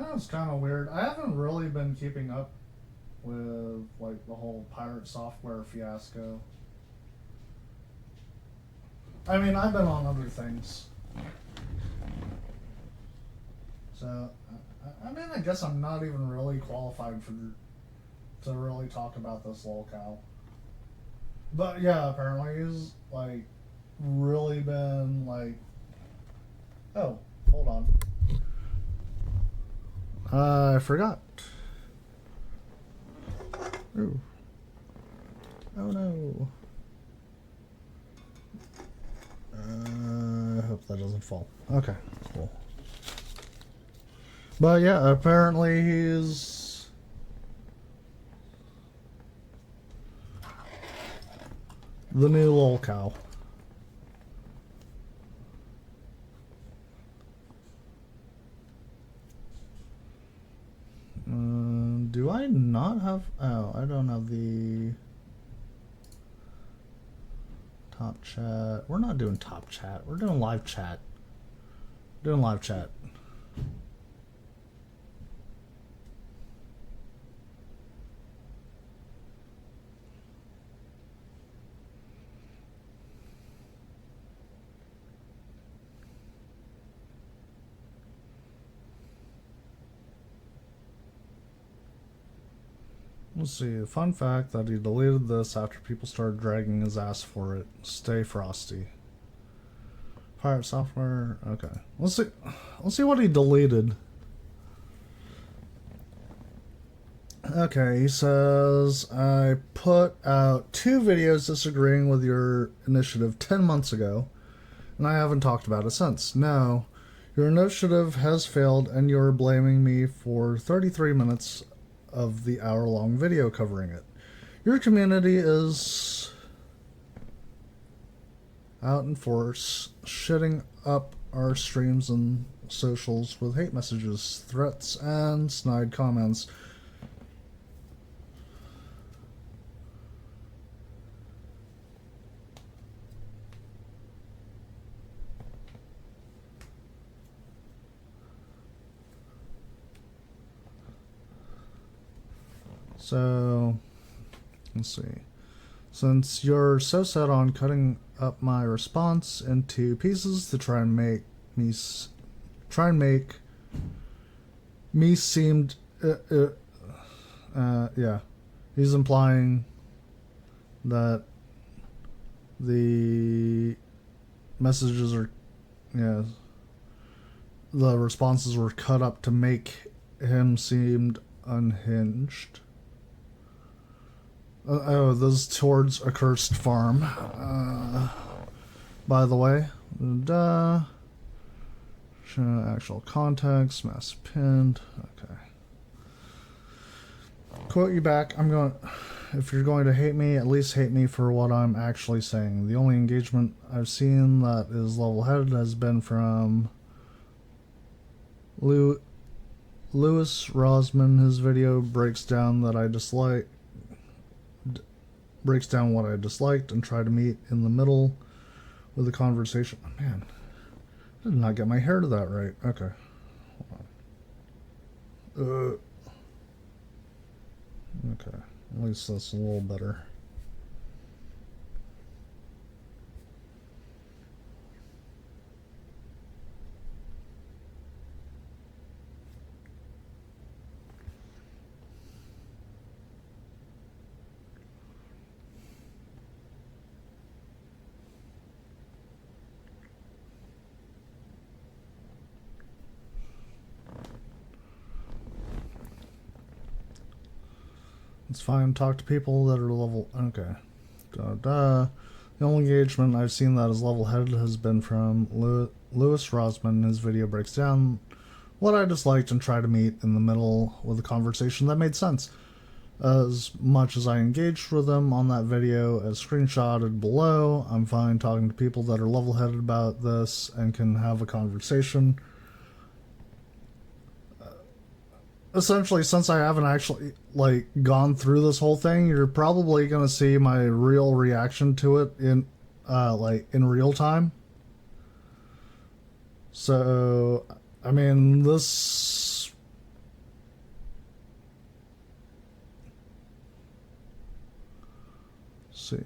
know it's kind of weird. I haven't really been keeping up with like the whole pirate software fiasco. I mean, I've been on other things. So, I mean, I guess I'm not even really qualified to really talk about this lolcow. But yeah, apparently he's like really been like. Oh, hold on. I forgot. Ooh. Oh no. I hope that doesn't fall. Okay, cool. But yeah, apparently he's the new lolcow. Do I not have... Oh, I don't have the top chat. We're not doing top chat. We're doing live chat. Doing live chat. Let's see. Fun fact that he deleted this after people started dragging his ass for it. Stay frosty. Pirate software. Okay. Let's see what he deleted. Okay, he says, I put out 2 videos disagreeing with your initiative 10 months ago, and I haven't talked about it since. Now, your initiative has failed, and you're blaming me for 33 minutes of the hour-long video covering it. Your community is out in force, shitting up our streams and socials with hate messages, threats, and snide comments. So, let's see. Since you're so set on cutting up my response into pieces to try and make me seem, yeah, he's implying that the messages are, yeah, the responses were cut up to make him seem unhinged. Oh, this is towards a cursed farm. By the way, show actual context, mass pinned. Okay. Quote you back. If you're going to hate me, at least hate me for what I'm actually saying. The only engagement I've seen that is level-headed has been from Lewis Rosman. His video breaks down what I disliked and try to meet in the middle with a conversation. Oh, man, I did not get my hair to that right. Okay. Hold on. Okay. At least that's a little better. It's fine. Talk to people that are level... Okay. The only engagement I've seen that is level-headed has been from Lewis Rosman. His video breaks down what I disliked and try to meet in the middle with a conversation that made sense. As much as I engaged with them on that video as screenshotted below, I'm fine talking to people that are level-headed about this and can have a conversation. Essentially, since I haven't actually gone through this whole thing, you're probably gonna see my real reaction to it in real time. So, I mean, this see.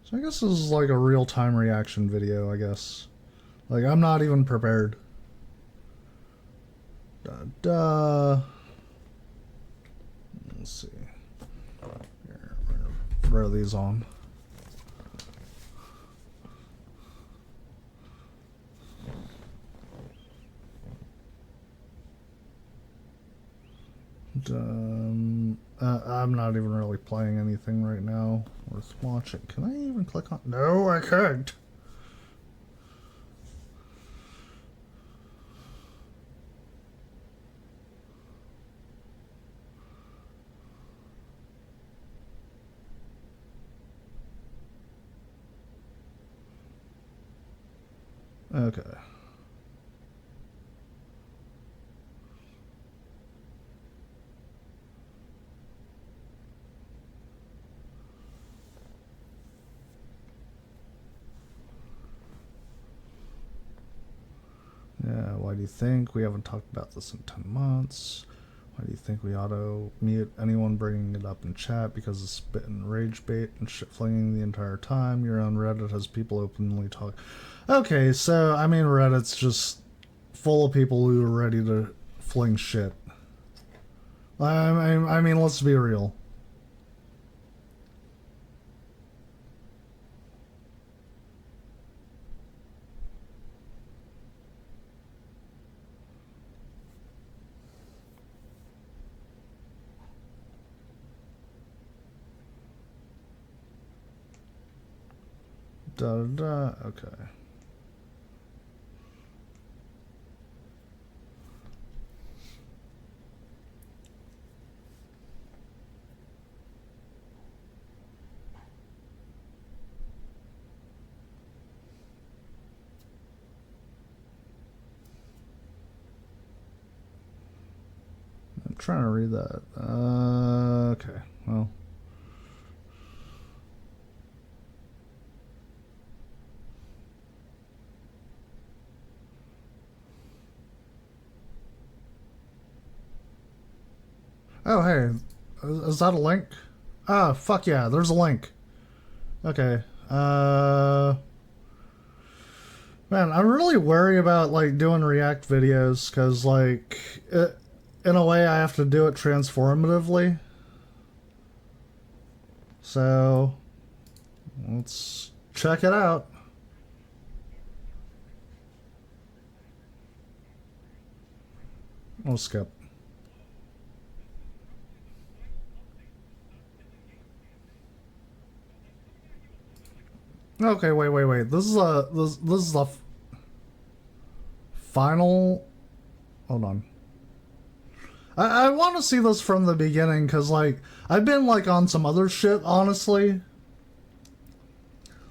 So I guess this is like a real-time reaction video, I guess. Like, I'm not even prepared. Let's see. Here, we're gonna throw these on. I'm not even really playing anything right now worth watching. Can I even click on? No, I can't. Okay. Yeah, why do you think we haven't talked about this in 10 months? Why do you think we auto-mute anyone bringing it up in chat because it's spit and rage bait and shit flinging the entire time? Your own Reddit has people openly talk. Okay, so, I mean, Reddit's just full of people who are ready to fling shit. I mean, let's be real. Okay. I'm trying to read that. Okay, well. Oh, hey, is that a link? Ah, fuck yeah, there's a link. Okay, man, I really worry about, like, doing React videos, because, like, in a way I have to do it transformatively. So, let's check it out. We'll skip. Okay, wait. This is a final. Hold on. I want to see this from the beginning because, like, I've been, like, on some other shit, honestly.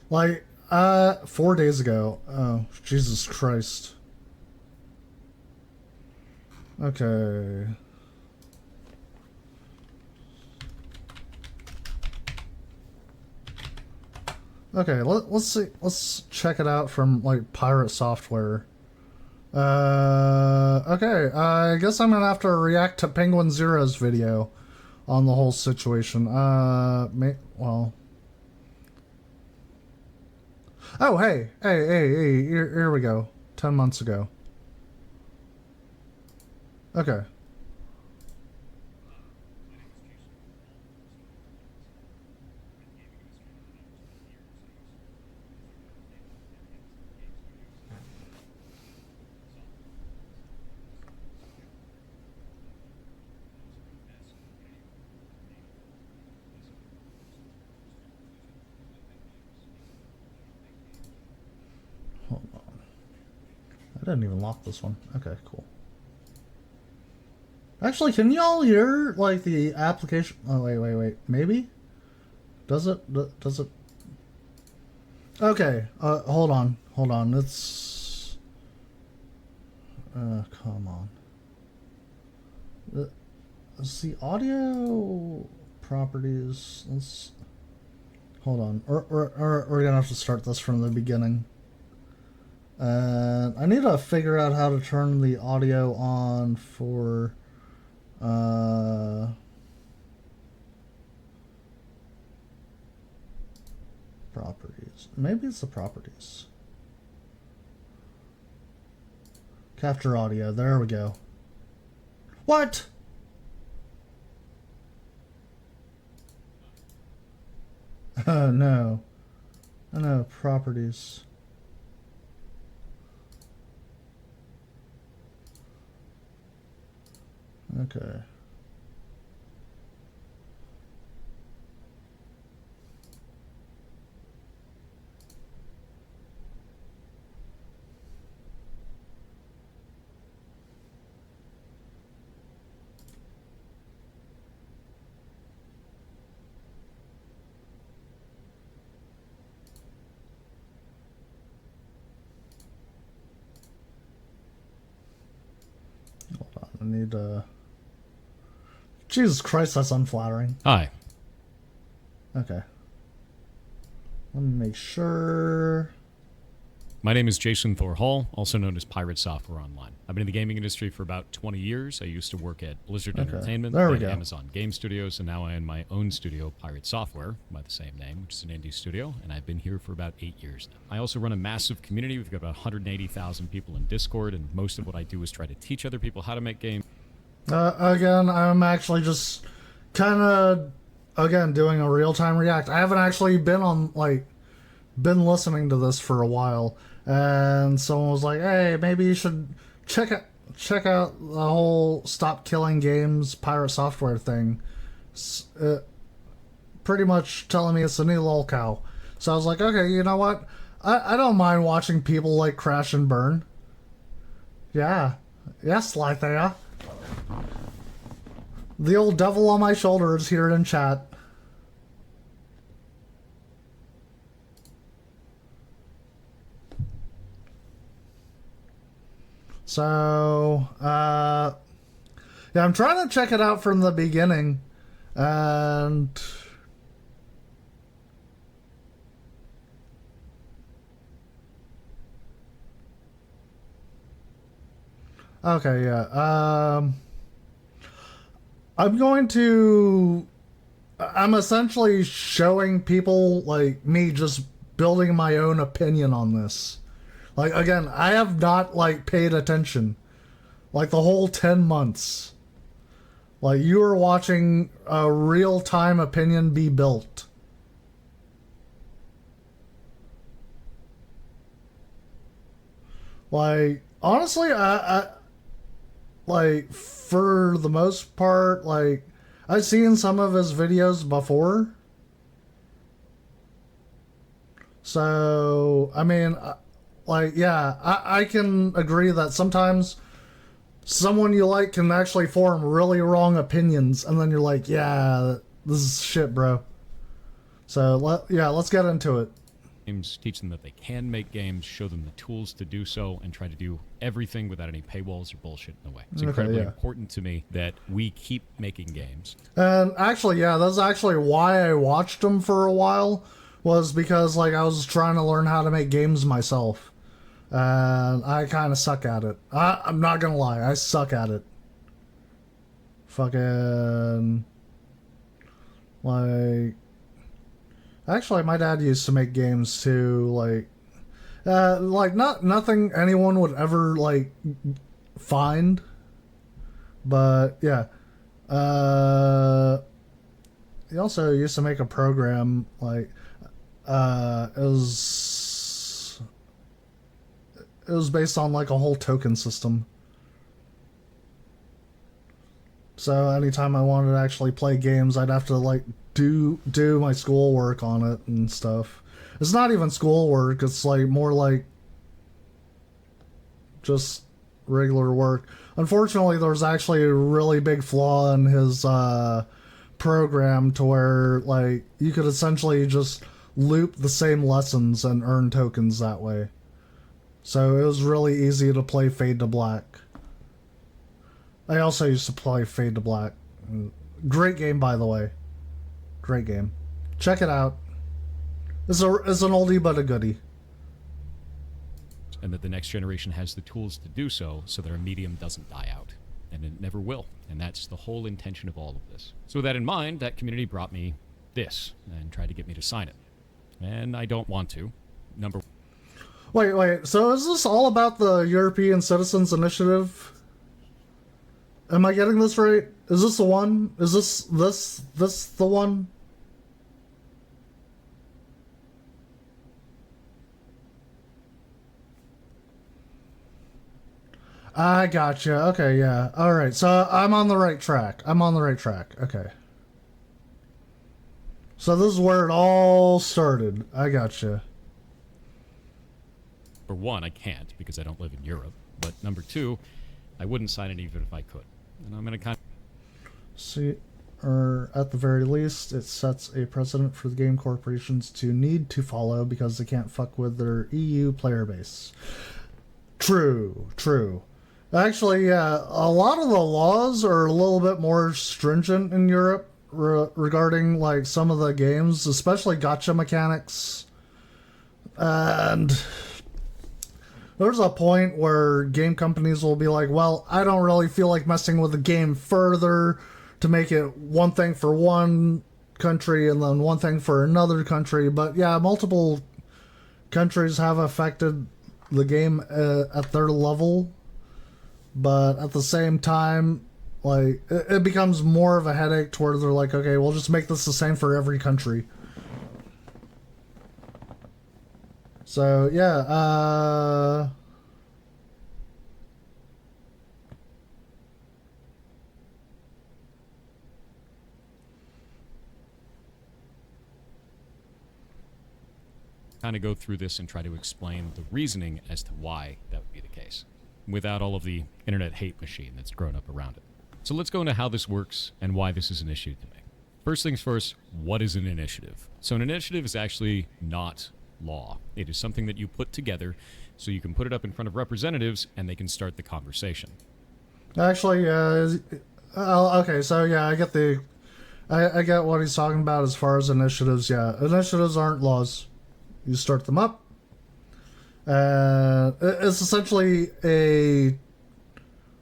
Like, 4 days ago. Oh, Jesus Christ. Okay. Okay, let's see. Let's check it out from, like, pirate software. Okay, I guess I'm gonna have to react to Penguin Zero's video on the whole situation. Well. Oh, hey, here we go. 10 months ago. Okay. Hold on. I didn't even lock this one. Okay, cool. Actually, can y'all hear, like, the application? Oh, wait. Maybe? Does it? Does it? Okay, hold on. It's... come on. Let's see, audio properties. Let's... Hold on. We're gonna have to start this from the beginning. And I need to figure out how to turn the audio on for properties. Maybe it's the properties. Capture audio. There we go. What? Oh no. Oh no, properties. Okay. Hold on, I need Jesus Christ, that's unflattering. Hi. Okay. Let me make sure. My name is Jason Thor Hall, also known as Pirate Software Online. I've been in the gaming industry for about 20 years. I used to work at Blizzard Entertainment, there we then go. Amazon Game Studios, and now I own my own studio, Pirate Software, by the same name, which is an indie studio, and I've been here for about 8 years now. I also run a massive community. We've got about 180,000 people in Discord, and most of what I do is try to teach other people how to make games. Again, I'm actually just kind of, again, doing a real-time react. I haven't actually been on, been listening to this for a while, and someone was like, hey, maybe you should check out the whole Stop Killing Games Pirate Software thing. Pretty much telling me it's a new lolcow. So I was like, okay, you know what? I don't mind watching people, crash and burn. Yeah. Yes, Lythea. The old devil on my shoulder is here in chat. So, yeah, I'm trying to check it out from the beginning, and okay, yeah, I'm essentially showing people, me just building my own opinion on this. Again, I have not, paid attention. The whole 10 months. You are watching a real-time opinion be built. Honestly, I for the most part, I've seen some of his videos before. So, I mean, yeah, I can agree that sometimes someone you like can actually form really wrong opinions, and then you're like, yeah, this is shit, bro. So, let's get into it. Games, teach them that they can make games, show them the tools to do so, and try to do everything without any paywalls or bullshit in the way. It's incredibly important to me that we keep making games. And actually, yeah, that's actually why I watched him for a while, was because, I was trying to learn how to make games myself. And I kind of suck at it. I'm not gonna lie, I suck at it. Fucking... Actually, my dad used to make games too, nothing anyone would ever, find. But, yeah. He also used to make a program, it was based on, a whole token system. So anytime I wanted to actually play games, I'd have to, do my schoolwork on it and stuff. It's not even schoolwork, it's more just regular work. Unfortunately, there's actually a really big flaw in his program to where you could essentially just loop the same lessons and earn tokens that way. So it was really easy to play Fade to Black. I also used to play Fade to Black. Great game, by the way. Great game. Check it out. It's an oldie but a goodie. first, and that the next generation has the tools to do so that our medium doesn't die out. And it never will. And that's the whole intention of all of this. So with that in mind, that community brought me this and tried to get me to sign it. And I don't want to. Wait. So is this all about the European Citizens Initiative? Am I getting this right? Is this the one? Is this the one? I gotcha. Okay, yeah. Alright, so I'm on the right track. Okay. So this is where it all started. I gotcha. For one, I can't because I don't live in Europe. But number two, I wouldn't sign it even if I could. And I'm going to kind of... See, or at the very least, it sets a precedent for the game corporations to need to follow because they can't fuck with their EU player base. True. Actually, yeah, a lot of the laws are a little bit more stringent in Europe regarding, like, some of the games, especially gacha mechanics. And there's a point where game companies will be like, well, I don't really feel like messing with the game further to make it one thing for one country and then one thing for another country. But yeah, multiple countries have affected the game at their level. But at the same time, like, it becomes more of a headache to where they're like, okay, we'll just make this the same for every country. So, yeah, kind of go through this and try to explain the reasoning as to why that would be the case, without all of the internet hate machine that's grown up around it. So let's go into how this works and why this is an issue to me. First things first, what is an initiative? So an initiative is actually not law. It is something that you put together so you can put it up in front of representatives and they can start the conversation. Actually, okay, so yeah, I get what he's talking about as far as initiatives. Yeah, initiatives aren't laws. You start them up. It's essentially a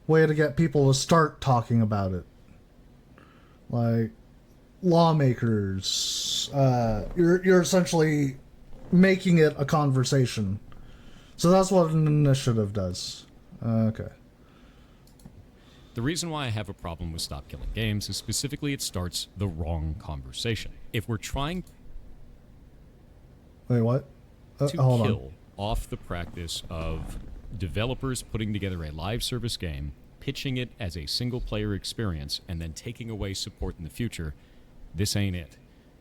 way to get people to start talking about it. Like, lawmakers, you're essentially making it a conversation. So that's what an initiative does. Okay. The reason why I have a problem with Stop Killing Games is specifically it starts the wrong conversation. If we're trying Wait, what? to Hold kill off the practice of developers putting together a live service game, pitching it as a single-player experience, and then taking away support in the future, this ain't it.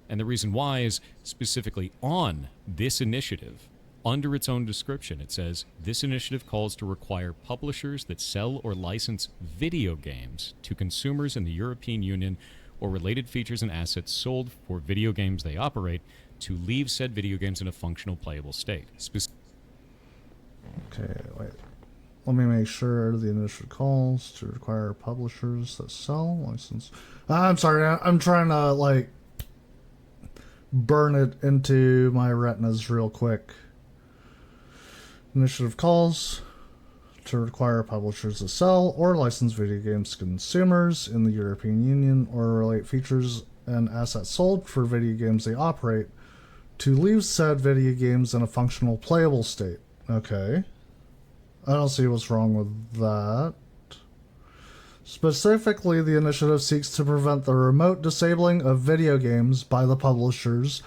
And the reason why is specifically on this initiative, under its own description, it says, this initiative calls to require publishers that sell or license video games to consumers in the European Union or related features and assets sold for video games they operate to leave said video games in a functional playable state. Okay, wait. Let me make sure the initiative calls to require publishers that sell license. I'm sorry, I'm trying to, like, burn it into my retinas real quick. Initiative calls to require publishers to sell or license video games to consumers in the European Union or relate features and assets sold for video games they operate to leave said video games in a functional playable state. Okay. I don't see what's wrong with that. Specifically, the initiative seeks to prevent the remote disabling of video games by the publishers.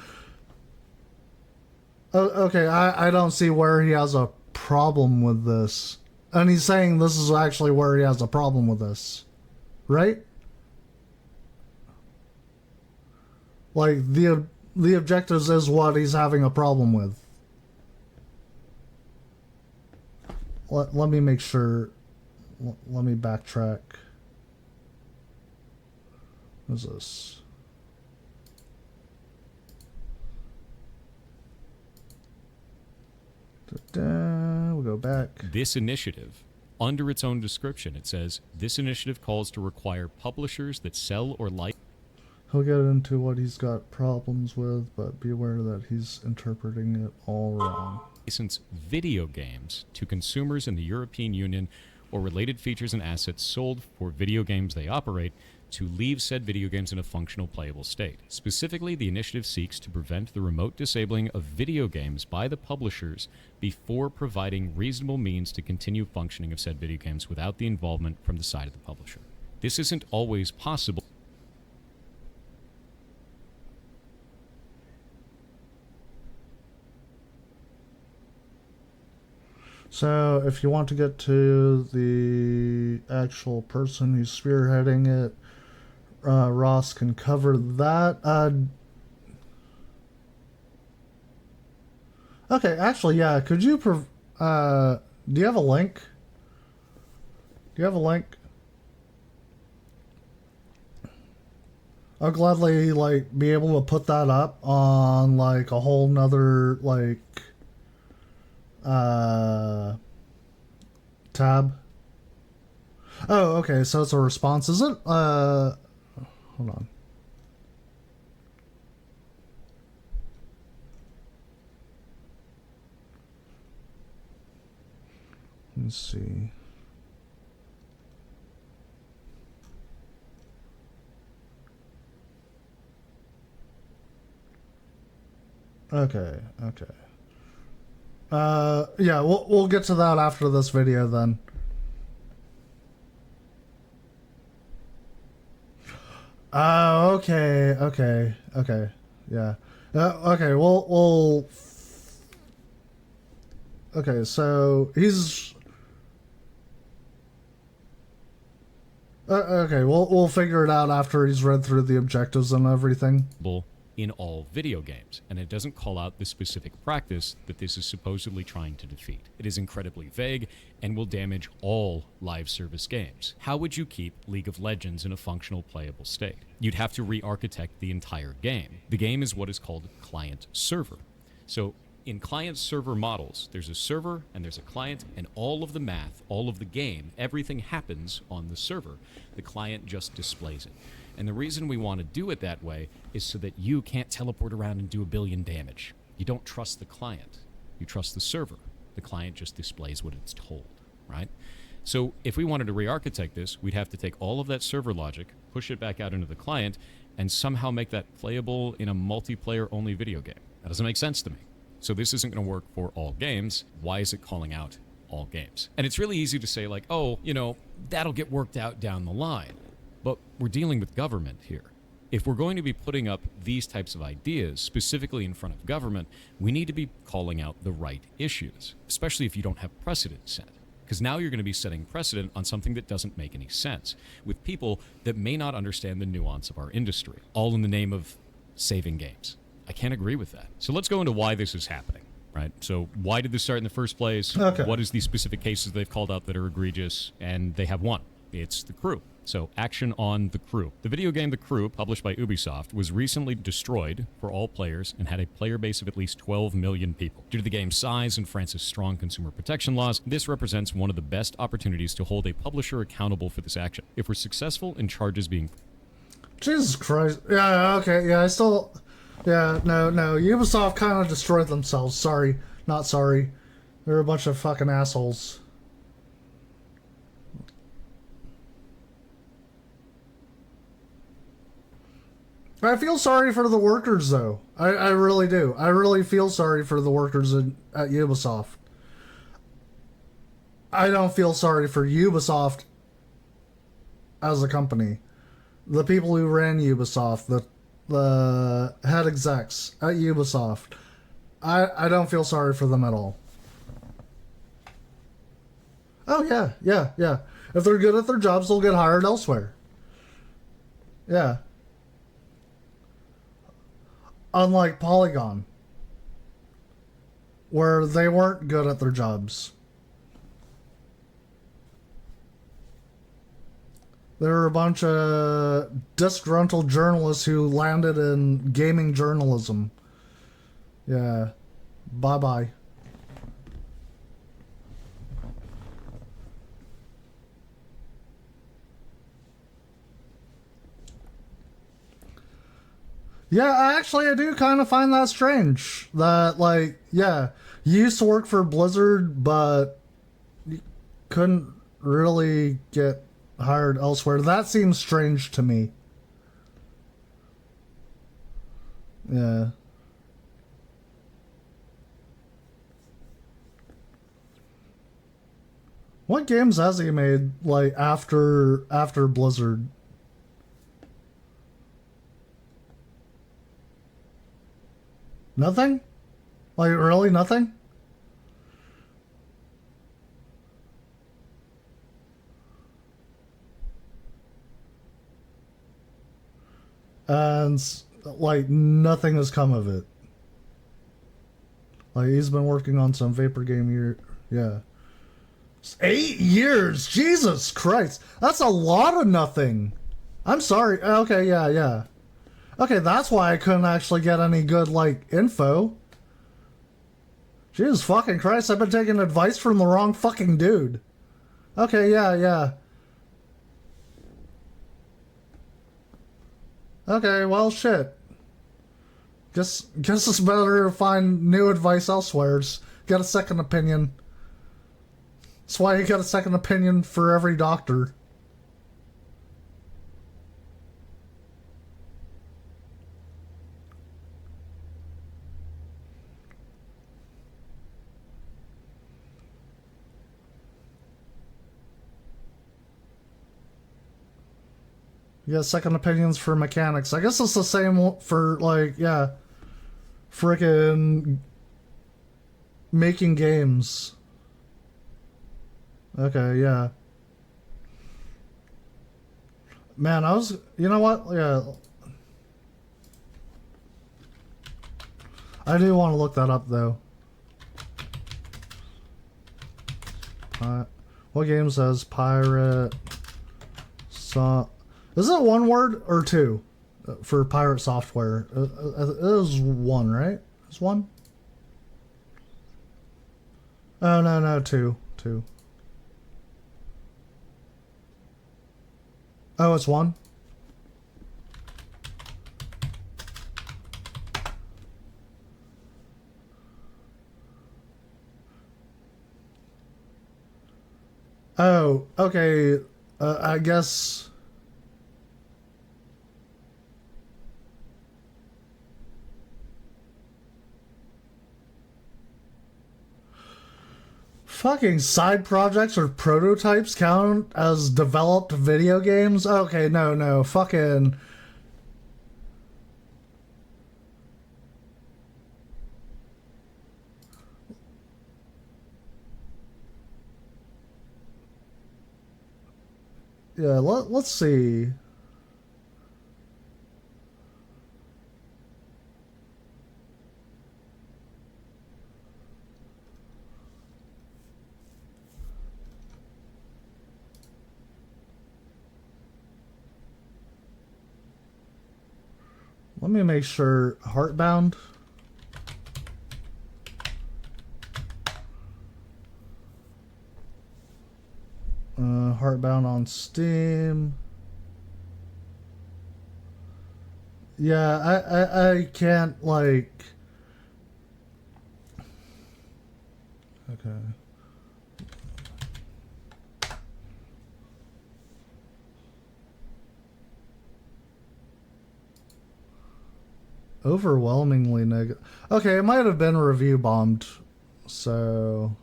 Okay, I don't see where he has a problem with this. And he's saying this is actually where he has a problem with this. Right? Like, the objectives is what he's having a problem with. Let me make sure. Let me backtrack. What is this? We'll go back. This initiative, under its own description, it says, this initiative calls to require publishers that sell or license. He'll get into what he's got problems with, but be aware that he's interpreting it all wrong. License video games to consumers in the European Union or related features and assets sold for video games they operate to leave said video games in a functional playable state. Specifically, the initiative seeks to prevent the remote disabling of video games by the publishers before providing reasonable means to continue functioning of said video games without the involvement from the side of the publisher. This isn't always possible. So, if you want to get to the actual person who's spearheading it, Ross can cover that. Okay, actually, yeah. Could you do you have a link? Do you have a link? I'll gladly, like, be able to put that up on, like, a whole nother, like, tab. Oh, okay, so it's a response, is it? Hold on. Let's see. Okay, okay. Yeah, we'll get to that after this video then. Oh, okay. Yeah. Okay, we'll okay, so he's okay, we'll figure it out after he's read through the objectives and everything. In all video games, and it doesn't call out the specific practice that this is supposedly trying to defeat. It is incredibly vague and will damage all live service games. How would you keep League of Legends in a functional playable state? You'd have to re-architect the entire game. The game is what is called client-server. So in client-server models, there's a server and there's a client, and all of the math, all of the game, everything happens on the server. The client just displays it. And the reason we want to do it that way is so that you can't teleport around and do 1 billion damage. You don't trust the client. You trust the server. The client just displays what it's told, right? So if we wanted to re-architect this, we'd have to take all of that server logic, push it back out into the client, and somehow make that playable in a multiplayer-only video game. That doesn't make sense to me. So this isn't going to work for all games. Why is it calling out all games? And it's really easy to say, like, oh, you know, that'll get worked out down the line. But we're dealing with government here. If we're going to be putting up these types of ideas, specifically in front of government, we need to be calling out the right issues, especially if you don't have precedent set. Because now you're going to be setting precedent on something that doesn't make any sense, with people that may not understand the nuance of our industry, all in the name of saving games. I can't agree with that. So let's go into why this is happening, right? So why did this start in the first place? Okay. What is the specific cases they've called out that are egregious? And they have one. It's The Crew. So, action on The Crew. The video game The Crew, published by Ubisoft, was recently destroyed for all players and had a player base of at least 12 million people. Due to the game's size and France's strong consumer protection laws, this represents one of the best opportunities to hold a publisher accountable for this action. If we're successful in charges being... Jesus Christ. Yeah, okay, yeah, I still... Yeah, no, Ubisoft kind of destroyed themselves. Sorry, not sorry. They're a bunch of fucking assholes. I feel sorry for the workers, though. I really do. I really feel sorry for the workers at Ubisoft. I don't feel sorry for Ubisoft as a company. The people who ran Ubisoft, the head execs at Ubisoft, I don't feel sorry for them at all. Oh, yeah. If they're good at their jobs, they'll get hired elsewhere. Yeah. Unlike Polygon, where they weren't good at their jobs. There were a bunch of disgruntled journalists who landed in gaming journalism. Yeah. Bye-bye. Yeah, I do kind of find that strange. That, like, yeah, you used to work for Blizzard, but you couldn't really get hired elsewhere. That seems strange to me. Yeah. What games has he made, like, after Blizzard? Nothing? Like, really nothing? And, like, nothing has come of it. Like, he's been working on some Vapor game year. Yeah. 8 years? Jesus Christ. That's a lot of nothing. I'm sorry. Okay, yeah, yeah. Okay, that's why I couldn't actually get any good, like, info. Jesus fucking Christ, I've been taking advice from the wrong fucking dude. Okay, yeah, yeah. Okay, well, shit. Guess it's better to find new advice elsewhere. Just get a second opinion. That's why you get a second opinion for every doctor. You get second opinions for mechanics. I guess it's the same for, like, yeah, frickin' making games. Okay, yeah. Man, you know what? Yeah, I do want to look that up, though. What game says pirate Is it one word or two for pirate software? It is one, right? It's one? Oh, no, two. Two. Oh, it's one? Oh, okay. I guess. Fucking side projects or prototypes count as developed video games? Okay, no. Fucking. Yeah, let's see. Let me make sure. Heartbound. Heartbound on Steam. Yeah, I can't, like. Okay. Overwhelmingly negative. Okay, it might have been review bombed. So.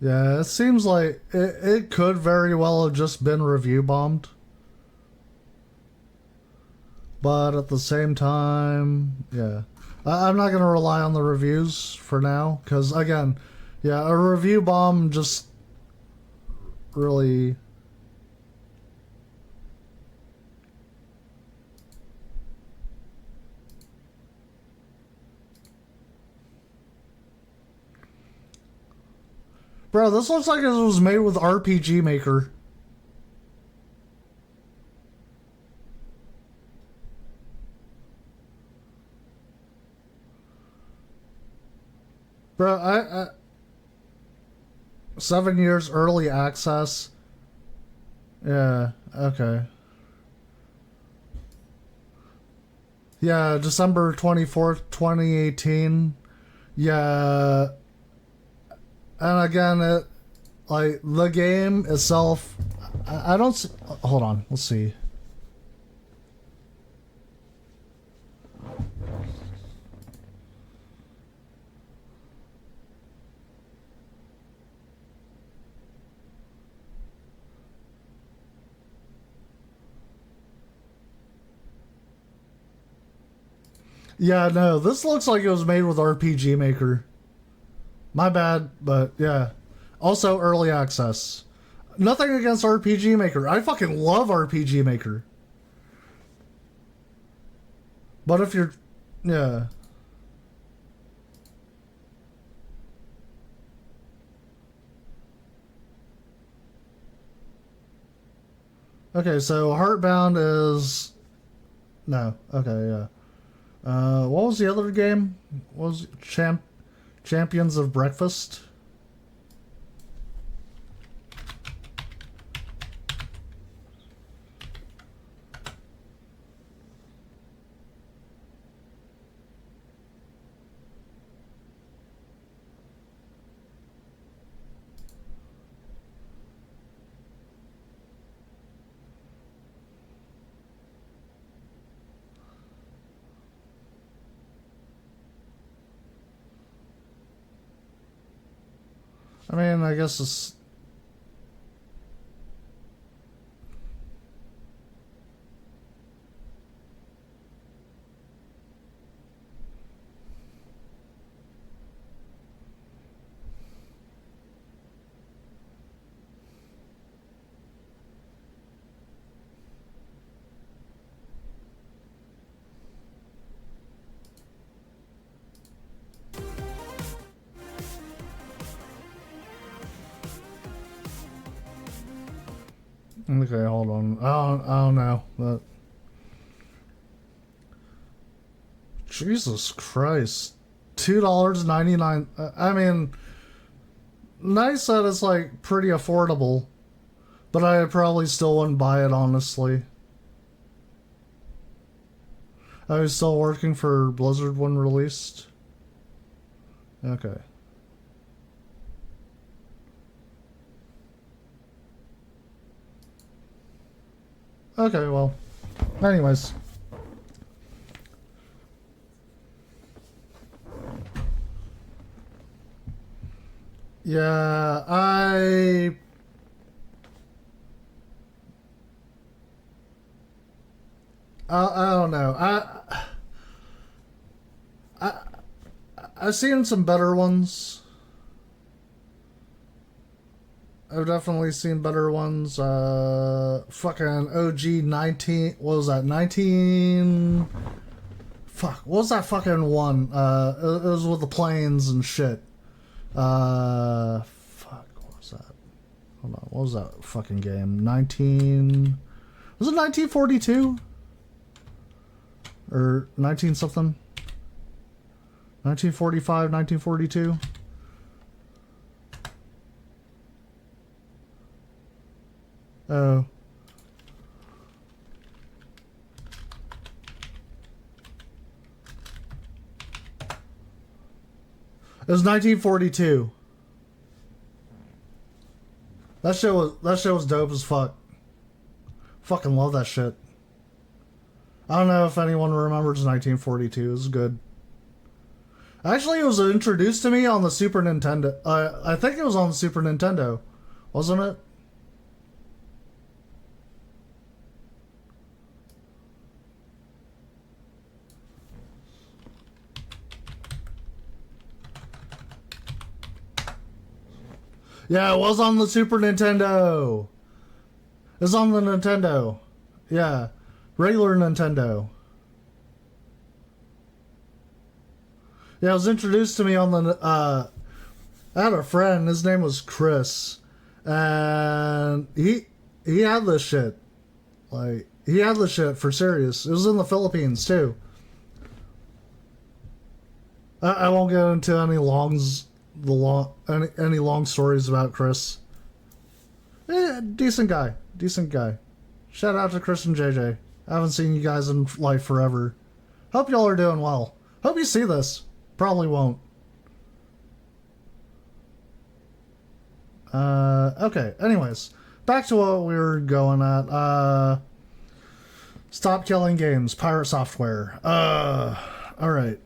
Yeah, it seems like it could very well have just been review bombed. But at the same time, yeah. I'm not going to rely on the reviews for now. Because, again, yeah, a review bomb just really. Bro, this looks like it was made with RPG Maker. Bro, 7 years early access. Yeah, okay. Yeah, December 24th, 2018. Yeah. And again, it, like, the game itself, I don't see, hold on, let's see. Yeah, no, this looks like it was made with RPG Maker. My bad, but yeah. Also, early access. Nothing against RPG Maker. I fucking love RPG Maker. But if you're... Yeah. Okay, so Heartbound is... No. Okay, yeah. What was the other game? What was Champions of Breakfast? I mean, I guess it's... Okay, hold on. I don't know, but... Jesus Christ. $2.99. I mean, nice that it's like pretty affordable, but I probably still wouldn't buy it, honestly. I was still working for Blizzard when released. Okay. Okay, well. Anyways. Yeah, I don't know. I I've seen some better ones. I've definitely seen better ones. Fucking OG 19. What was that? 19. Fuck. What was that fucking one? It was with the planes and shit. Fuck. What was that? Hold on. What was that fucking game? 19. Was it 1942? Or 19 something? 1945, 1942? Oh. It was 1942. That shit was dope as fuck. Fucking love that shit. I don't know if anyone remembers 1942. It was good. Actually, it was introduced to me on the Super Nintendo. I think it was on the Super Nintendo, wasn't it? Yeah, it was on the Super Nintendo. It's on the Nintendo. Yeah. Regular Nintendo. Yeah, it was introduced to me on the... I had a friend, his name was Chris. And he had this shit. Like, he had this shit for serious. It was in the Philippines, too. I won't get into any the long any long stories about Chris. Decent guy. Decent guy. Shout out to Chris and JJ. I haven't seen you guys in life forever. Hope y'all are doing well. Hope you see this. Probably won't. Okay, anyways. Back to what we were going at. Stop killing games. Pirate software. Alright.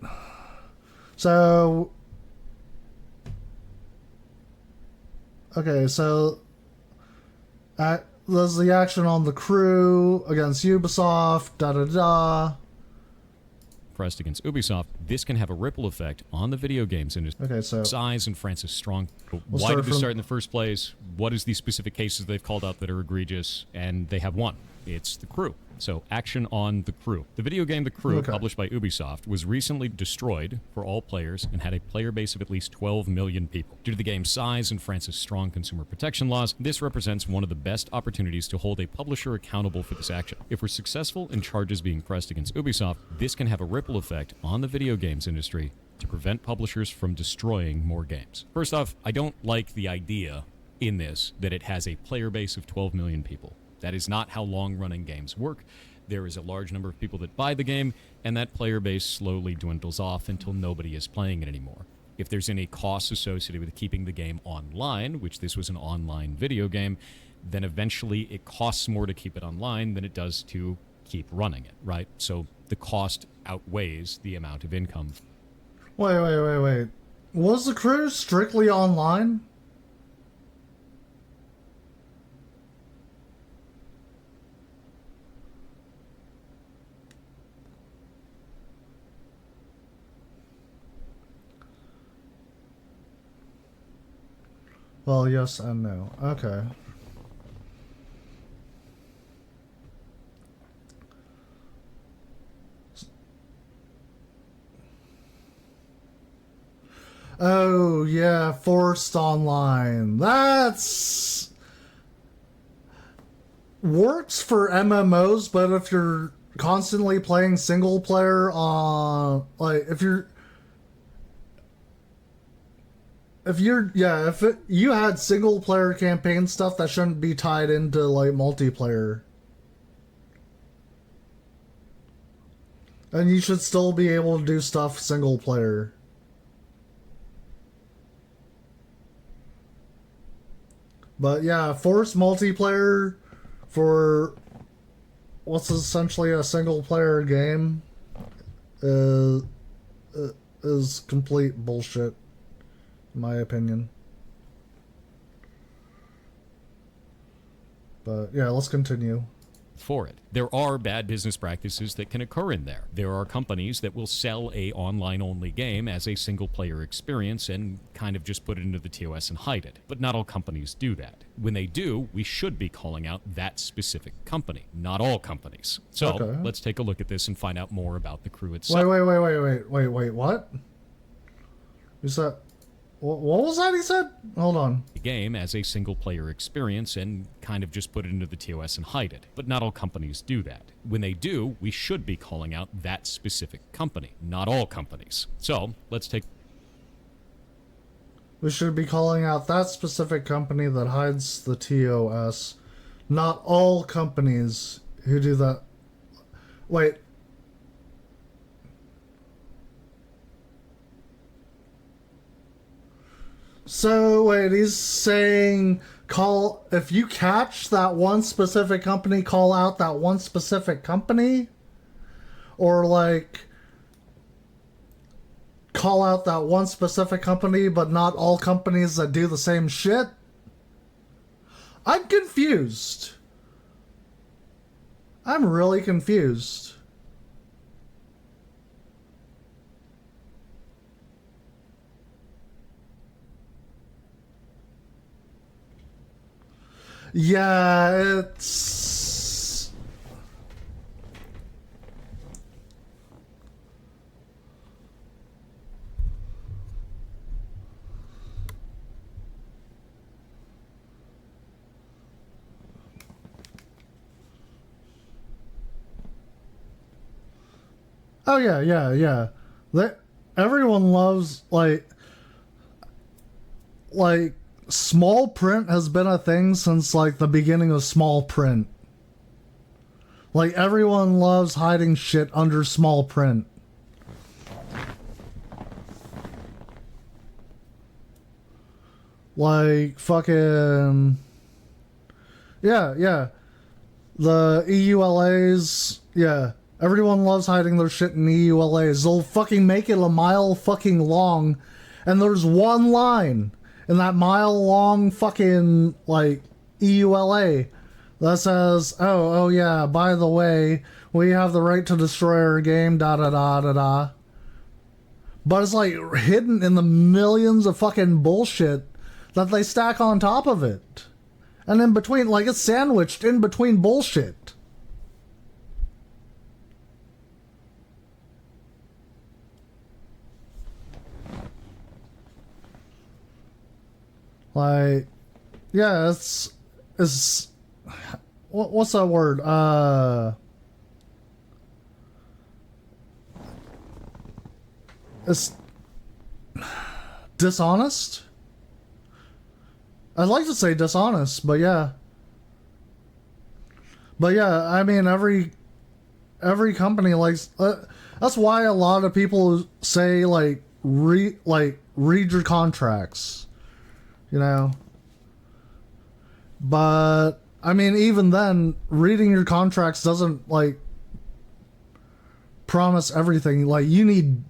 So... Okay, so... there's the action on the crew against Ubisoft, da-da-da. Pressed against Ubisoft, this can have a ripple effect on the video games industry. Okay, so... Size and Francis Strong. Why did this start in the first place? What is the specific cases they've called out that are egregious? And they have one. It's the crew. So, action on The Crew. The video game The Crew, published by Ubisoft, was recently destroyed for all players and had a player base of at least 12 million people. Due to the game's size and France's strong consumer protection laws, this represents one of the best opportunities to hold a publisher accountable for this action. If we're successful in charges being pressed against Ubisoft, this can have a ripple effect on the video games industry to prevent publishers from destroying more games. First off, I don't like the idea in this that it has a player base of 12 million people. That is not how long-running games work. There is a large number of people that buy the game, and that player base slowly dwindles off until nobody is playing it anymore. If there's any costs associated with keeping the game online, which this was an online video game, then eventually it costs more to keep it online than it does to keep running it, right? So the cost outweighs the amount of income. Wait. Was The Crew strictly online? Well, yes and no. Okay. Oh, yeah, forced online. That's... works for MMOs, but if you're constantly playing single player on... like, if you had single player campaign stuff, that shouldn't be tied into like multiplayer. And you should still be able to do stuff single player. But yeah, forced multiplayer for what's essentially a single player game is complete bullshit. My opinion. But yeah, let's continue. For it. There are bad business practices that can occur in there. There are companies that will sell a online-only game as a single-player experience and kind of just put it into the TOS and hide it. But not all companies do that. When they do, we should be calling out that specific company, not all companies. So let's take a look at this and find out more about The Crew itself. Wait, what? You said... What was that he said? Hold on. The game as a single-player experience and kind of just put it into the TOS and hide it. But not all companies do that. When they do, we should be calling out that specific company, not all companies. So, let's take... We should be calling out that specific company that hides the TOS, not all companies who do that. Wait. So, wait, he's saying if you catch that one specific company, call out that one specific company? Or, like, call out that one specific company, but not all companies that do the same shit? I'm confused. I'm really confused. Yeah, it's... Oh, yeah. Everyone loves, like... like, small print has been a thing since, like, the beginning of small print. Like, everyone loves hiding shit under small print. Like, fucking... Yeah. The EULAs, yeah. Everyone loves hiding their shit in EULAs. They'll fucking make it a mile fucking long, and there's one line in that mile long fucking, like, EULA that says, oh yeah, by the way, we have the right to destroy our game, da-da-da-da-da. But it's, like, hidden in the millions of fucking bullshit that they stack on top of it. And in between, like, it's sandwiched in between bullshit. Like, yeah, it's what's that word? It's dishonest. I'd like to say dishonest, but yeah. I mean, every company likes. That's why a lot of people say read your contracts, you know. But I mean, even then, reading your contracts doesn't promise everything. Like, you need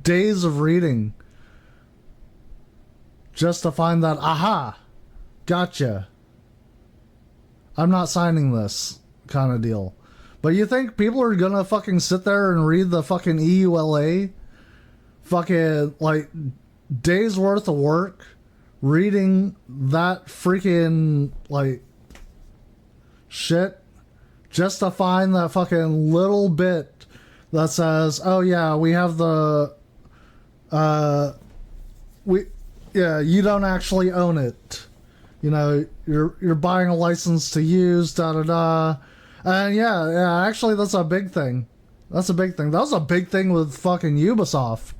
days of reading just to find that aha. Gotcha. I'm not signing this kind of deal. But you think people are gonna fucking sit there and read the fucking EULA? Fucking, days worth of work reading that freaking, shit just to find that fucking little bit that says, oh yeah, we have the, you don't actually own it. You know, you're buying a license to use, da-da-da. And yeah, actually that's a big thing. That's a big thing. That was a big thing with fucking Ubisoft.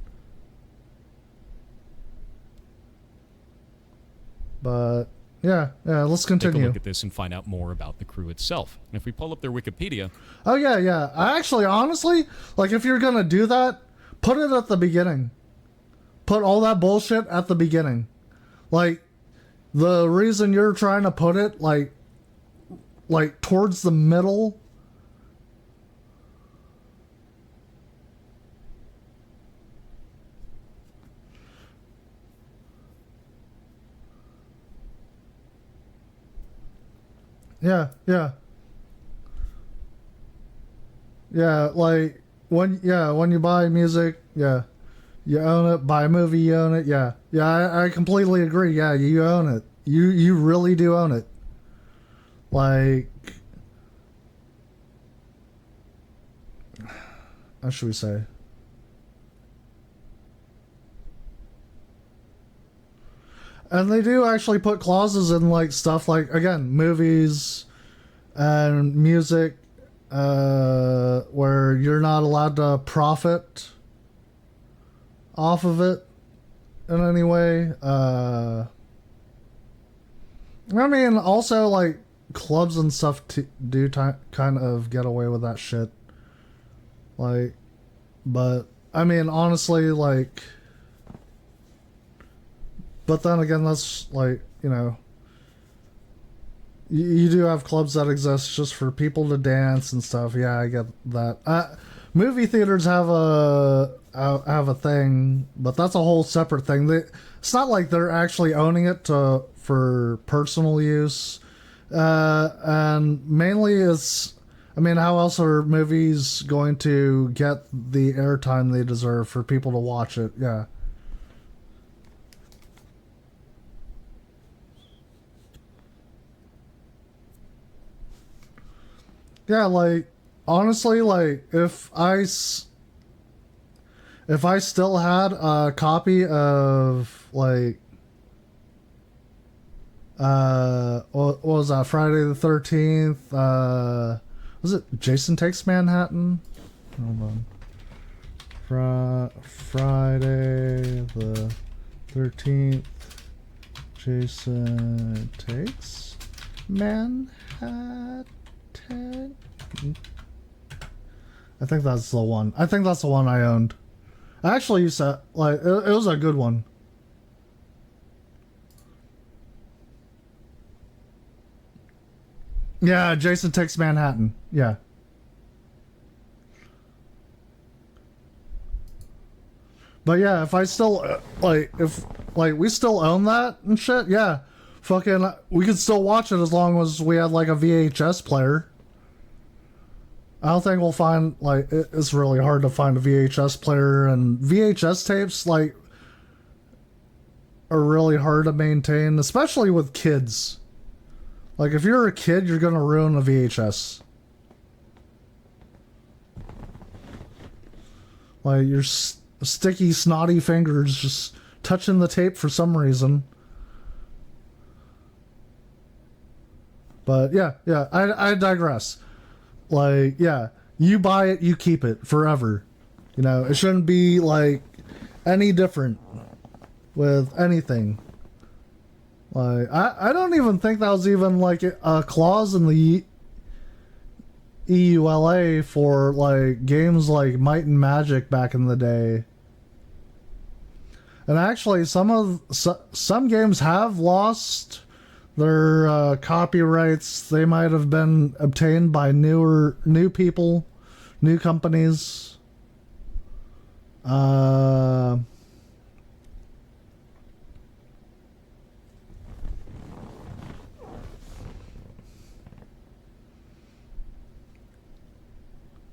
But, yeah, let's continue. Take a look at this and find out more about the crew itself. And if we pull up their Wikipedia... Oh, yeah. I actually, honestly, if you're gonna do that, put it at the beginning. Put all that bullshit at the beginning. The reason you're trying to put it, towards the middle... Yeah. When you buy music, yeah. You own it. Buy a movie, you own it, yeah. Yeah, I completely agree. Yeah, you own it. You really do own it. How should we say? And they do actually put clauses in stuff again, movies and music, where you're not allowed to profit off of it in any way. I mean, also clubs and stuff do kind of get away with that shit. But I mean, honestly, but then again, that's you do have clubs that exist just for people to dance and stuff. Yeah, I get that. Movie theaters have a thing, but that's a whole separate thing. It's not like they're actually owning it for personal use, and mainly it's. I mean, how else are movies going to get the airtime they deserve for people to watch it? Yeah. Yeah, honestly, if I still had a copy of, what was that, Friday the 13th, was it Jason Takes Manhattan? Hold on. Friday the 13th. Jason Takes Manhattan. I think that's the one. I think that's the one I owned. I actually used to, like, it was a good one. Yeah, Jason Takes Manhattan. Yeah. But yeah, if I still, if we still own that and shit, yeah. Fucking, we could still watch it as long as we had, like, a VHS player. I don't think we'll find, like, it's really hard to find a VHS player, and VHS tapes, like, are really hard to maintain, especially with kids. Like, if you're a kid, you're gonna ruin a VHS. Like, your sticky, snotty fingers just touching the tape for some reason. But, yeah, I digress. Like, yeah, you buy it, you keep it forever. You know, it shouldn't be, like, any different with anything. Like, I don't even think that was even, like, a clause in the EULA for, like, games like Might and Magic back in the day. And actually, some games have lost their copyrights. They might have been obtained by new people, new companies.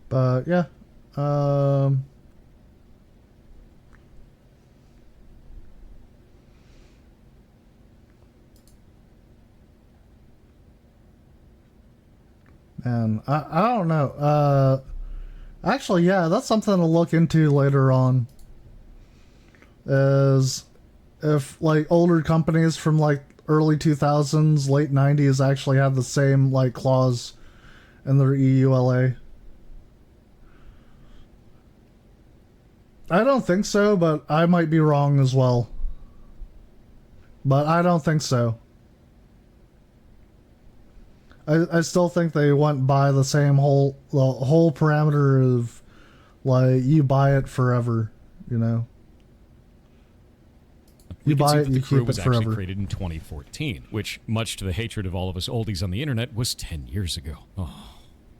But yeah, man, I don't know. Actually, yeah, that's something to look into later on. Is if, like, older companies from, like, early 2000s, late 90s actually had the same, like, clause in their EULA. I don't think so, but I might be wrong as well. But I don't think so. I still think they went by the whole parameter of, like, you buy it forever, you know? You buy it, you keep it forever. The Crew was actually created in 2014, which, much to the hatred of all of us oldies on the internet, was 10 years ago. Oh.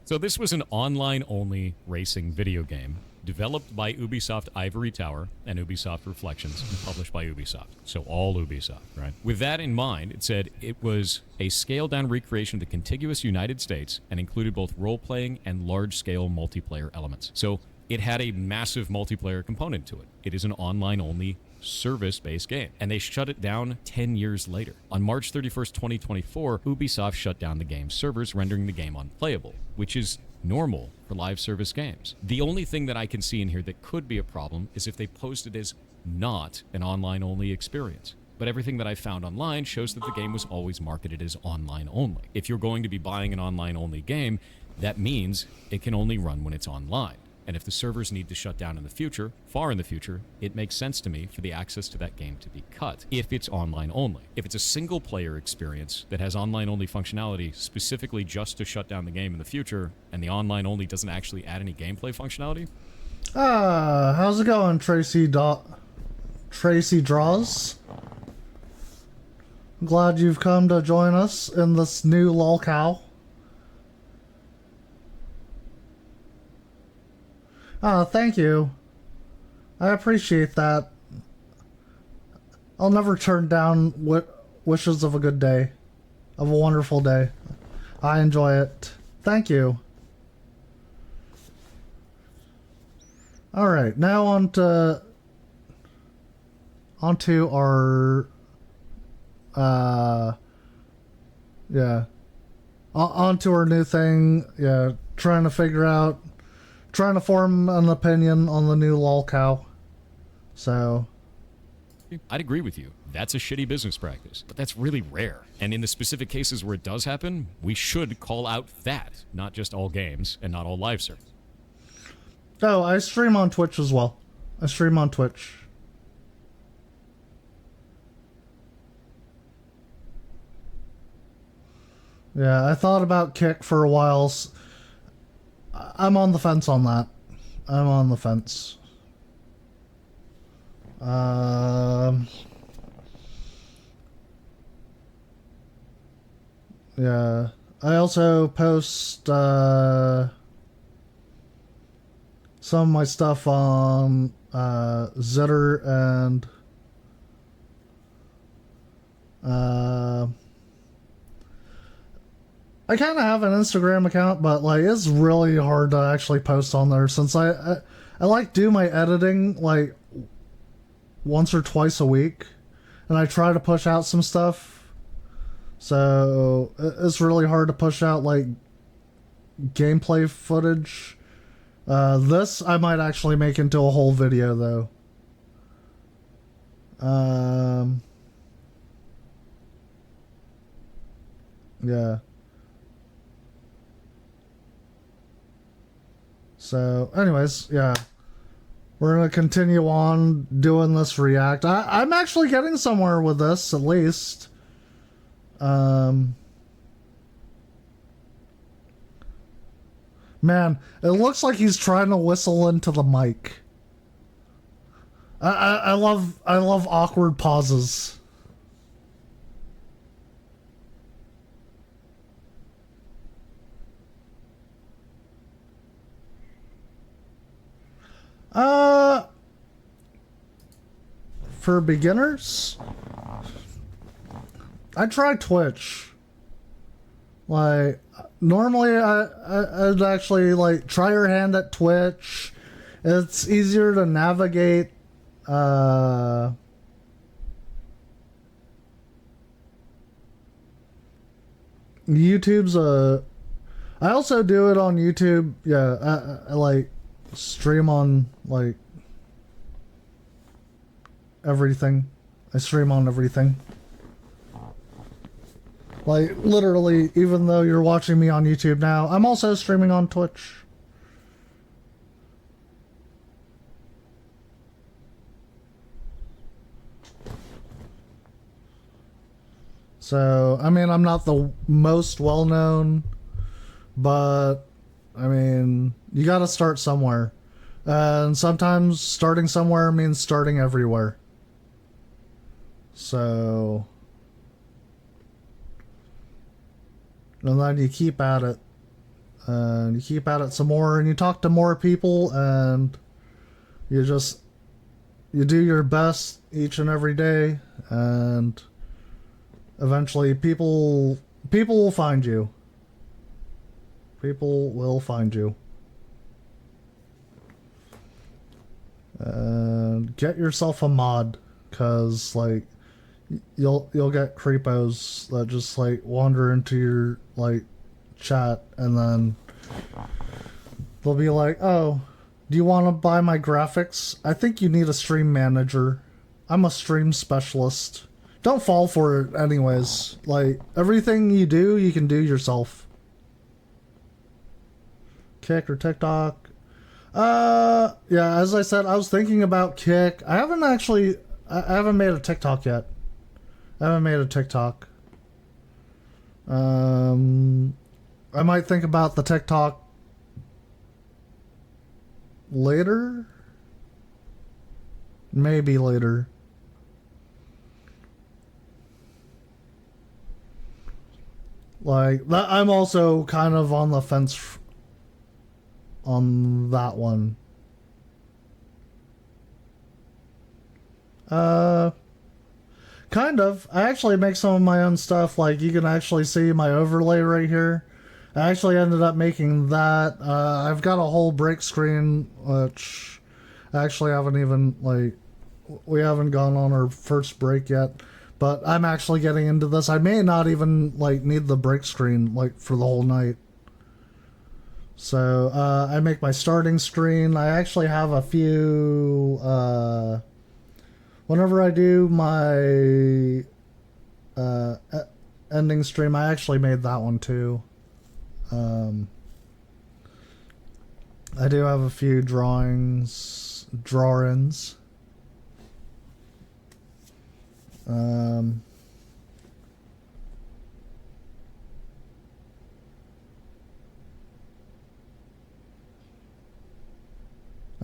So this was an online-only racing video game developed by Ubisoft Ivory Tower and Ubisoft Reflections and published by Ubisoft. So all Ubisoft, right? With that in mind, it said it was a scaled-down recreation of the contiguous United States and included both role-playing and large-scale multiplayer elements. So it had a massive multiplayer component to it. It is an online-only service-based game, and they shut it down 10 years later. On March 31st, 2024, Ubisoft shut down the game's servers, rendering the game unplayable, which is normal for live service games. The only thing that I can see in here that could be a problem is if they posted as not an online-only experience. But everything that I found online shows that the game was always marketed as online-only. If you're going to be buying an online-only game, that means it can only run when it's online. And if the servers need to shut down in the future, far in the future, it makes sense to me for the access to that game to be cut, if it's online only. If it's a single-player experience that has online-only functionality specifically just to shut down the game in the future, and the online-only doesn't actually add any gameplay functionality... how's it going, Tracy Draws? I'm glad you've come to join us in this new lolcow. Thank you. I appreciate that. I'll never turn down wishes of a good day. Of a wonderful day. I enjoy it. Thank you. Alright, now onto our... onto our new thing. Yeah, trying to form an opinion on the new lolcow. So, I'd agree with you. That's a shitty business practice, but that's really rare. And in the specific cases where it does happen, we should call out that, not just all games and not all live service. Oh, I stream on Twitch as well. I stream on Twitch. Yeah, I thought about Kick for a while. I'm on the fence on that. I'm on the fence. Yeah. I also post some of my stuff on Zitter and I kind of have an Instagram account, but like it's really hard to actually post on there since I like do my editing like once or twice a week, and I try to push out some stuff. So it's really hard to push out like gameplay footage. This I might actually make into a whole video though. Yeah. So, anyways, yeah. We're gonna continue on doing this React. I'm actually getting somewhere with this, at least. Man, it looks like he's trying to whistle into the mic. I love awkward pauses. Uh, for beginners, I try Twitch. Like normally, I'd actually like try your hand at Twitch. It's easier to navigate. YouTube's I also do it on YouTube. Yeah, I like stream on like everything. I stream on everything. Like literally, even though you're watching me on YouTube now, I'm also streaming on Twitch. So, I mean, I'm not the most well known, but I mean, you gotta start somewhere. And sometimes starting somewhere means starting everywhere. So, and then you keep at it. And you keep at it some more, and you talk to more people, and you do your best each and every day, and eventually people will find you. People will find you. And get yourself a mod, cause like you'll get creepos that just like wander into your like chat, and then they'll be like, "Oh, do you want to buy my graphics? I think you need a stream manager. I'm a stream specialist." Don't fall for it anyways. Like, everything you do, you can do yourself. Kick or TikTok. Yeah, as I said, I was thinking about Kick. I haven't made a TikTok yet. I haven't made a TikTok. I might think about the TikTok later. Maybe later. Like that, I'm also kind of on the fence on that one. Kind of. I actually make some of my own stuff. Like you can actually see my overlay right here. I actually ended up making that. I've got a whole break screen, which I actually haven't even like. We haven't gone on our first break yet. But I'm actually getting into this. I may not even like need the break screen like for the whole night. So I make my starting screen. I actually have a few. Whenever I do my ending stream, I actually made that one too. I do have a few drawings.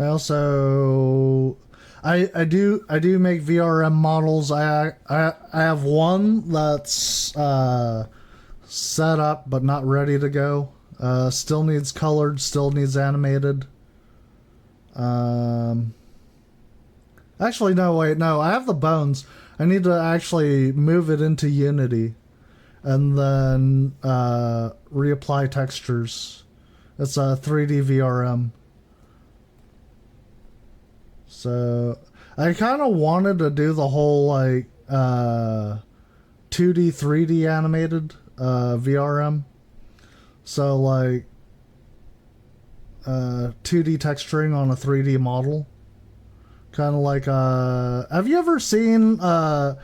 I also I do make VRM models. I have one that's set up but not ready to go. Still needs colored, still needs animated. Actually, no, wait, no, I have the bones. I need to actually move it into Unity and then reapply textures. It's a 3D VRM. So I kind of wanted to do the whole like 2D 3D animated VRM. So like 2D texturing on a 3D model. Kind of like have you ever seen have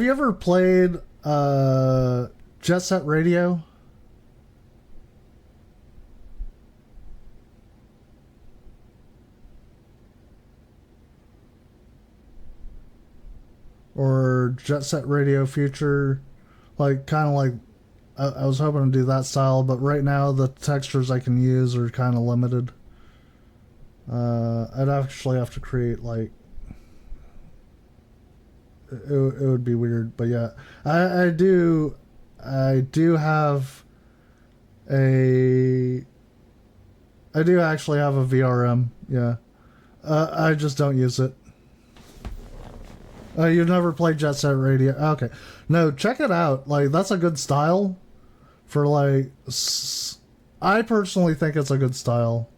you ever played Jet Set Radio? Or Jet Set Radio Future? Like kind of like I was hoping to do that style, but right now the textures I can use are kind of limited. I'd actually have to create like it would be weird, but yeah, I do have a I do actually have a VRM. Yeah, I just don't use it. You've never played Jet Set Radio? Okay, no, check it out. Like that's a good style for like. I personally think it's a good style.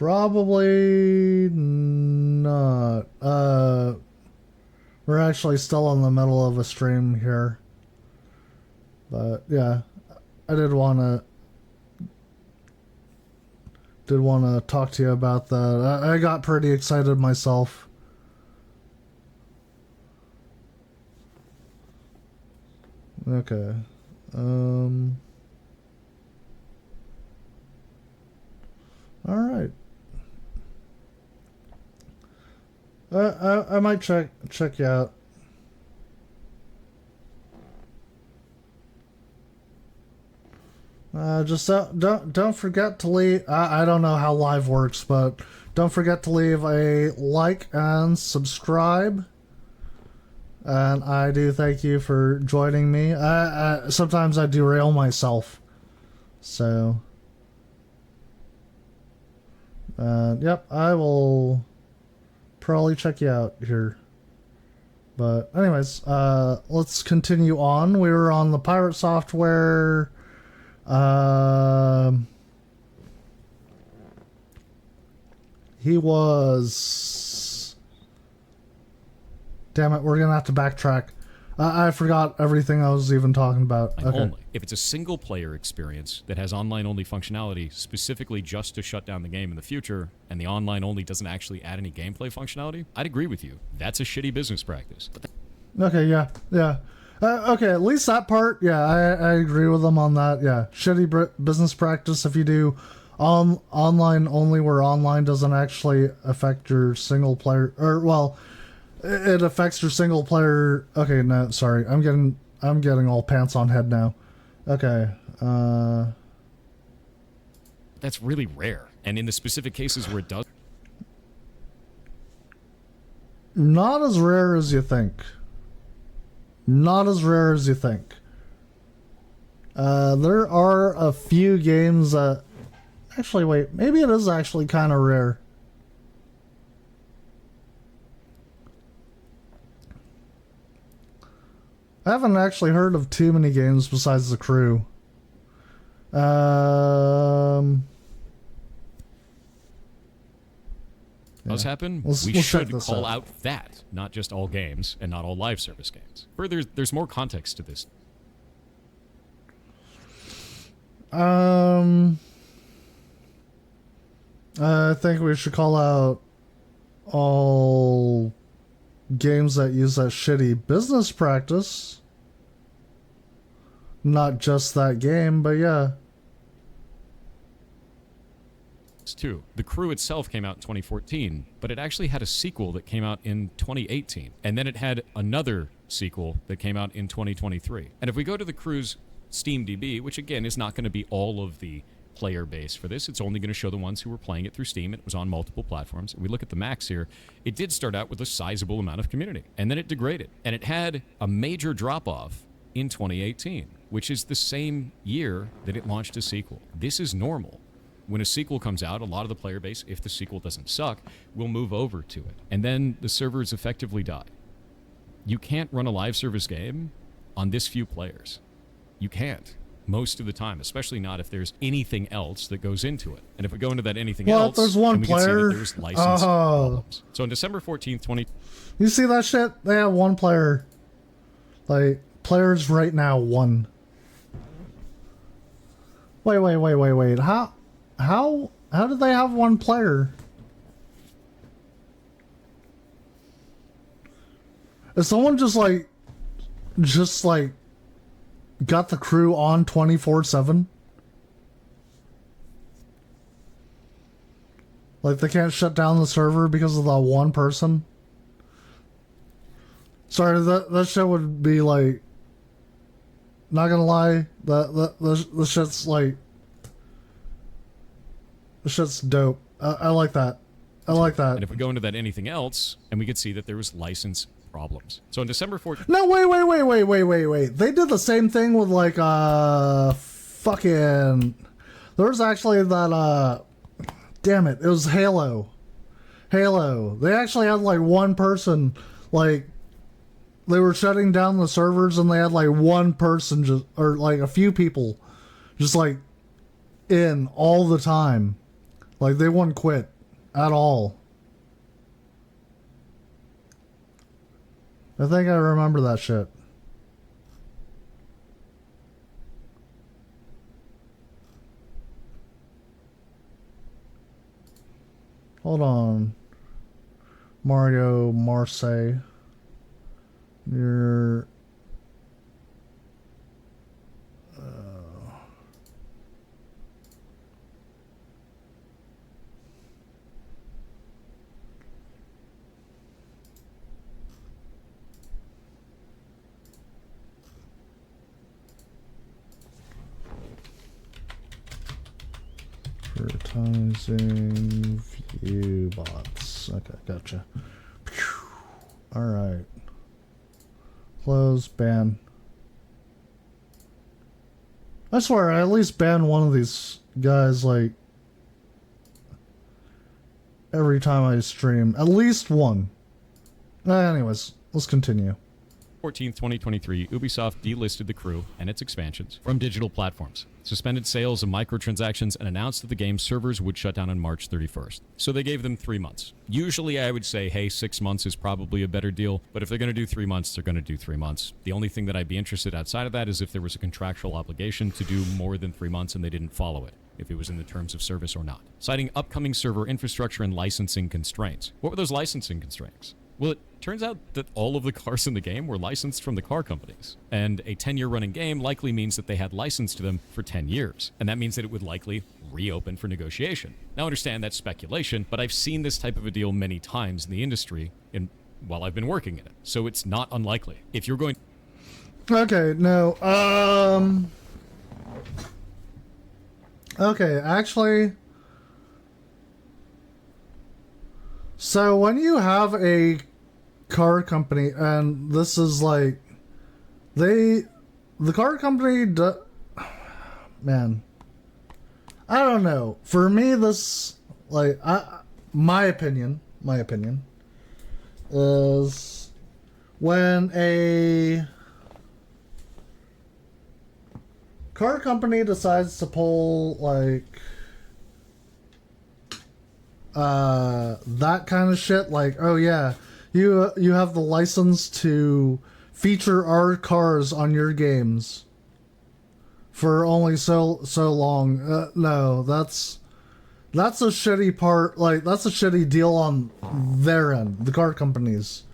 Probably not. We're actually still in the middle of a stream here. But yeah, I did want to talk to you about that. I got pretty excited myself. Okay. All right. I might check you out. Just don't forget to leave. I don't know how live works, but don't forget to leave a like and subscribe. And I do thank you for joining me. Sometimes I derail myself, so yep, I will probably check you out here. But anyways, let's continue on. We were on the Pirate Software. He was... Damn it, we're gonna have to backtrack. I forgot everything I was even talking about. Okay. Only. If it's a single-player experience that has online-only functionality specifically just to shut down the game in the future, and the online-only doesn't actually add any gameplay functionality, I'd agree with you. That's a shitty business practice. Okay, yeah. Okay, at least that part, yeah, I agree with them on that. Yeah, shitty business practice if you do online only, where online doesn't actually affect your single player, or well, it affects your single player. Okay, no, sorry, I'm getting all pants on head now. Okay, that's really rare, and in the specific cases where it does, not as rare as you think. Not as rare as you think. There are a few games that... Actually, wait. Maybe it is actually kind of rare. I haven't actually heard of too many games besides The Crew. does happen, we should call out that, not just all games and not all live service games. Further, there's more context to this. I think we should call out all games that use that shitty business practice. Not just that game, but yeah. this too. The Crew itself came out in 2014, but it actually had a sequel that came out in 2018. And then it had another sequel that came out in 2023. And if we go to the Crew's SteamDB, which again is not going to be all of the player base for this, it's only going to show the ones who were playing it through Steam. It was on multiple platforms. We look at the max here, it did start out with a sizable amount of community, and then it degraded. And it had a major drop-off in 2018, which is the same year that it launched a sequel. This is normal. When a sequel comes out, a lot of the player base, if the sequel doesn't suck, will move over to it. And then the servers effectively die. You can't run a live service game on this few players. You can't. Most of the time, especially not if there's anything else that goes into it. And if we go into that anything else, there's one we can see player. that there's license problems. So on December 14th, You see that shit? They have one player. Like, players right now, one. Wait. How did they have one player? Is someone just like got the Crew on 24/7? Like they can't shut down the server because of the one person? Sorry, that shit would be like, not gonna lie, the shit's like, the shit's dope. I like that. I like that. And if we go into that anything else, and we could see that there was license problems. So on December 14th... No, wait. They did the same thing with like, fucking... There was actually that, damn it was Halo. They actually had like one person, like, they were shutting down the servers and they had like one person just, or like a few people just like in all the time. Like they wouldn't quit at all. I think I remember that shit. Hold on. Mario Marseille. You're... Advertising view bots. Okay, gotcha. Alright. Close, ban. I swear, I at least ban one of these guys, like, every time I stream. At least one. Anyways, let's continue. 14th, 2023, Ubisoft delisted the Crew and its expansions from digital platforms, suspended sales of microtransactions, and announced that the game's servers would shut down on March 31st. So they gave them 3 months. Usually I would say, hey, 6 months is probably a better deal, but if they're going to do 3 months, they're going to do 3 months. The only thing that I'd be interested outside of that is if there was a contractual obligation to do more than 3 months and they didn't follow it, if it was in the terms of service or not. Citing upcoming server infrastructure and licensing constraints. What were those licensing constraints? Well, it turns out that all of the cars in the game were licensed from the car companies. And a 10-year running game likely means that they had license to them for 10 years. And that means that it would likely reopen for negotiation. Now, understand that's speculation, but I've seen this type of a deal many times in the industry while I've been working in it. So it's not unlikely. If you're going... Okay, no, okay, actually... So when you have a car company, and this is like, the car company, man, I don't know. For me, this, like, my opinion is when a car company decides to pull, like, that kind of shit, like, oh yeah, you have the license to feature our cars on your games for only so long. No, that's a shitty part. Like, that's a shitty deal on their end, the car companies.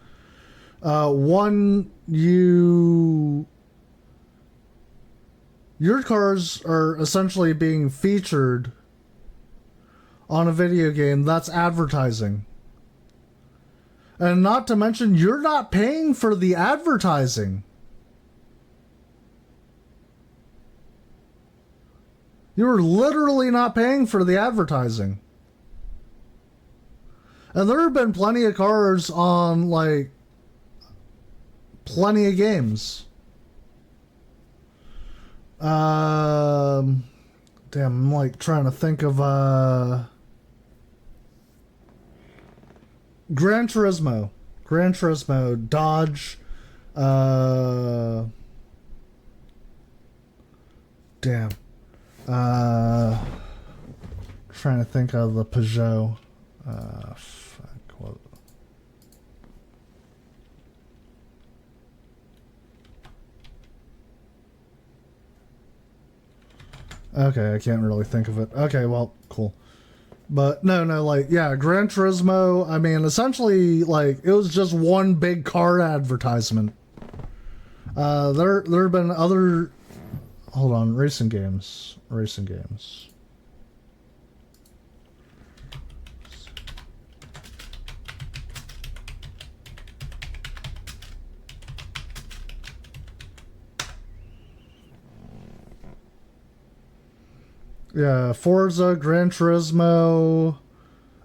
Your cars are essentially being featured on a video game, that's advertising. And not to mention, you're not paying for the advertising. You're literally not paying for the advertising. And there have been plenty of cars on, like, plenty of games. Damn, I'm, like, trying to think of, Gran Turismo, Dodge, damn, trying to think of the Peugeot, fuck, what? Okay, I can't really think of it. Okay, well, cool. But no, like, yeah, Gran Turismo, I mean, essentially, like, it was just one big car advertisement. There have been other, hold on, racing games. Yeah, Forza, Gran Turismo,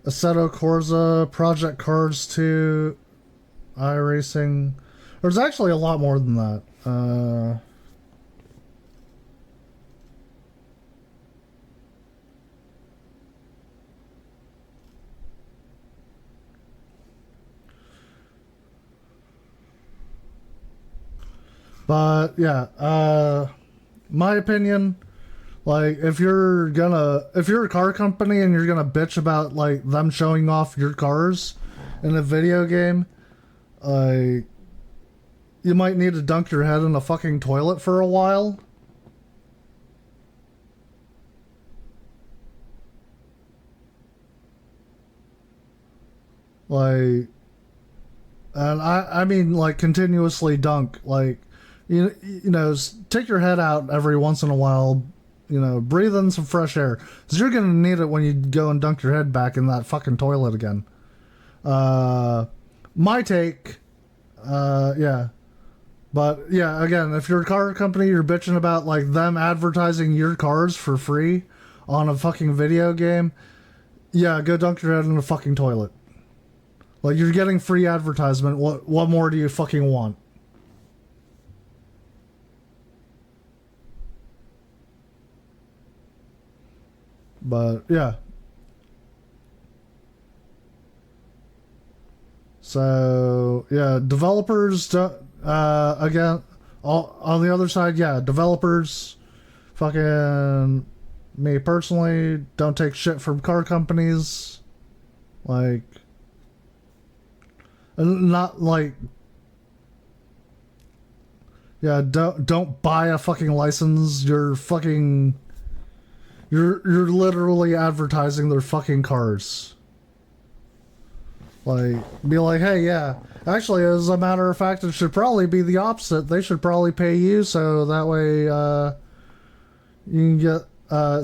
Assetto Corsa, Project Cars 2, iRacing. There's actually a lot more than that. But yeah, my opinion, like, if you're a car company and you're gonna bitch about, like, them showing off your cars in a video game, like, you might need to dunk your head in a fucking toilet for a while. Like, and I mean, like, continuously dunk, like, you know, take your head out every once in a while. You know, breathe in some fresh air. Because you're going to need it when you go and dunk your head back in that fucking toilet again. My take, yeah. But, yeah, again, if you're a car company, you're bitching about, like, them advertising your cars for free on a fucking video game, yeah, go dunk your head in a fucking toilet. Like, you're getting free advertisement. What more do you fucking want? But yeah. So yeah, developers don't, again, on the other side, yeah, developers, fucking, me personally, don't take shit from car companies. Like, not like, yeah, don't buy a fucking license. You're literally advertising their fucking cars. Like, be like, hey, yeah, actually, as a matter of fact, it should probably be the opposite. They should probably pay you, so that way, you can get,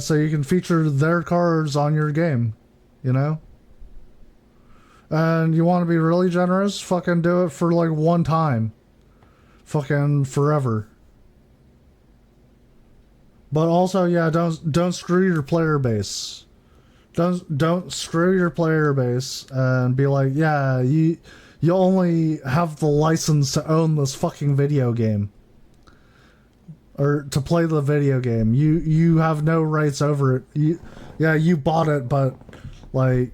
so you can feature their cars on your game, you know? And you want to be really generous? Fucking do it for, like, one time. Fucking forever. But also, yeah, don't screw your player base. Don't screw your player base and be like, yeah, you only have the license to own this fucking video game. Or to play the video game. You have no rights over it. You bought it, but, like,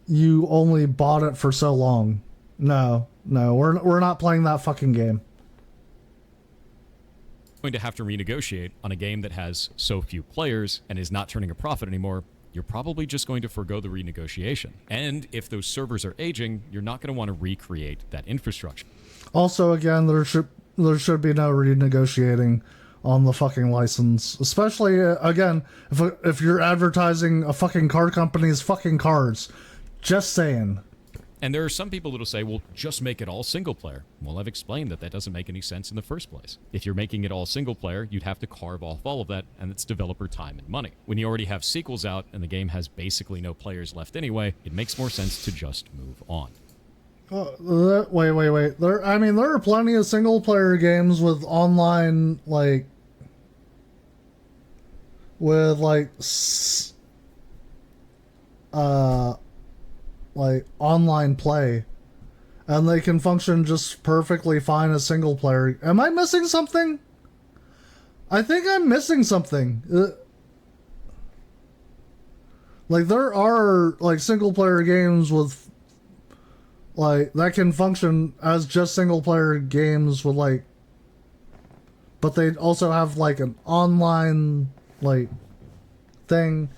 you only bought it for so long. No, we're not playing that fucking game. Going to have to renegotiate on a game that has so few players and is not turning a profit anymore, you're probably just going to forego the renegotiation. And if those servers are aging, you're not going to want to recreate that infrastructure. Also, again, there should be no renegotiating on the fucking license. Especially, again, if you're advertising a fucking car company's fucking cars. Just saying. And there are some people that'll say, well, just make it all single player. Well, I've explained that that doesn't make any sense in the first place. If you're making it all single player, you'd have to carve off all of that, and it's developer time and money. When you already have sequels out and the game has basically no players left anyway, it makes more sense to just move on. Wait. There are plenty of single player games with online, like online play, and they can function just perfectly fine as single player. Am I missing something? I think I'm missing something. Like, there are like single player games with like that can function as just single player games with like, but they also have like an online like thing.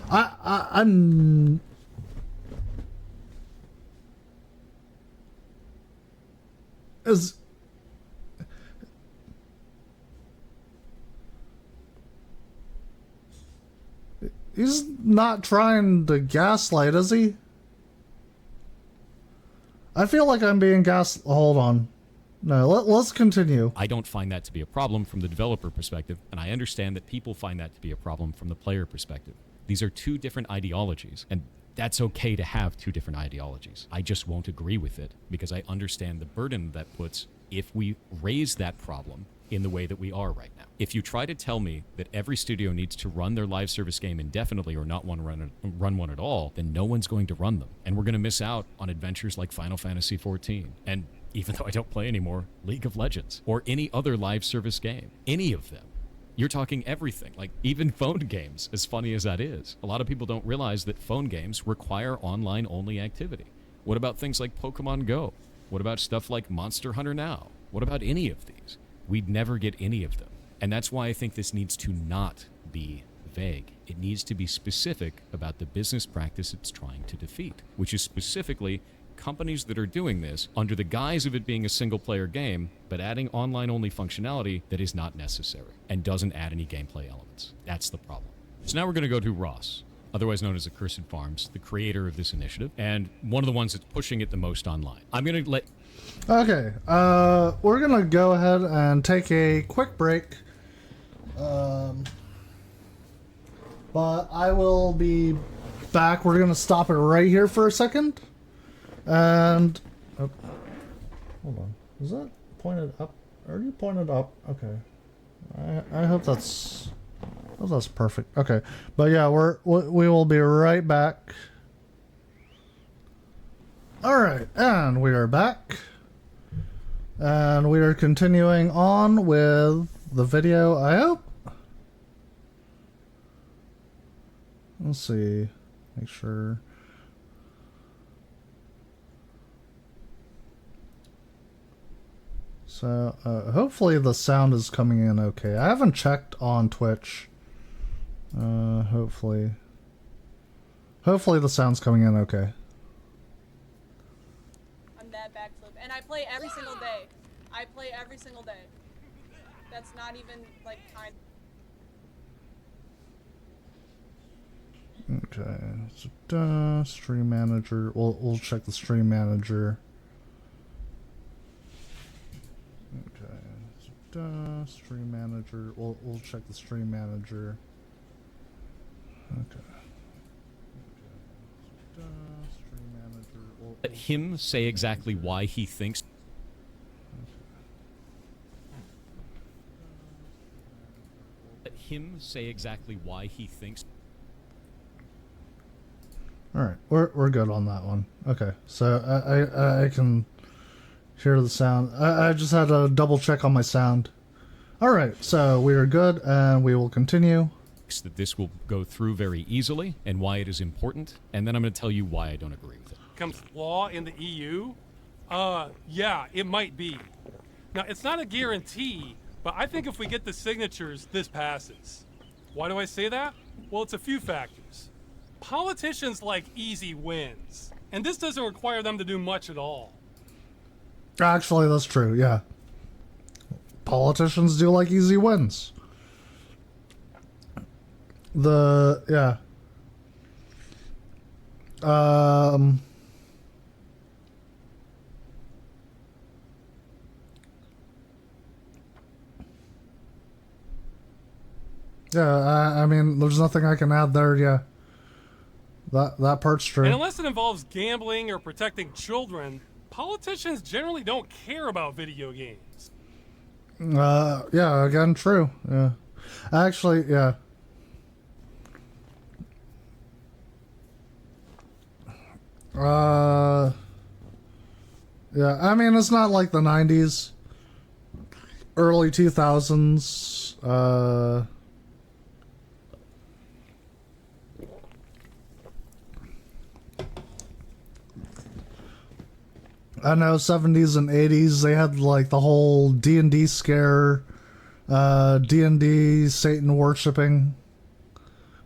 I'm is he's not trying to gaslight, is he? I feel like I'm being hold on. No, let's continue. I don't find that to be a problem from the developer perspective, and I understand that people find that to be a problem from the player perspective. These are two different ideologies, and that's okay to have two different ideologies. I just won't agree with it because I understand the burden that puts if we raise that problem in the way that we are right now. If you try to tell me that every studio needs to run their live service game indefinitely or not run one at all, then no one's going to run them. And we're going to miss out on adventures like Final Fantasy XIV. And even though I don't play anymore, League of Legends or any other live service game, any of them. You're talking everything, like even phone games, as funny as that is. A lot of people don't realize that phone games require online-only activity. What about things like Pokemon Go? What about stuff like Monster Hunter Now? What about any of these? We'd never get any of them. And that's why I think this needs to not be vague. It needs to be specific about the business practice it's trying to defeat, which is specifically companies that are doing this under the guise of it being a single-player game, but adding online-only functionality that is not necessary and doesn't add any gameplay elements. That's the problem. So now we're going to go to Ross, otherwise known as Accursed Farms, the creator of this initiative, and one of the ones that's pushing it the most online. I'm going to let... Okay, we're going to go ahead and take a quick break. But I will be back. We're going to stop it right here for a second. And oh, hold on, is that pointed up? Already pointed up. Okay, I hope that's perfect. Okay, but yeah, we will be right back. All right, and we are back, and we are continuing on with the video. I hope. Let's see, make sure. So, hopefully the sound is coming in okay. I haven't checked on Twitch. Hopefully the sound's coming in okay. I'm that backflip. And I play every single day. I play every single day. That's not even, like, kind. Okay. So, stream manager. We'll check the stream manager. Stream manager. We'll check the stream manager. Okay. Stream manager. Let him say exactly why he thinks... Let him say exactly why he thinks... Alright, we're good on that one. Okay, so I can... hear the sound. I just had to double check on my sound. Alright, so we are good and we will continue. That this will go through very easily and why it is important, and then I'm going to tell you why I don't agree with it. Comes law in the EU? Yeah, it might be. Now, it's not a guarantee, but I think if we get the signatures, this passes. Why do I say that? Well, it's a few factors. Politicians like easy wins, and this doesn't require them to do much at all. Actually, that's true, yeah. Politicians do like easy wins. Yeah. Yeah, I mean, there's nothing I can add there. Yeah, that part's true. And unless it involves gambling or protecting children, politicians generally don't care about video games. Yeah, again, true. Yeah, actually, yeah. Yeah, I mean, it's not like the 90s, early 2000s. I know 70s and 80s, they had like the whole D&D scare, D&D Satan worshipping.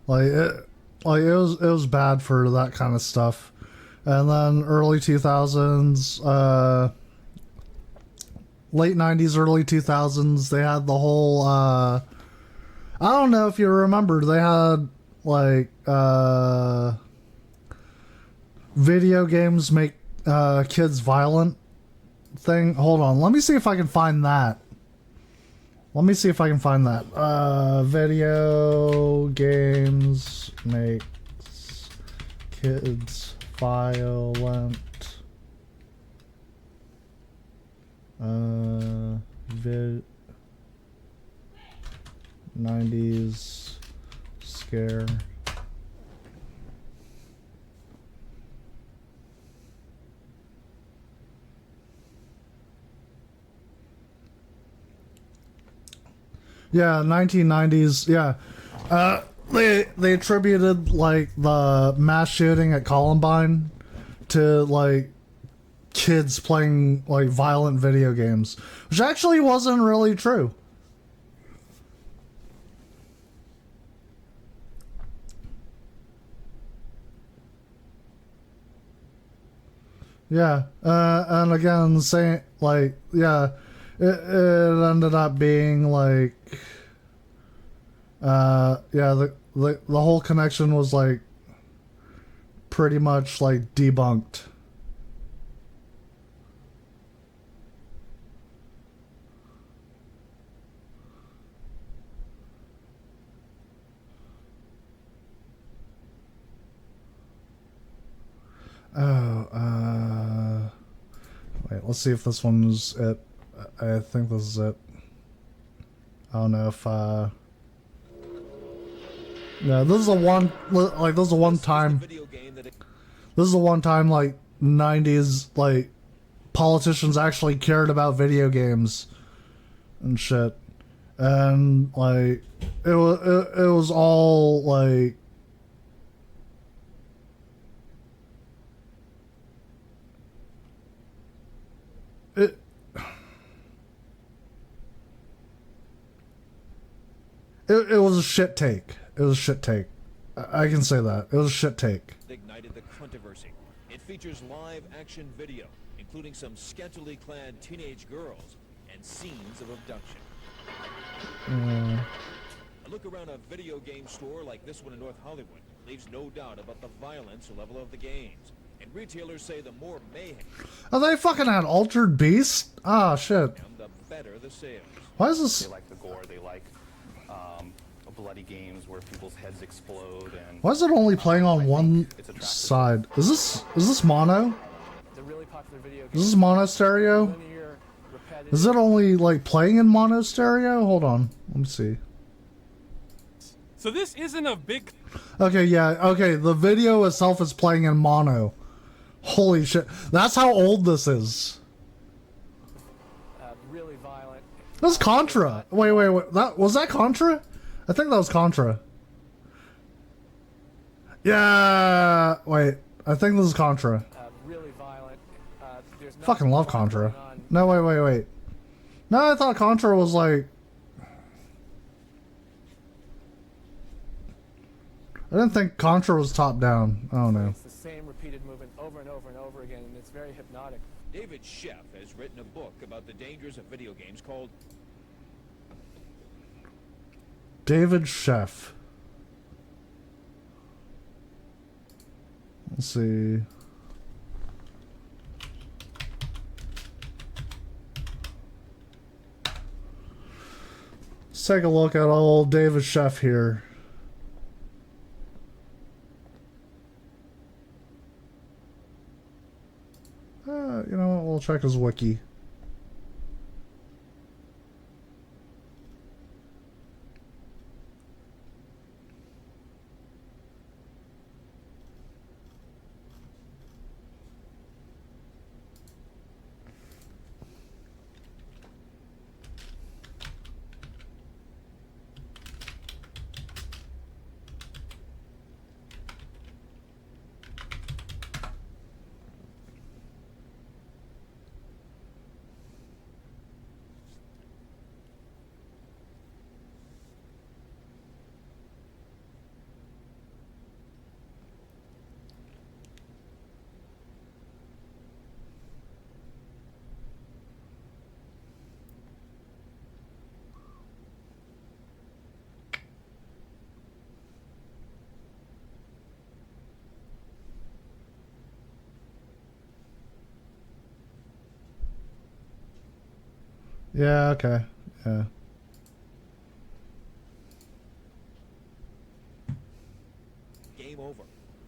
It was bad for that kind of stuff. And then early 2000s, late 90s, early 2000s, they had the whole, I don't know if you remember, they had, like, video games make, kids violent thing. Hold on, let me see if I can find that. Video games makes kids violent. 90s scare. Yeah, 1990s. Yeah, they attributed like the mass shooting at Columbine to like kids playing like violent video games, which actually wasn't really true. Yeah, and again, saying like, yeah, it ended up being like, yeah, the whole connection was like pretty much like debunked. Oh, wait, let's see if this one is it. I think this is it. I don't know if, yeah, this is a one, like, this is a one time, this is a one time, like, 90s, like, politicians actually cared about video games and shit. And, like, it was all, like, It was a shit take. It was a shit take. I can say that. It was a shit take. Ignited the controversy. It features live action video, including some scantily clad teenage girls and scenes of abduction. A look around a video game store like this one in North Hollywood leaves no doubt about the violence level of the games. And retailers say the more mayhem, Oh, they fucking had Altered Beast? Ah, shit. the better the sales. Why is this? They like the gore. They like bloody games where people's heads explode. And Why is it only playing on one side? Is this mono? It's a really popular video game. Is this mono stereo? Linear, repetitive. Is it only like playing in mono stereo? Hold on, let me see. So this isn't a big... Okay, yeah, okay. The video itself is playing in mono. Holy shit, that's how old this is. Really violent. That's Contra. Wait. That was that Contra? I think that was Contra. Yeah. Wait. I think this is Contra. Really violent. There's no Fucking love Contra. No, wait. No, I thought Contra was like. I didn't think Contra was top down. I don't know. It's the same repeated movement over and over and over again, and it's very hypnotic. David Sheff has written a book about the dangers of video games called David Sheff. Let's see. Let's take a look at old David Sheff here. You know what? We'll check his wiki. Yeah, okay. Yeah. Game over.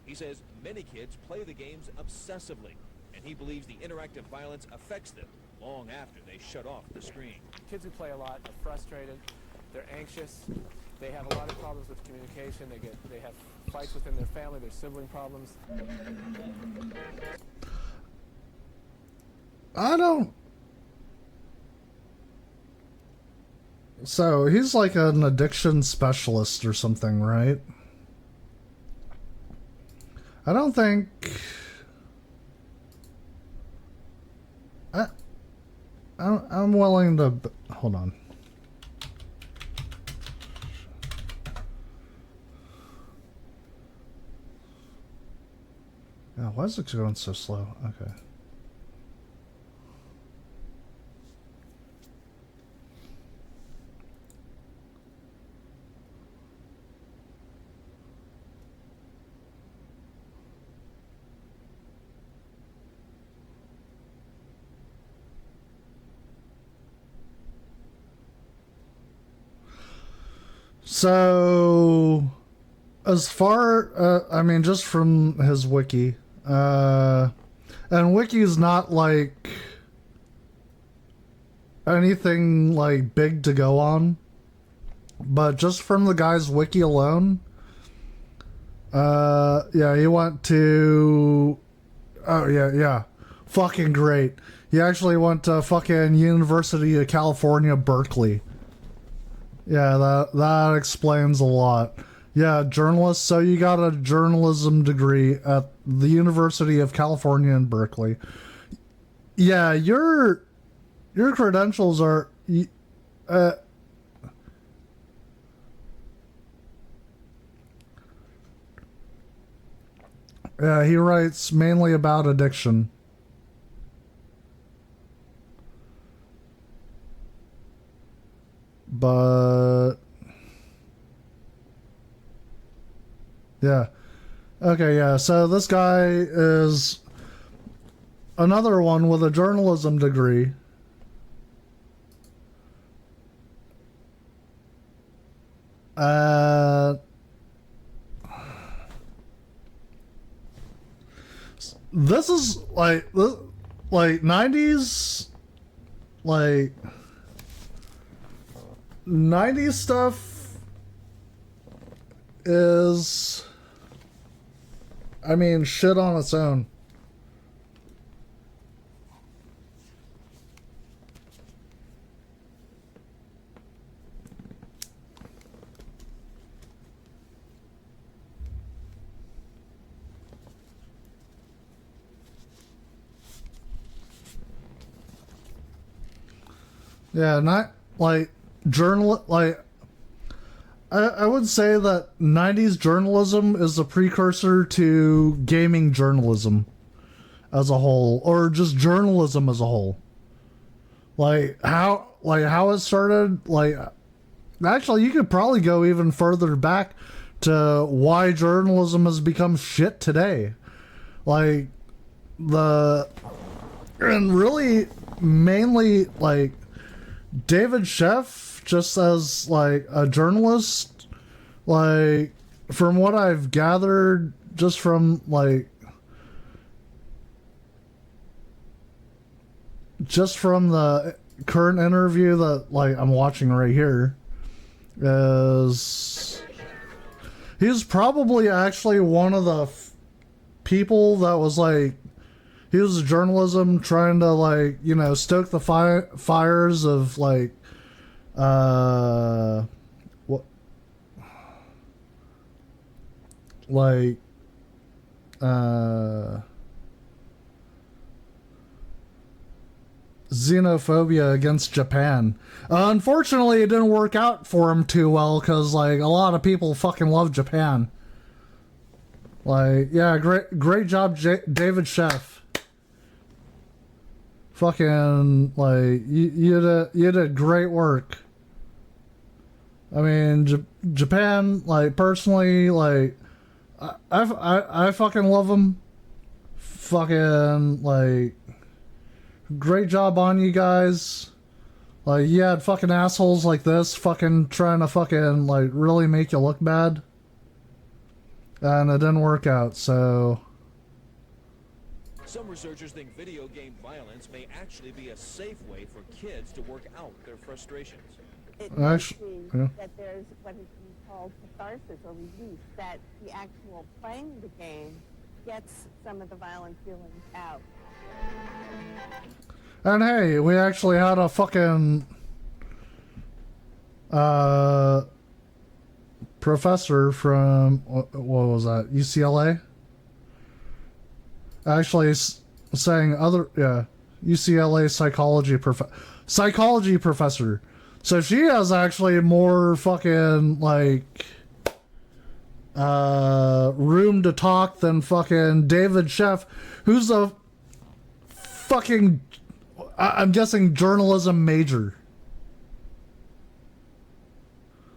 He says many kids play the games obsessively, and he believes the interactive violence affects them long after they shut off the screen. Kids who play a lot are frustrated, they're anxious, they have a lot of problems with communication, they have fights within their family, their sibling problems. I don't... So, he's like an addiction specialist or something, right? I don't think... I'm willing to... Hold on. Yeah, why is it going so slow? Okay. So, as far, I mean, just from his wiki, and wiki is not like anything like big to go on, but just from the guy's wiki alone, yeah, he went to, oh yeah, fucking great. He actually went to fucking University of California, Berkeley. Yeah, that explains a lot. Yeah, journalist. So you got a journalism degree at the University of California in Berkeley. Yeah, your credentials are. Yeah, he writes mainly about addiction. But yeah, okay, yeah, so this guy is another one with a journalism degree. This is like 90s, like 90s stuff is, I mean, shit on its own. Yeah, not like I would say that 90s journalism is a precursor to gaming journalism as a whole, or just journalism as a whole. Like how it started, like actually you could probably go even further back to why journalism has become shit today. Like and really mainly like David Sheff just as like a journalist, like from what I've gathered just from the current interview that like I'm watching right here, is he's probably actually one of the people that was like, he was journalism trying to like, you know, stoke the fires of like what, like xenophobia against Japan. Unfortunately, it didn't work out for him too well because like a lot of people fucking love Japan. Like, yeah, great job, David Chef. Fucking like you did great work. I mean, Japan, like personally, like I fucking love them. Fucking like, great job on you guys. Like, you had fucking assholes like this fucking trying to fucking like really make you look bad, and it didn't work out. So Some researchers think video game violence may actually be a safe way for kids to work out their frustrations. It might Actually, be yeah. that there's what is called catharsis or release, that the actual playing the game gets some of the violent feelings out. And hey, we actually had a fucking professor from what was that, UCLA? Actually saying UCLA psychology professor. So she has actually more fucking like room to talk than fucking David Chef, who's a fucking, I'm guessing, journalism major.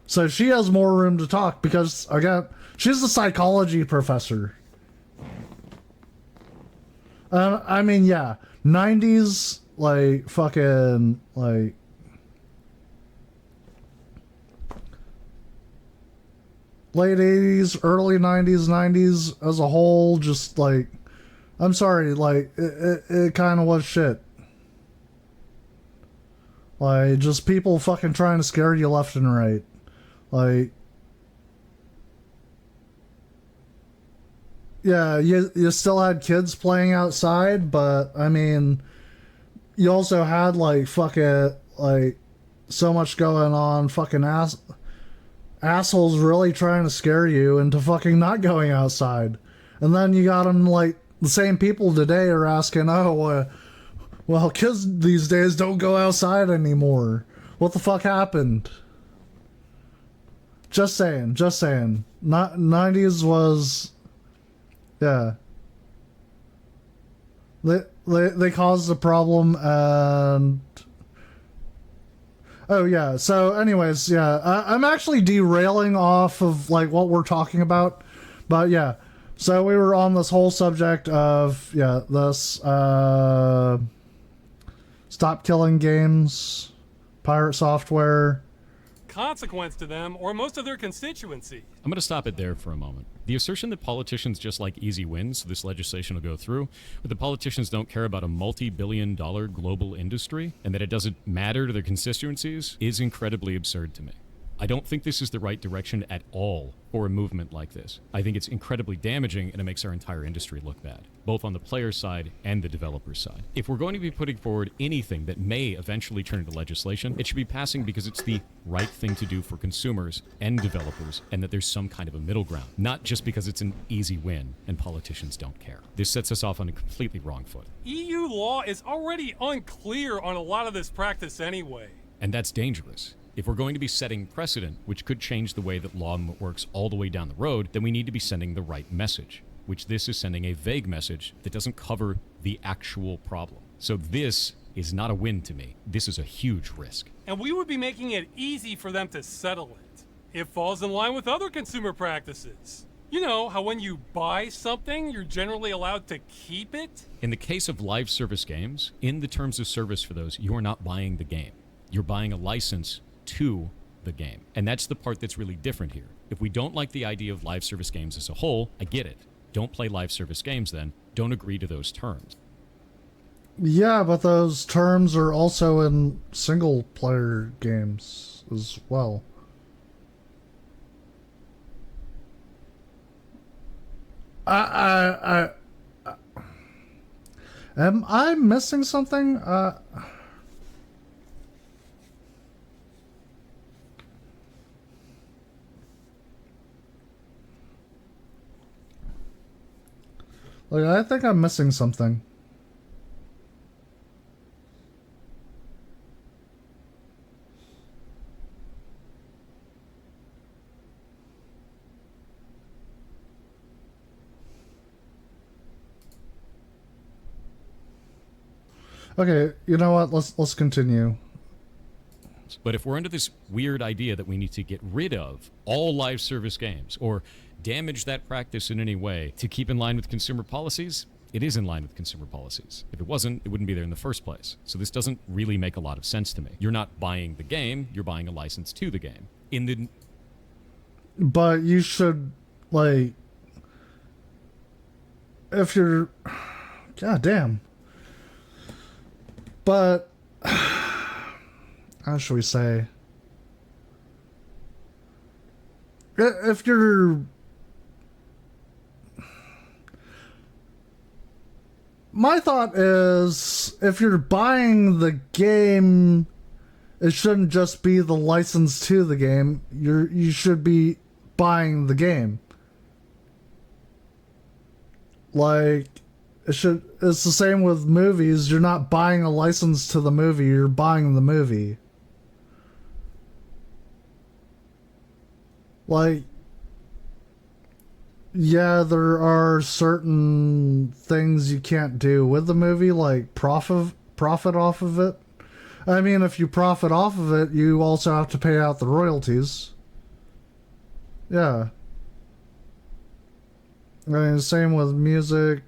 So she has more room to talk because, again, she's a psychology professor. I mean, yeah, 90s, like, fucking, like, late 80s, early 90s as a whole, just, like, I'm sorry, like, it kind of was shit. Like, just people fucking trying to scare you left and right. Like, yeah, you still had kids playing outside, but, I mean, you also had, like, fucking, like, so much going on, fucking assholes really trying to scare you into fucking not going outside. And then you got them, like, the same people today are asking, well, kids these days don't go outside anymore. What the fuck happened? Just saying. Not 90s was, yeah. They caused the problem, and oh yeah. So, anyways, yeah. I'm actually derailing off of like what we're talking about, but yeah. So we were on this whole subject of this stop killing games, pirate software. Consequence to them or most of their constituency. I'm going to stop it there for a moment. The assertion that politicians just like easy wins, so this legislation will go through, but the politicians don't care about a multi-billion-dollar global industry and that it doesn't matter to their constituencies is incredibly absurd to me. I don't think this is the right direction at all for a movement like this. I think it's incredibly damaging and it makes our entire industry look bad, both on the player side and the developer side. If we're going to be putting forward anything that may eventually turn into legislation, it should be passing because it's the right thing to do for consumers and developers and that there's some kind of a middle ground, not just because it's an easy win and politicians don't care. This sets us off on a completely wrong foot. EU law is already unclear on a lot of this practice anyway. And that's dangerous. If we're going to be setting precedent, which could change the way that law works all the way down the road, then we need to be sending the right message, which this is sending a vague message that doesn't cover the actual problem. So this is not a win to me. This is a huge risk. And we would be making it easy for them to settle it. It falls in line with other consumer practices. You know, how when you buy something, you're generally allowed to keep it? In the case of live service games, in the terms of service for those, you are not buying the game. You're buying a license to the game. And that's the part that's really different here. If we don't like the idea of live service games as a whole, I get it. Don't play live service games then. Don't agree to those terms. Yeah, but those terms are also in single player games as well. Am I missing something? Like, I think I'm missing something. Okay, you know what? Let's continue. But if we're under this weird idea that we need to get rid of all live service games or damage that practice in any way to keep in line with consumer policies, it is in line with consumer policies. If it wasn't, it wouldn't be there in the first place. So this doesn't really make a lot of sense to me. You're not buying the game, you're buying a license to the game. But you should, like, if you're, god damn. But how should we say? If you're, my thought is, if you're buying the game, it shouldn't just be the license to the game. You should be buying the game. Like, it's the same with movies. You're not buying a license to the movie, you're buying the movie. Like, yeah, there are certain things you can't do with the movie, like profit off of it. I mean, if you profit off of it, you also have to pay out the royalties. Yeah. I mean, same with music.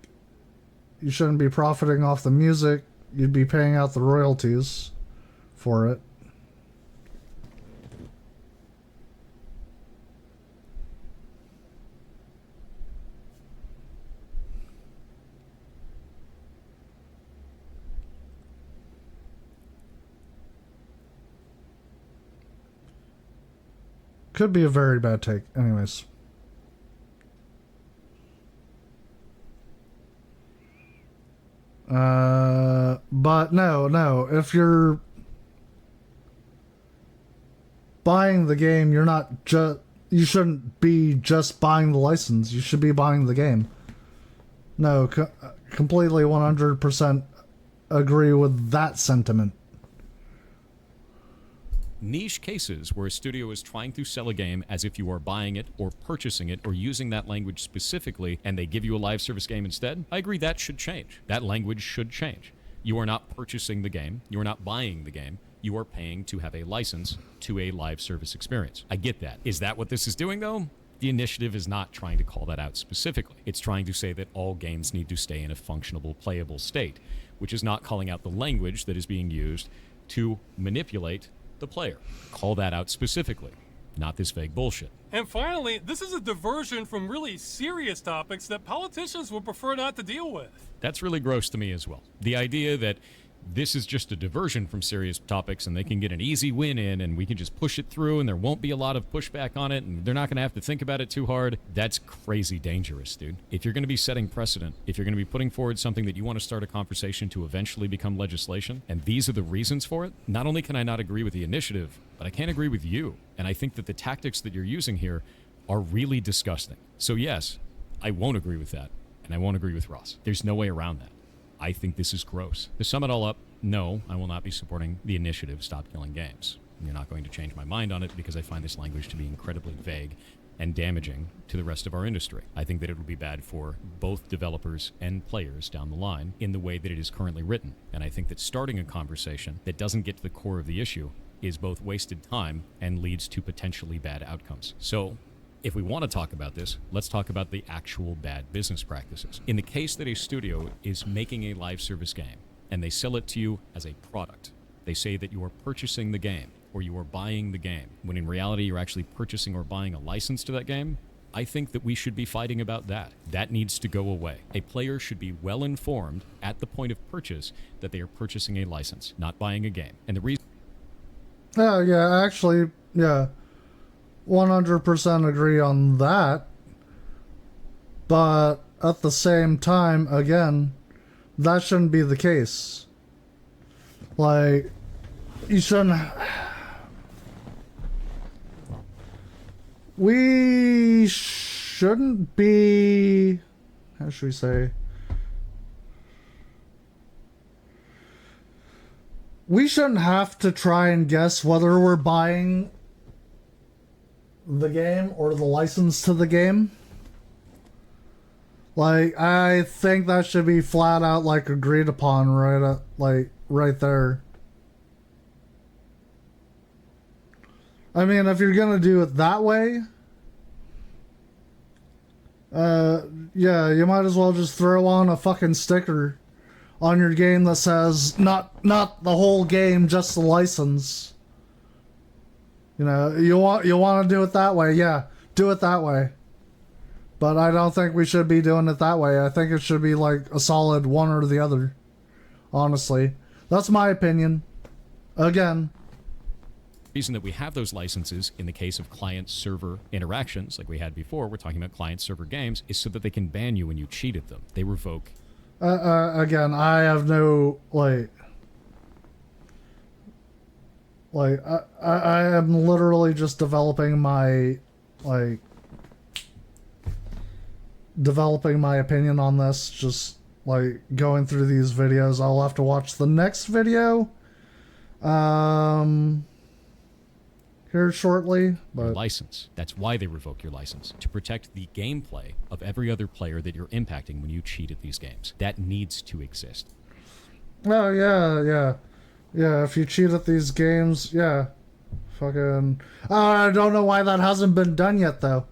You shouldn't be profiting off the music. You'd be paying out the royalties for it. Could be a very bad take. Anyways. But no. If you're buying the game, you're not you shouldn't be just buying the license. You should be buying the game. No, completely 100% agree with that sentiment. Niche cases where a studio is trying to sell a game as if you are buying it or purchasing it or using that language specifically and they give you a live service game instead, I agree that should change. That language should change. You are not purchasing the game. You are not buying the game. You are paying to have a license to a live service experience. I get that. Is that what this is doing, though? The initiative is not trying to call that out specifically. It's trying to say that all games need to stay in a functionable, playable state, which is not calling out the language that is being used to manipulate the player. Call that out specifically, not this vague bullshit. And finally, this is a diversion from really serious topics that politicians would prefer not to deal with. That's really gross to me as well. The idea that this is just a diversion from serious topics and they can get an easy win in and we can just push it through and there won't be a lot of pushback on it and they're not going to have to think about it too hard. That's crazy dangerous, dude. If you're going to be setting precedent, if you're going to be putting forward something that you want to start a conversation to eventually become legislation, and these are the reasons for it, not only can I not agree with the initiative, but I can't agree with you. And I think that the tactics that you're using here are really disgusting. So yes, I won't agree with that. And I won't agree with Ross. There's no way around that. I think this is gross. To sum it all up, no, I will not be supporting the initiative Stop Killing Games. You're not going to change my mind on it because I find this language to be incredibly vague and damaging to the rest of our industry. I think that it would be bad for both developers and players down the line in the way that it is currently written. And I think that starting a conversation that doesn't get to the core of the issue is both wasted time and leads to potentially bad outcomes. So, if we want to talk about this, let's talk about the actual bad business practices. In the case that a studio is making a live service game and they sell it to you as a product, they say that you are purchasing the game. or you are buying the game, when in reality you're actually purchasing or buying a license to that game, I think that we should be fighting about that. That needs to go away. A player should be well informed at the point of purchase that they are purchasing a license, not buying a game. And the reason... Yeah, actually, yeah. 100% agree on that. But at the same time, again, that shouldn't be the case. Like, you shouldn't... We shouldn't be... How should we say? We shouldn't have to try and guess whether we're buying the game or the license to the game. Like, I think that should be flat out, like, agreed upon right there. I mean, if you're gonna do it that way, yeah, you might as well just throw on a fucking sticker on your game that says not the whole game, just the license. You know, you want to do it that way, yeah, do it that way. But I don't think we should be doing it that way. I think it should be like a solid one or the other. Honestly, that's my opinion. Again. Reason that we have those licenses in the case of client-server interactions, like we had before, we're talking about client-server games, is so that they can ban you when you cheated them. They revoke. Again, I have no, I am literally just developing my opinion on this, just like going through these videos. I'll have to watch the next video here shortly, but license. That's why they revoke your license, to protect the gameplay of every other player that you're impacting when you cheat at these games. That needs to exist. Oh yeah, if you cheat at these games, yeah, fucking I don't know why that hasn't been done yet though.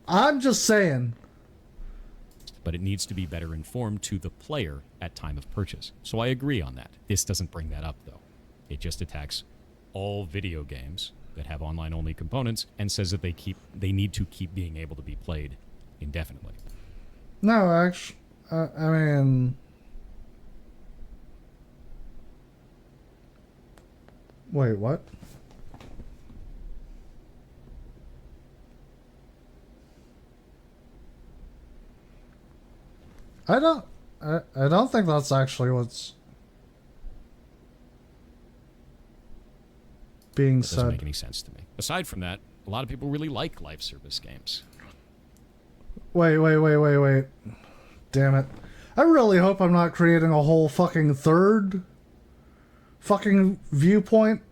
I'm just saying. But it needs to be better informed to the player at time of purchase. So I agree on that. This doesn't bring that up, though. It just attacks all video games that have online-only components and says that they need to keep being able to be played indefinitely. No, actually, I mean... Wait, what? I don't think that's actually what's being said. Doesn't make any sense to me. Aside from that, a lot of people really like live service games. Wait. Damn it. I really hope I'm not creating a whole fucking third fucking viewpoint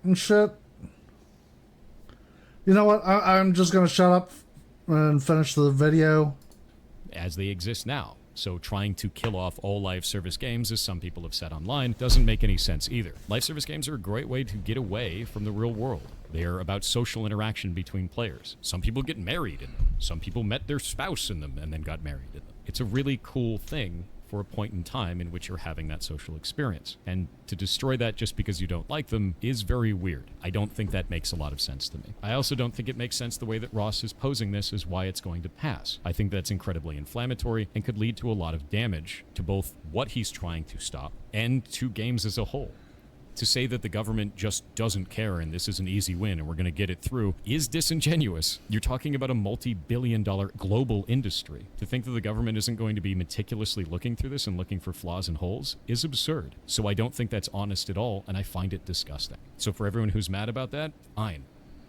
and shit. You know what? I'm just gonna shut up and finish the video. As they exist now. So trying to kill off all live service games, as some people have said online, doesn't make any sense either. Live service games are a great way to get away from the real world. They are about social interaction between players. Some people get married in them. Some people met their spouse in them and then got married in them. It's a really cool thing for a point in time in which you're having that social experience. And to destroy that just because you don't like them is very weird. I don't think that makes a lot of sense to me. I also don't think it makes sense the way that Ross is posing this is why it's going to pass. I think that's incredibly inflammatory and could lead to a lot of damage to both what he's trying to stop and to games as a whole. To say that the government just doesn't care and this is an easy win and we're going to get it through is disingenuous. You're talking about a multi-billion-dollar global industry. To think that the government isn't going to be meticulously looking through this and looking for flaws and holes is absurd. So I don't think that's honest at all, and I find it disgusting. So for everyone who's mad about that, fine.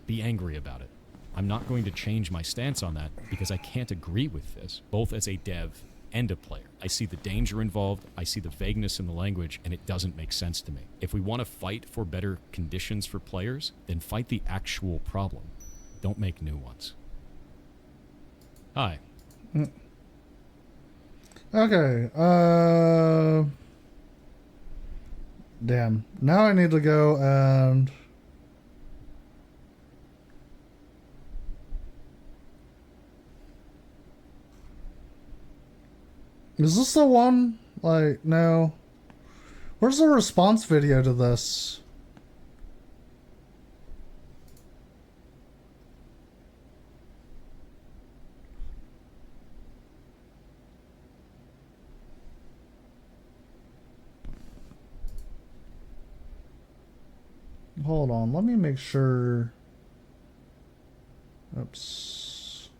Be angry about it. I'm not going to change my stance on that because I can't agree with this, both as a dev and a player. I see the danger involved, I see the vagueness in the language, and it doesn't make sense to me. If we want to fight for better conditions for players, then fight the actual problem. Don't make new ones. Hi. Okay, damn. Now I need to go and... Is this the one? Like, no. Where's the response video to this? Hold on, let me make sure. Oops.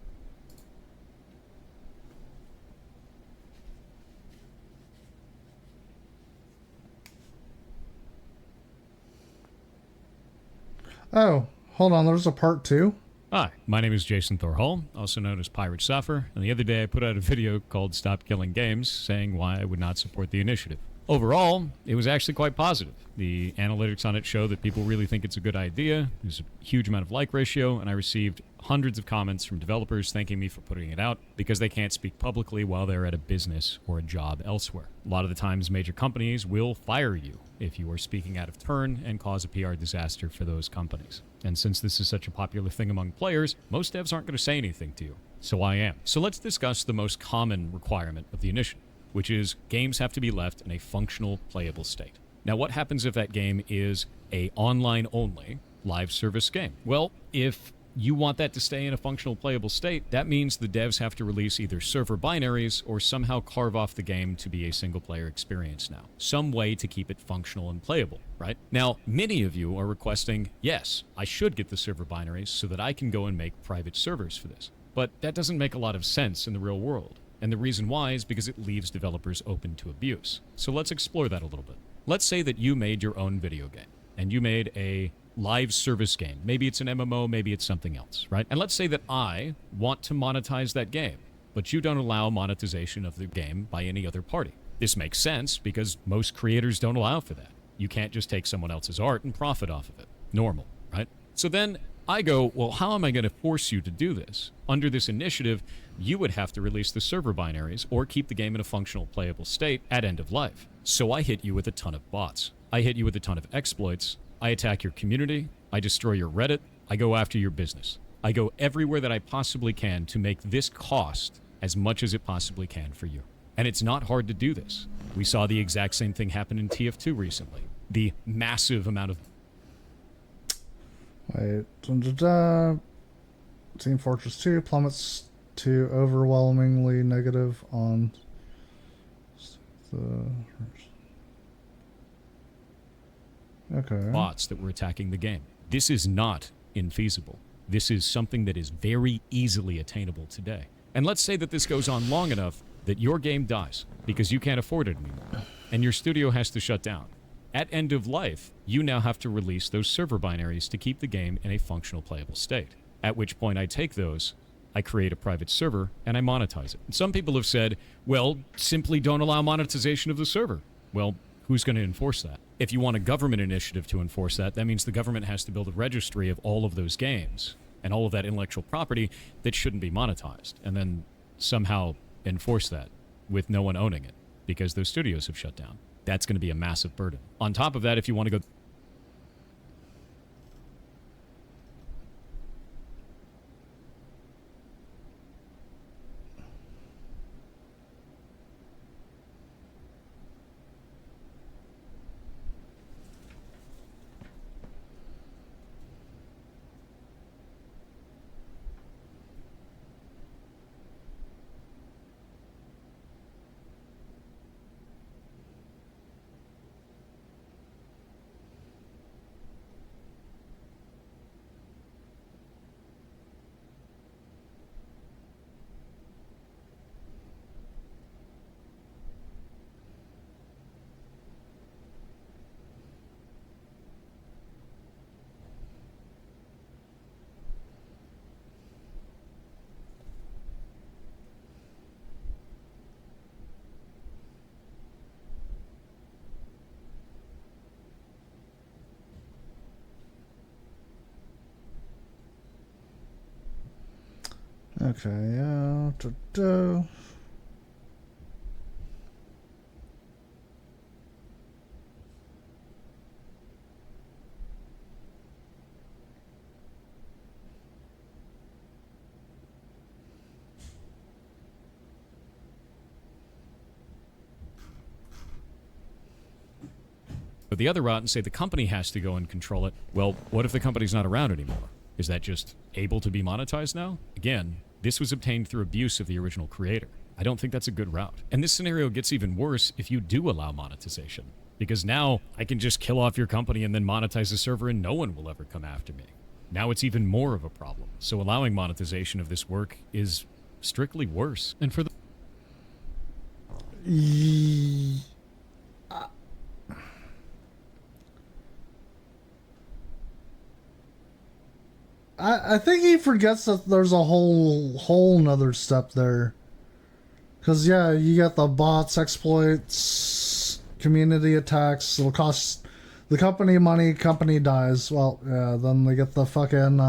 Oh, hold on, there's a part 2? Hi, my name is Jason Thorhall, also known as Pirate Suffer, and the other day I put out a video called Stop Killing Games, saying why I would not support the initiative. Overall, it was actually quite positive. The analytics on it show that people really think it's a good idea. There's a huge amount of like ratio, and I received hundreds of comments from developers thanking me for putting it out because they can't speak publicly while they're at a business or a job elsewhere. A lot of the times, major companies will fire you if you are speaking out of turn and cause a PR disaster for those companies. And since this is such a popular thing among players, most devs aren't going to say anything to you. So I am. So let's discuss the most common requirement of the initiative, which is games have to be left in a functional, playable state. Now, what happens if that game is a online-only live service game? Well, if you want that to stay in a functional, playable state, that means the devs have to release either server binaries or somehow carve off the game to be a single-player experience now. Some way to keep it functional and playable, right? Now, many of you are requesting, yes, I should get the server binaries so that I can go and make private servers for this. But that doesn't make a lot of sense in the real world. And the reason why is because it leaves developers open to abuse. So let's explore that a little bit. Let's say that you made your own video game, and you made a live service game. Maybe it's an MMO, maybe it's something else, right? And let's say that I want to monetize that game, but you don't allow monetization of the game by any other party. This makes sense because most creators don't allow for that. You can't just take someone else's art and profit off of it. Normal, right? So then I go, well, how am I going to force you to do this? Under this initiative, you would have to release the server binaries or keep the game in a functional, playable state at end of life. So I hit you with a ton of bots. I hit you with a ton of exploits. I attack your community. I destroy your Reddit. I go after your business. I go everywhere that I possibly can to make this cost as much as it possibly can for you. And it's not hard to do this. We saw the exact same thing happen in TF2 recently. The massive amount of... Wait. Team Fortress 2 plummets to overwhelmingly negative on the... Okay. bots that were attacking the game. This is not infeasible. This is something that is very easily attainable today. And let's say that this goes on long enough that your game dies because you can't afford it anymore, and your studio has to shut down. At end of life, you now have to release those server binaries to keep the game in a functional, playable state. At which point I take those, I create a private server, and I monetize it. And some people have said, well, simply don't allow monetization of the server. Well, who's going to enforce that? If you want a government initiative to enforce that, that means the government has to build a registry of all of those games and all of that intellectual property that shouldn't be monetized, and then somehow enforce that with no one owning it because those studios have shut down. That's going to be a massive burden. On top of that, if you want to go... Okay, the other route and say the company has to go and control it. Well, what if the company's not around anymore? Is that just able to be monetized now? Again, this was obtained through abuse of the original creator. I don't think that's a good route. And this scenario gets even worse if you do allow monetization. Because now I can just kill off your company and then monetize the server and no one will ever come after me. Now it's even more of a problem. So allowing monetization of this work is strictly worse. And for the... I think he forgets that there's a whole nother step there. Because, yeah, you get the bots, exploits, community attacks. It'll cost the company money, company dies. Well, yeah, then they get the fucking,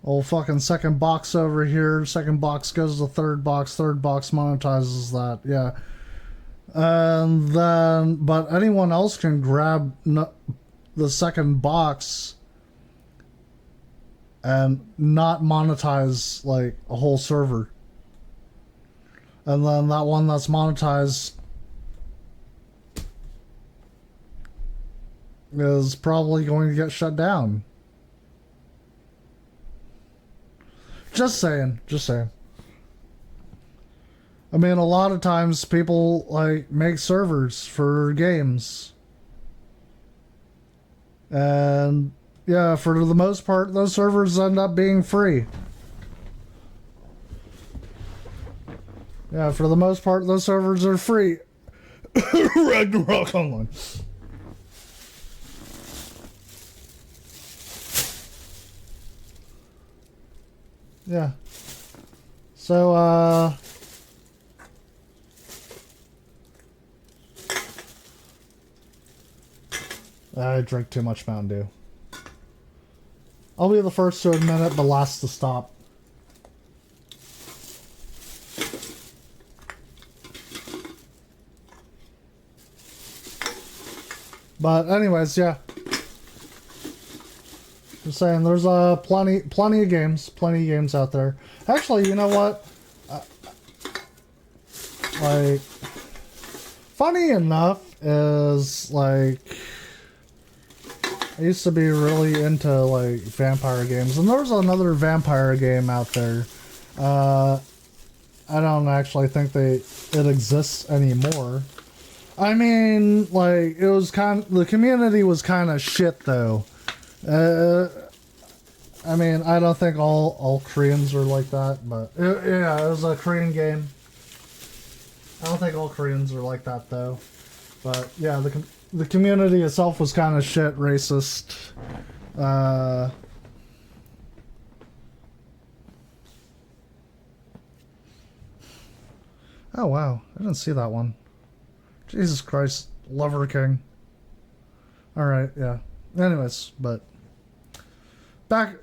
old fucking second box over here. Second box goes to third box monetizes that, yeah. And then, but anyone else can grab the second box and not monetize like a whole server, and then that one that's monetized is probably going to get shut down. Just saying. I mean, a lot of times people like make servers for games, and yeah, for the most part, those servers end up being free. Yeah, for the most part, those servers are free. Ragnarok Online. Yeah. So, I drank too much Mountain Dew. I'll be the first to admit it, but last to stop. But anyways, yeah. Just saying, there's plenty of games out there. Actually, you know what? Like, funny enough is like, I used to be really into like vampire games, and there's another vampire game out there. I don't actually think it exists anymore. I mean, like, it was the community was kind of shit though. I mean, I don't think all Koreans are like that, but yeah, it was a Korean game. I don't think all Koreans are like that though. But yeah, the community itself was kind of shit, racist. Oh wow, I didn't see that one. Jesus Christ, Lover King. All right, yeah. Anyways, but back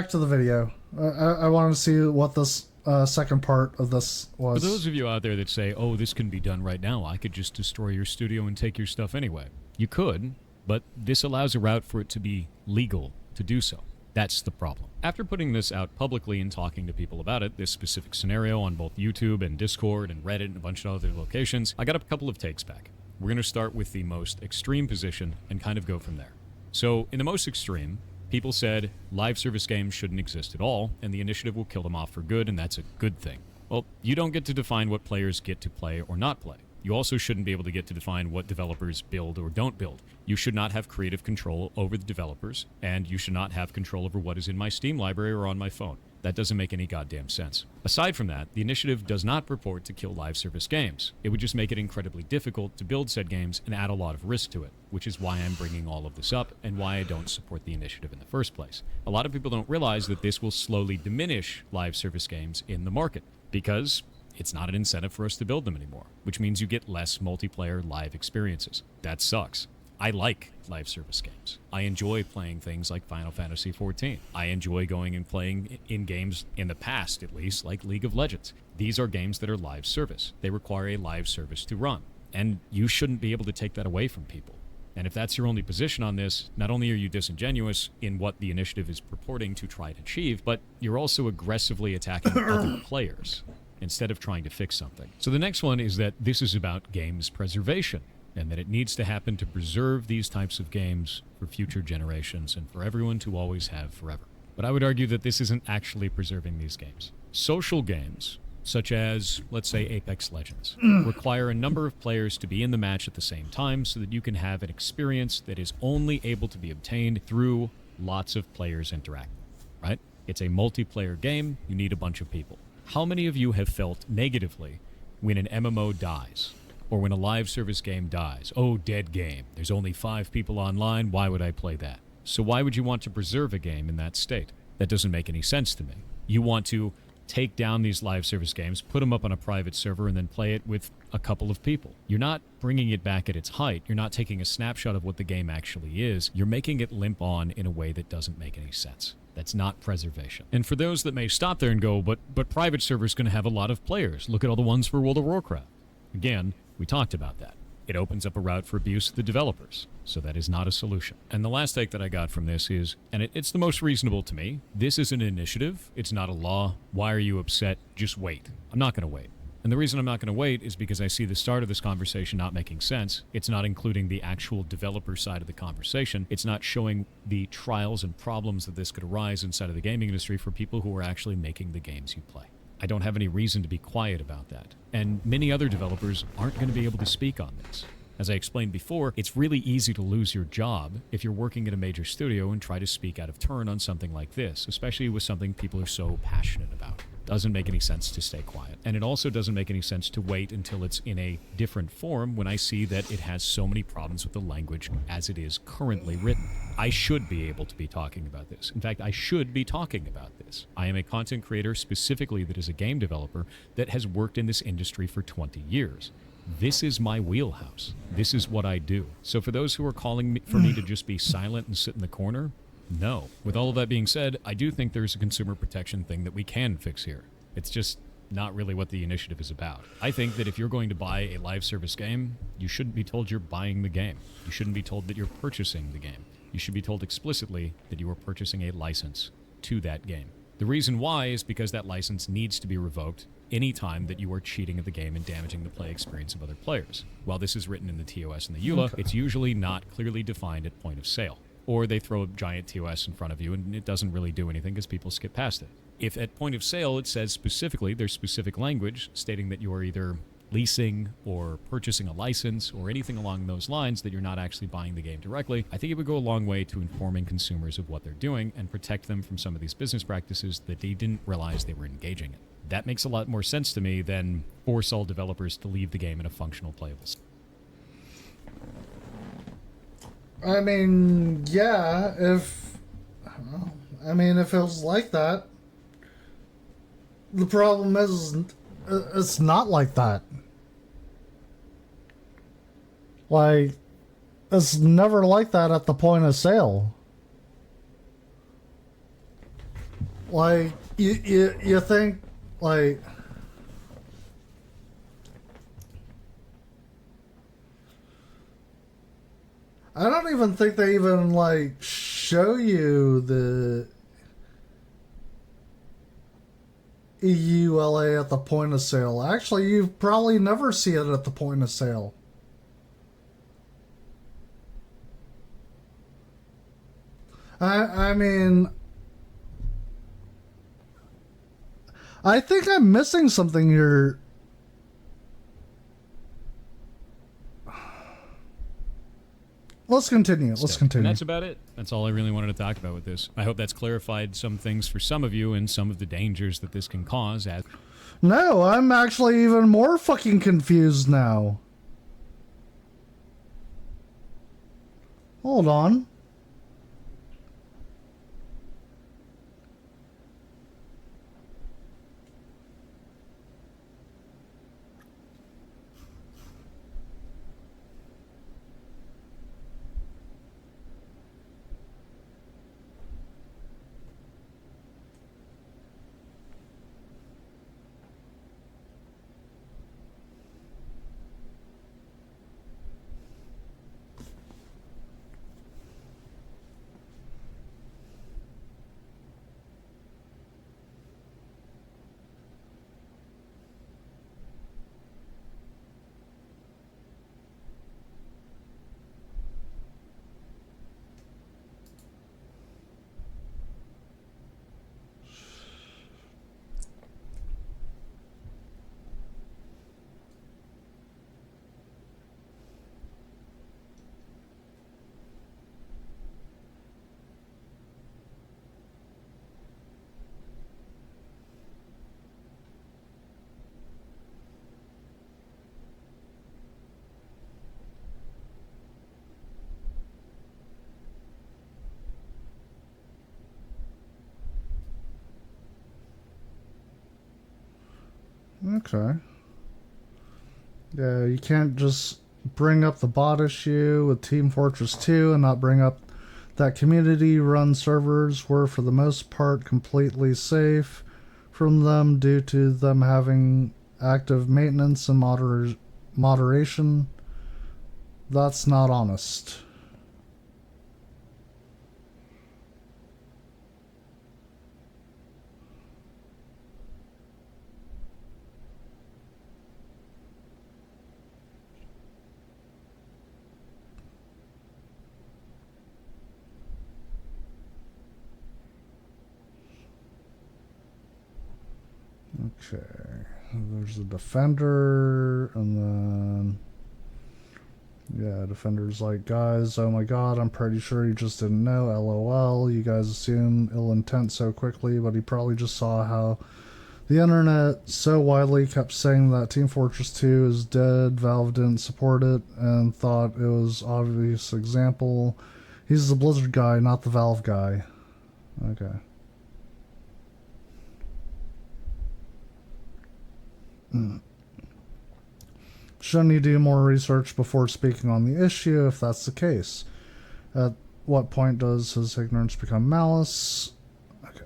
to the video. I wanted to see what this second part of this was. For those of you out there that say, oh, this can be done right now, I could just destroy your studio and take your stuff anyway. You could, but this allows a route for it to be legal to do so. That's the problem. After putting this out publicly and talking to people about it, this specific scenario on both YouTube and Discord and Reddit and a bunch of other locations, I got a couple of takes back. We're going to start with the most extreme position and kind of go from there. So, in the most extreme, people said live service games shouldn't exist at all, and the initiative will kill them off for good, and that's a good thing. Well, you don't get to define what players get to play or not play. You also shouldn't be able to get to define what developers build or don't build. You should not have creative control over the developers, and you should not have control over what is in my Steam library or on my phone. That doesn't make any goddamn sense. Aside from that, the initiative does not purport to kill live service games. It would just make it incredibly difficult to build said games and add a lot of risk to it, which is why I'm bringing all of this up and why I don't support the initiative in the first place. A lot of people don't realize that this will slowly diminish live service games in the market, because it's not an incentive for us to build them anymore, which means you get less multiplayer live experiences. That sucks. I like live service games. I enjoy playing things like Final Fantasy XIV. I enjoy going and playing in games, in the past at least, like League of Legends. These are games that are live service. They require a live service to run. And you shouldn't be able to take that away from people. And if that's your only position on this, not only are you disingenuous in what the initiative is purporting to try to achieve, but you're also aggressively attacking other players instead of trying to fix something. So the next one is that this is about games preservation. and that it needs to happen to preserve these types of games for future generations and for everyone to always have forever. But I would argue that this isn't actually preserving these games. Social games, such as, let's say, Apex Legends, require a number of players to be in the match at the same time so that you can have an experience that is only able to be obtained through lots of players interacting, right? It's a multiplayer game. You need a bunch of people. How many of you have felt negatively when an MMO dies or when a live service game dies? Oh, dead game. There's only 5 people online. Why would I play that? So why would you want to preserve a game in that state? That doesn't make any sense to me. You want to take down these live service games, put them up on a private server, and then play it with a couple of people. You're not bringing it back at its height. You're not taking a snapshot of what the game actually is. You're making it limp on in a way that doesn't make any sense. That's not preservation. And for those that may stop there and go, but private servers going to have a lot of players. Look at all the ones for World of Warcraft. Again, we talked about that. It opens up a route for abuse of the developers. So that is not a solution. And the last take that I got from this is, and it's the most reasonable to me, this is an initiative. It's not a law. Why are you upset? Just wait. I'm not going to wait. And the reason I'm not going to wait is because I see the start of this conversation not making sense. It's not including the actual developer side of the conversation. It's not showing the trials and problems that this could arise inside of the gaming industry for people who are actually making the games you play. I don't have any reason to be quiet about that. And many other developers aren't going to be able to speak on this. As I explained before, it's really easy to lose your job if you're working at a major studio and try to speak out of turn on something like this, especially with something people are so passionate about. Doesn't make any sense to stay quiet. And it also doesn't make any sense to wait until it's in a different form when I see that it has so many problems with the language as it is currently written. I should be able to be talking about this. In fact, I should be talking about this. I am a content creator specifically that is a game developer that has worked in this industry for 20 years. This is my wheelhouse. This is what I do. So for those who are calling for me to just be silent and sit in the corner, no. With all of that being said, I do think there's a consumer protection thing that we can fix here. It's just not really what the initiative is about. I think that if you're going to buy a live service game, you shouldn't be told you're buying the game. You shouldn't be told that you're purchasing the game. You should be told explicitly that you are purchasing a license to that game. The reason why is because that license needs to be revoked any time that you are cheating at the game and damaging the play experience of other players. While this is written in the TOS and the EULA, it's usually not clearly defined at point of sale. Or they throw a giant TOS in front of you and it doesn't really do anything because people skip past it. If at point of sale it says specifically, there's specific language stating that you are either leasing or purchasing a license or anything along those lines, that you're not actually buying the game directly, I think it would go a long way to informing consumers of what they're doing and protect them from some of these business practices that they didn't realize they were engaging in. That makes a lot more sense to me than force all developers to leave the game in a functional playable state. I mean, yeah, if it was like that. The problem is, it's not like that. Like, it's never like that at the point of sale. Like, you think, like... I don't even think they even, like, show you the EULA at the point of sale. Actually, you probably never see it at the point of sale. I mean, I think I'm missing something here. Let's continue. Let's continue. And that's about it. That's all I really wanted to talk about with this. I hope that's clarified some things for some of you and some of the dangers that this can cause. No, I'm actually even more fucking confused now. Hold on. Okay. Yeah, you can't just bring up the bot issue with Team Fortress 2 and not bring up that community-run servers were for the most part completely safe from them due to them having active maintenance and moderation. That's not honest. Okay, there's a defender, and then yeah, defender's like, guys, oh my god, I'm pretty sure he just didn't know, lol, you guys assume ill intent so quickly, but he probably just saw how the internet so widely kept saying that Team Fortress 2 is dead, Valve didn't support it, and thought it was obvious example. He's the Blizzard guy, not the Valve guy. Okay. Shouldn't he do more research before speaking on the issue if that's the case? At what point does his ignorance become malice? Okay.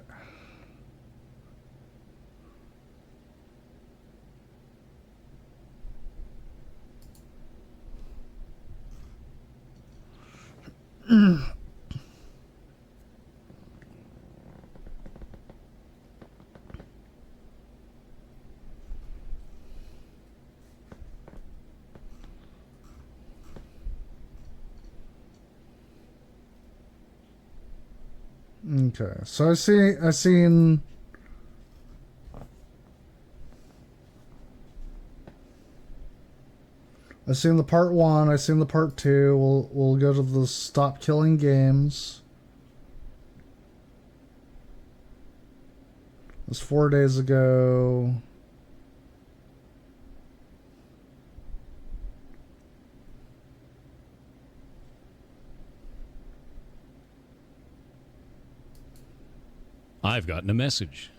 Okay, so I seen the part 1, I seen the part 2. We'll go to the stop killing games. It was 4 days ago. I've gotten a message.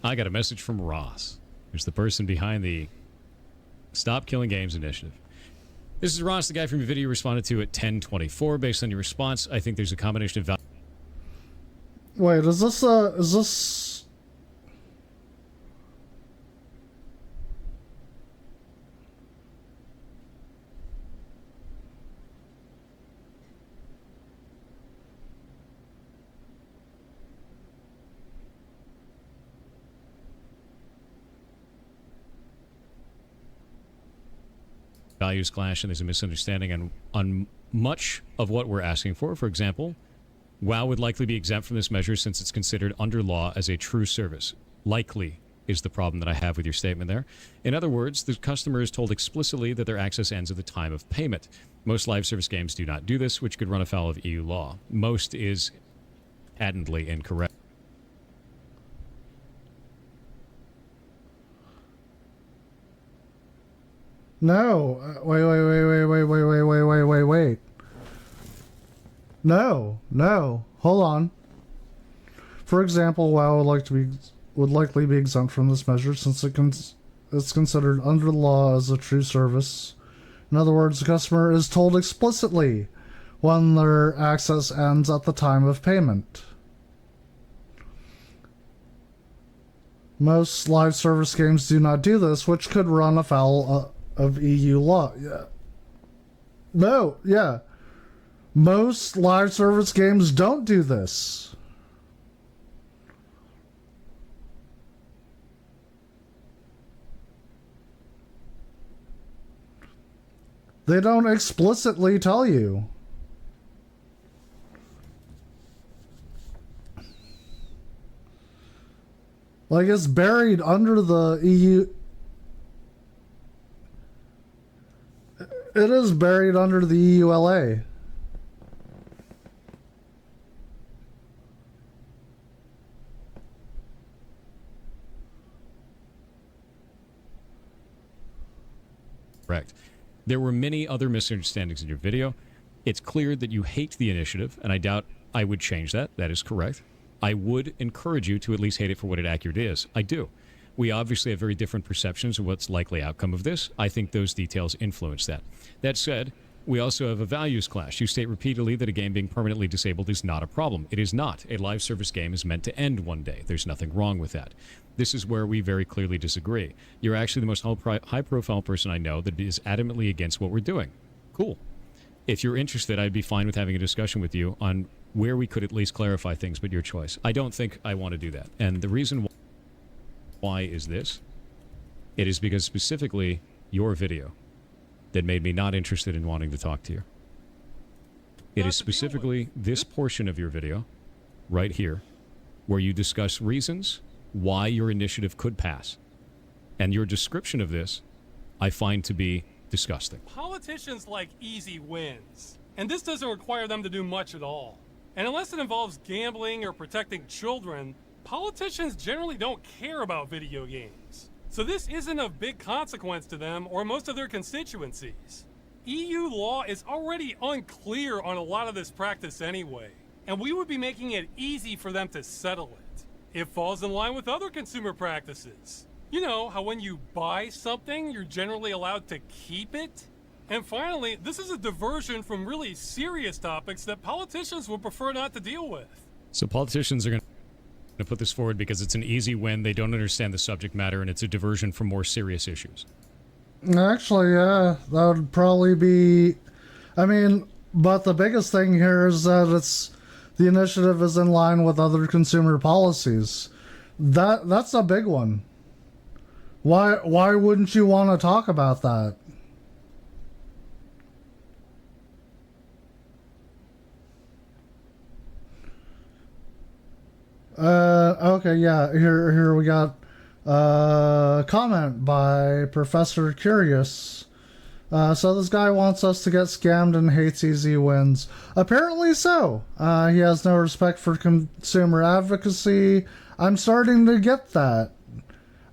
I got a message from Ross, who's the person behind the Stop Killing Games initiative. This is Ross, the guy from your video you responded to at 10:24. Based on your response, I think there's a combination of Wait, is this values clash and there's a misunderstanding on much of what we're asking for. For example, WoW would likely be exempt from this measure since it's considered under law as a true service. Likely is the problem that I have with your statement there. In other words, the customer is told explicitly that their access ends at the time of payment. Most live service games do not do this, which could run afoul of EU law. Most is patently incorrect. No, wait. No, hold on. For example, WoW would likely be exempt from this measure since it's considered under the law as a true service. In other words, the customer is told explicitly when their access ends at the time of payment. Most live service games do not do this, which could run afoul of EU law. Yeah. No, yeah. Most live service games don't do this. They don't explicitly tell you. Like, it's buried under the EU. It is buried under the EULA. Correct. There were many other misunderstandings in your video. It's clear that you hate the initiative, and I doubt I would change that. That is correct. I would encourage you to at least hate it for what it accurate is. I do. We obviously have very different perceptions of what's likely outcome of this. I think those details influence that. That said, we also have a values clash. You state repeatedly that a game being permanently disabled is not a problem. It is not. A live service game is meant to end one day. There's nothing wrong with that. This is where we very clearly disagree. You're actually the most high-profile person I know that is adamantly against what we're doing. Cool. If you're interested, I'd be fine with having a discussion with you on where we could at least clarify things, but your choice. I don't think I want to do that. And the reason why is this? It is because specifically your video that made me not interested in wanting to talk to you. It is specifically this portion of your video, right here, where you discuss reasons why your initiative could pass. And your description of this, I find to be disgusting. Politicians like easy wins, and this doesn't require them to do much at all. And unless it involves gambling or protecting children, politicians generally don't care about video games. So this isn't of big consequence to them or most of their constituencies. EU law is already unclear on a lot of this practice anyway, and we would be making it easy for them to settle it. It falls in line with other consumer practices. You know, how when you buy something, you're generally allowed to keep it? And finally, this is a diversion from really serious topics that politicians would prefer not to deal with. So politicians are going to put this forward because it's an easy win, they don't understand the subject matter, and it's a diversion from more serious issues. Actually, yeah, that would probably be... I mean, but the biggest thing here is that the initiative is in line with other consumer policies. That's a big one. Why wouldn't you want to talk about that? Okay, yeah, here we got a comment by Professor Curious. So this guy wants us to get scammed and hates easy wins. Apparently so. He has no respect for consumer advocacy. I'm starting to get that.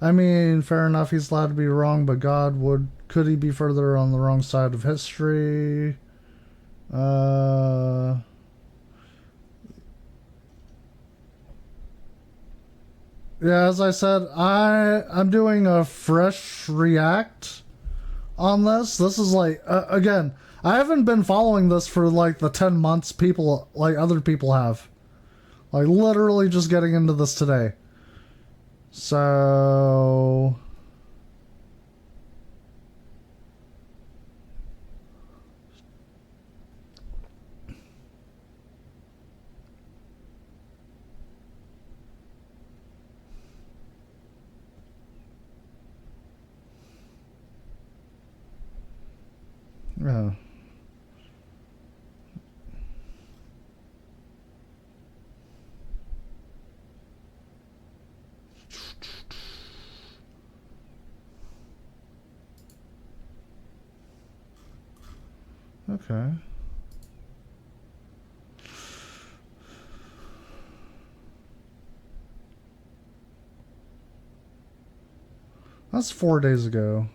I mean, fair enough, he's allowed to be wrong, but God, could he be further on the wrong side of history? Yeah, as I said, I'm doing a fresh react on this. This is like, again, I haven't been following this for like the 10 months people, like other people have. Like literally just getting into this today. So... yeah. Okay. That's 4 days ago.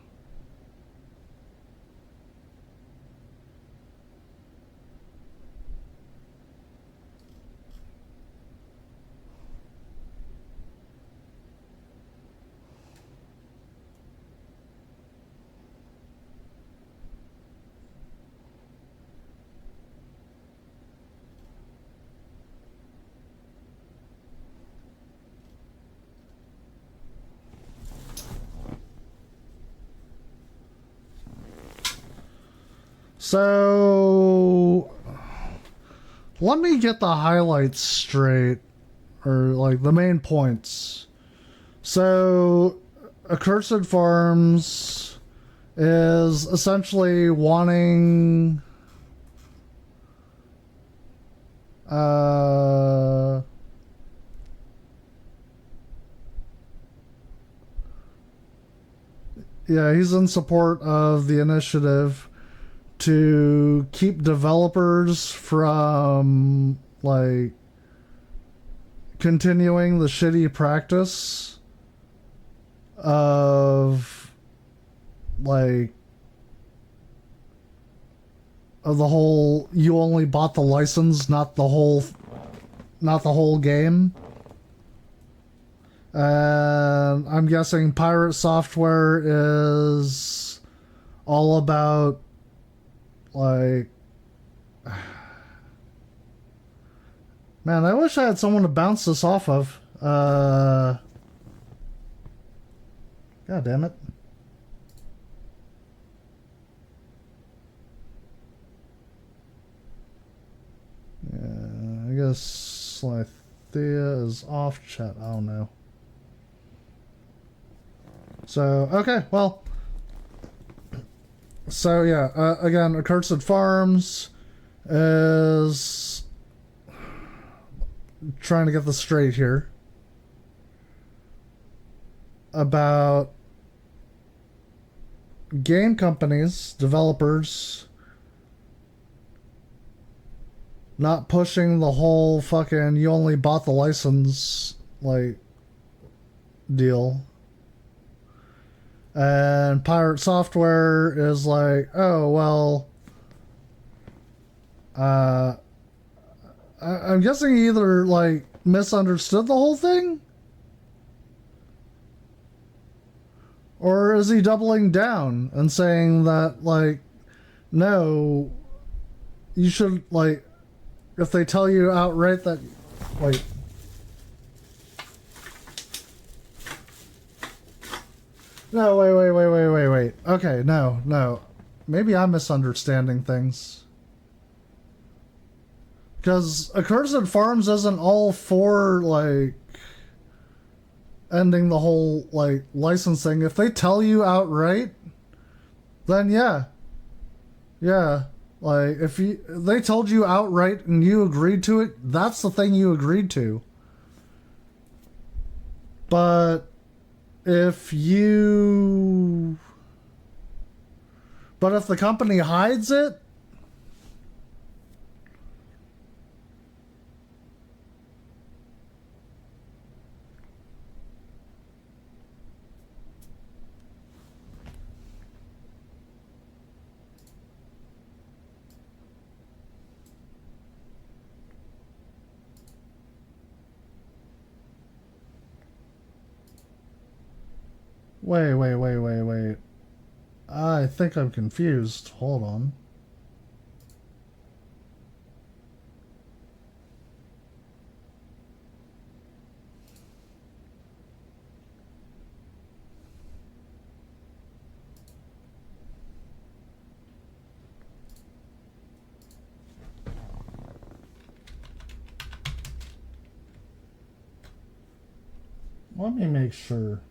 So, let me get the highlights straight, or like the main points. So, Accursed Farms is essentially wanting yeah, he's in support of the initiative to keep developers from like continuing the shitty practice of like of the whole you only bought the license, not the whole not the whole game. And I'm guessing Pirate Software is all about, like... Man, I wish I had someone to bounce this off of. God damn it. Yeah, I guess Slithea is off chat. I don't know. So, okay, well. So, yeah, again, Accursed Farms is trying to get this straight here about game companies, developers, not pushing the whole fucking you only bought the license, like, deal. And Pirate Software is like, oh, well, I'm guessing he either, like, misunderstood the whole thing? Or is he doubling down and saying that, like, no, you should, like, if they tell you outright that, wait. No, wait. Okay, no. Maybe I'm misunderstanding things. Because Accursed Farms isn't all for, like, ending the whole, like, licensing. If they tell you outright, then yeah. Yeah. Like, if they told you outright and you agreed to it, that's the thing you agreed to. But if the company hides it, Wait. I think I'm confused. Hold on. Let me make sure.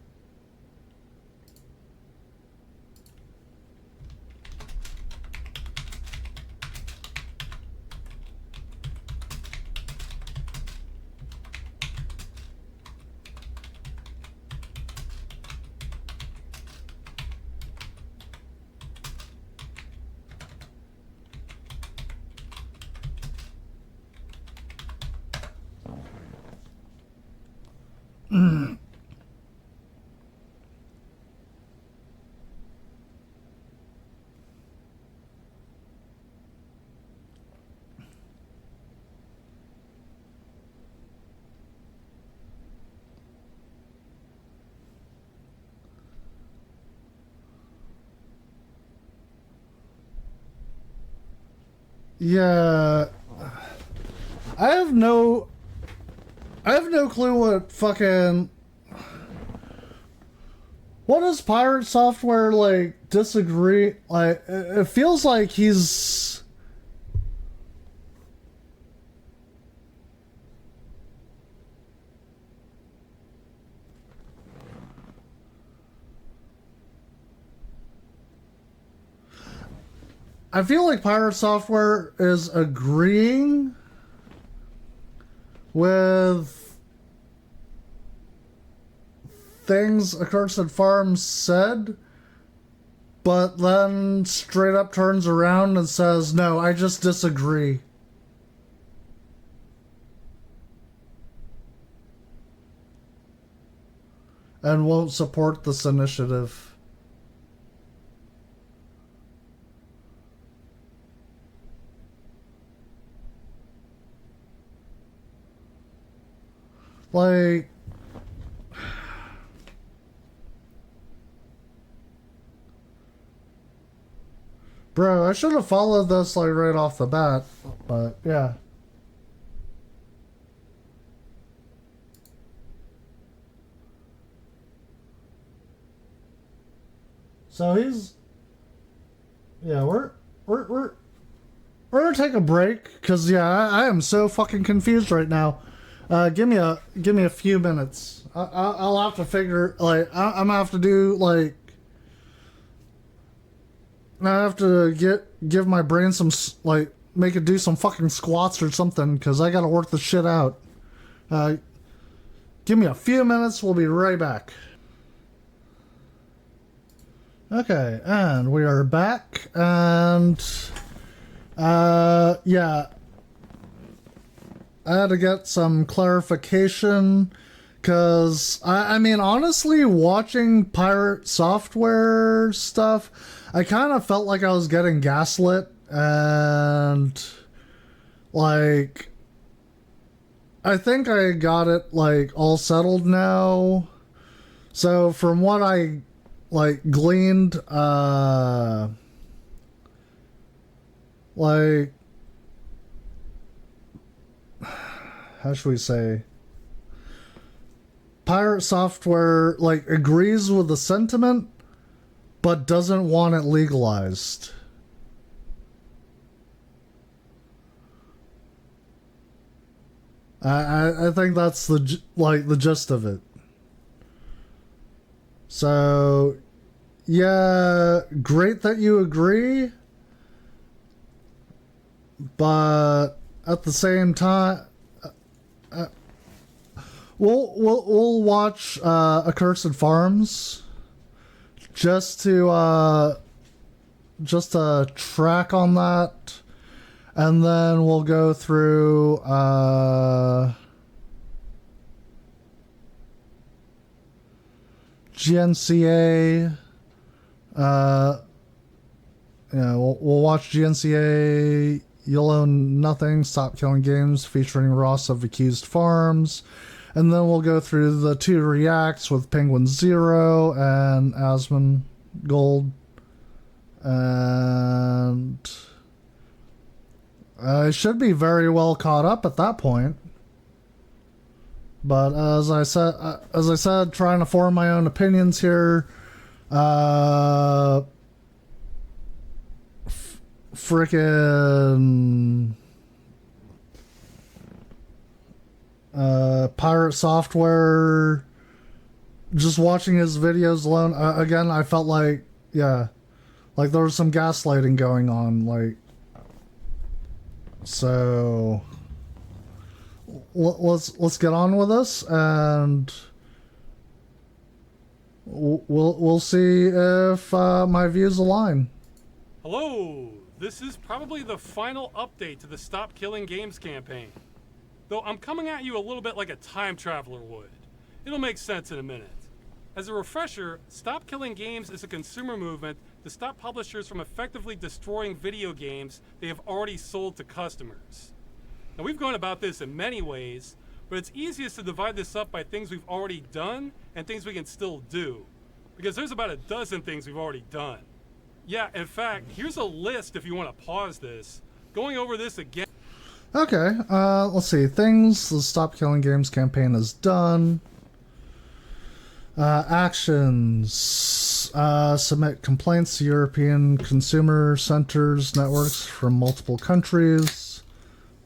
Yeah, I have no clue what fucking, what does Pirate Software, like, disagree, like, it feels like he's, I feel like Pirate Software is agreeing with things Accursed Farms said, but then straight up turns around and says, no, I just disagree. And won't support this initiative. Like, bro, I should have followed this like right off the bat, but yeah. So he's, yeah, we're gonna take a break because yeah, I am so fucking confused right now. Give me a few minutes. I'll have to figure like I'm gonna have to do like I have to give my brain some like make it do some fucking squats or something because I gotta work the shit out. Give me a few minutes. We'll be right back. Okay, and we are back, and yeah, I had to get some clarification, because, I mean, honestly, watching Pirate Software stuff, I kind of felt like I was getting gaslit, and, like, I think I got it, like, all settled now. So, from what I like gleaned like how should we say, Pirate Software like agrees with the sentiment but doesn't want it legalized. I think that's the gist of it. So, yeah, great that you agree, but at the same time, we'll watch Accursed Farms just to track on that, and then we'll go through GNCA. Yeah, we'll watch GNCA. You'll Own Nothing, Stop Killing Games, featuring Ross of Accused Farms. And then we'll go through the 2 reacts with Penguin Zero and Asmon Gold. And I should be very well caught up at that point. But as I said, trying to form my own opinions here. Frickin' Pirate Software. Just watching his videos alone, again, I felt like, yeah, like there was some gaslighting going on, like. So let's get on with this, and we'll see if my views align. Hello, this is probably the final update to the Stop Killing Games campaign. Though I'm coming at you a little bit like a time traveler would. It'll make sense in a minute. As a refresher, Stop Killing Games is a consumer movement to stop publishers from effectively destroying video games they have already sold to customers. Now, we've gone about this in many ways, but it's easiest to divide this up by things we've already done and things we can still do, because there's about a dozen things we've already done. Yeah, in fact, here's a list if you want to pause this. Going over this again. Okay, let's see. Things the Stop Killing Games campaign has done. Actions. Submit complaints to European consumer centers networks from multiple countries.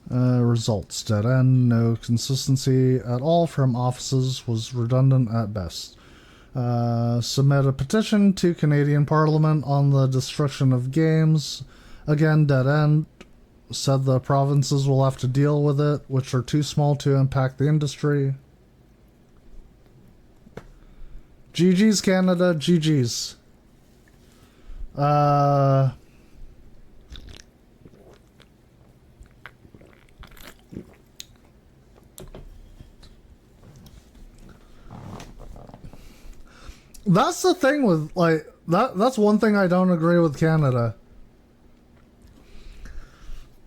Results. Dead end. No consistency at all from offices. Was redundant at best. Submit a petition to Canadian Parliament on the destruction of games. Again, dead end. Said the provinces will have to deal with it, which are too small to impact the industry. GG's Canada, GG's. That's the thing with, like, that's one thing I don't agree with Canada.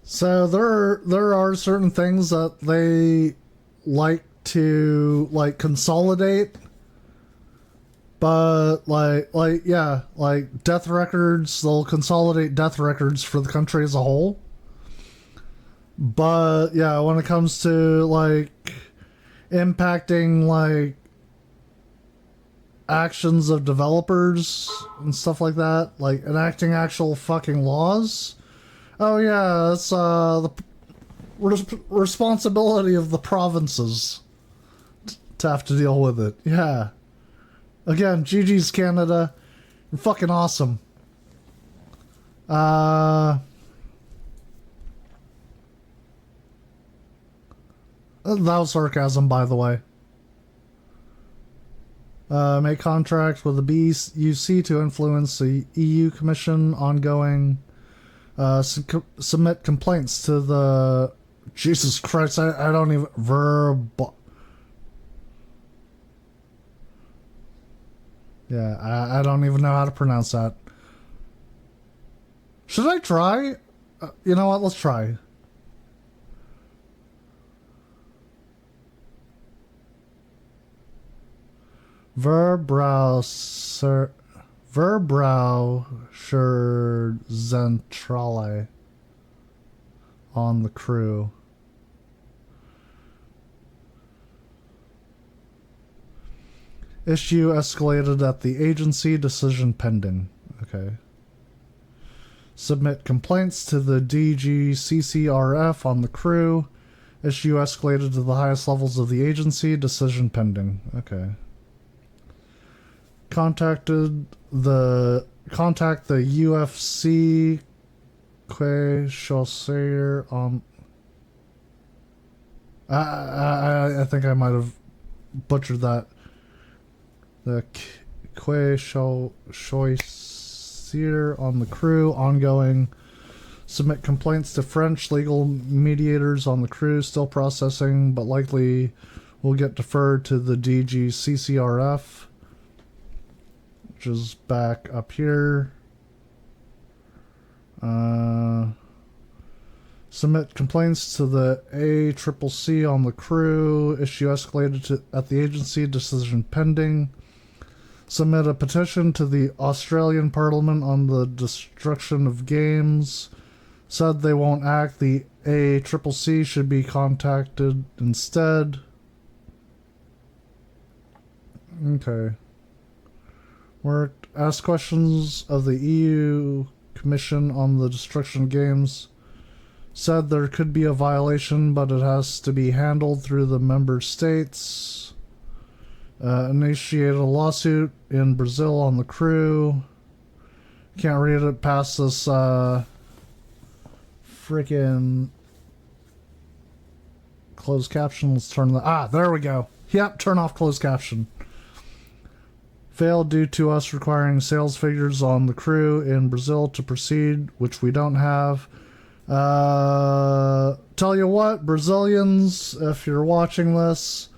So there are certain things that they like to like consolidate, but like death records, they'll consolidate death records for the country as a whole. But yeah, when it comes to like impacting like actions of developers and stuff like that, like enacting actual fucking laws, oh yeah, it's the responsibility of the provinces to have to deal with it. Yeah. Again, GG's Canada. You're fucking awesome. That was sarcasm, by the way. Make contracts with the BUC to influence the EU Commission ongoing. Submit complaints to the... Jesus Christ, I don't even... Yeah, I don't even know how to pronounce that. Should I try? You know what? Let's try. Verbraucherzentrale on the crew. Issue escalated at the agency, decision pending. Okay. Submit complaints to the DGCCRF on the crew. Issue escalated to the highest levels of the agency, decision pending. Okay. Contact the UFC Chasseur on... I think I might have butchered that. The Choisir on the crew, ongoing. Submit complaints to French legal mediators on the crew, still processing, but likely will get deferred to the DGCCRF, which is back up here. Submit complaints to the ACCC on the crew, issue escalated at the agency, decision pending. Submit a petition to the Australian Parliament on the destruction of games. Said they won't act. The ACCC should be contacted instead. Okay. Worked. Asked questions of the EU Commission on the destruction of games. Said there could be a violation, but it has to be handled through the member states. Initiated a lawsuit in Brazil on the crew. Can't read it past this freaking closed caption. Let's turn the... there we go. Yep, turn off closed caption. Failed due to us requiring sales figures on the crew in Brazil to proceed, which we don't have. Tell you what, Brazilians, if you're watching this...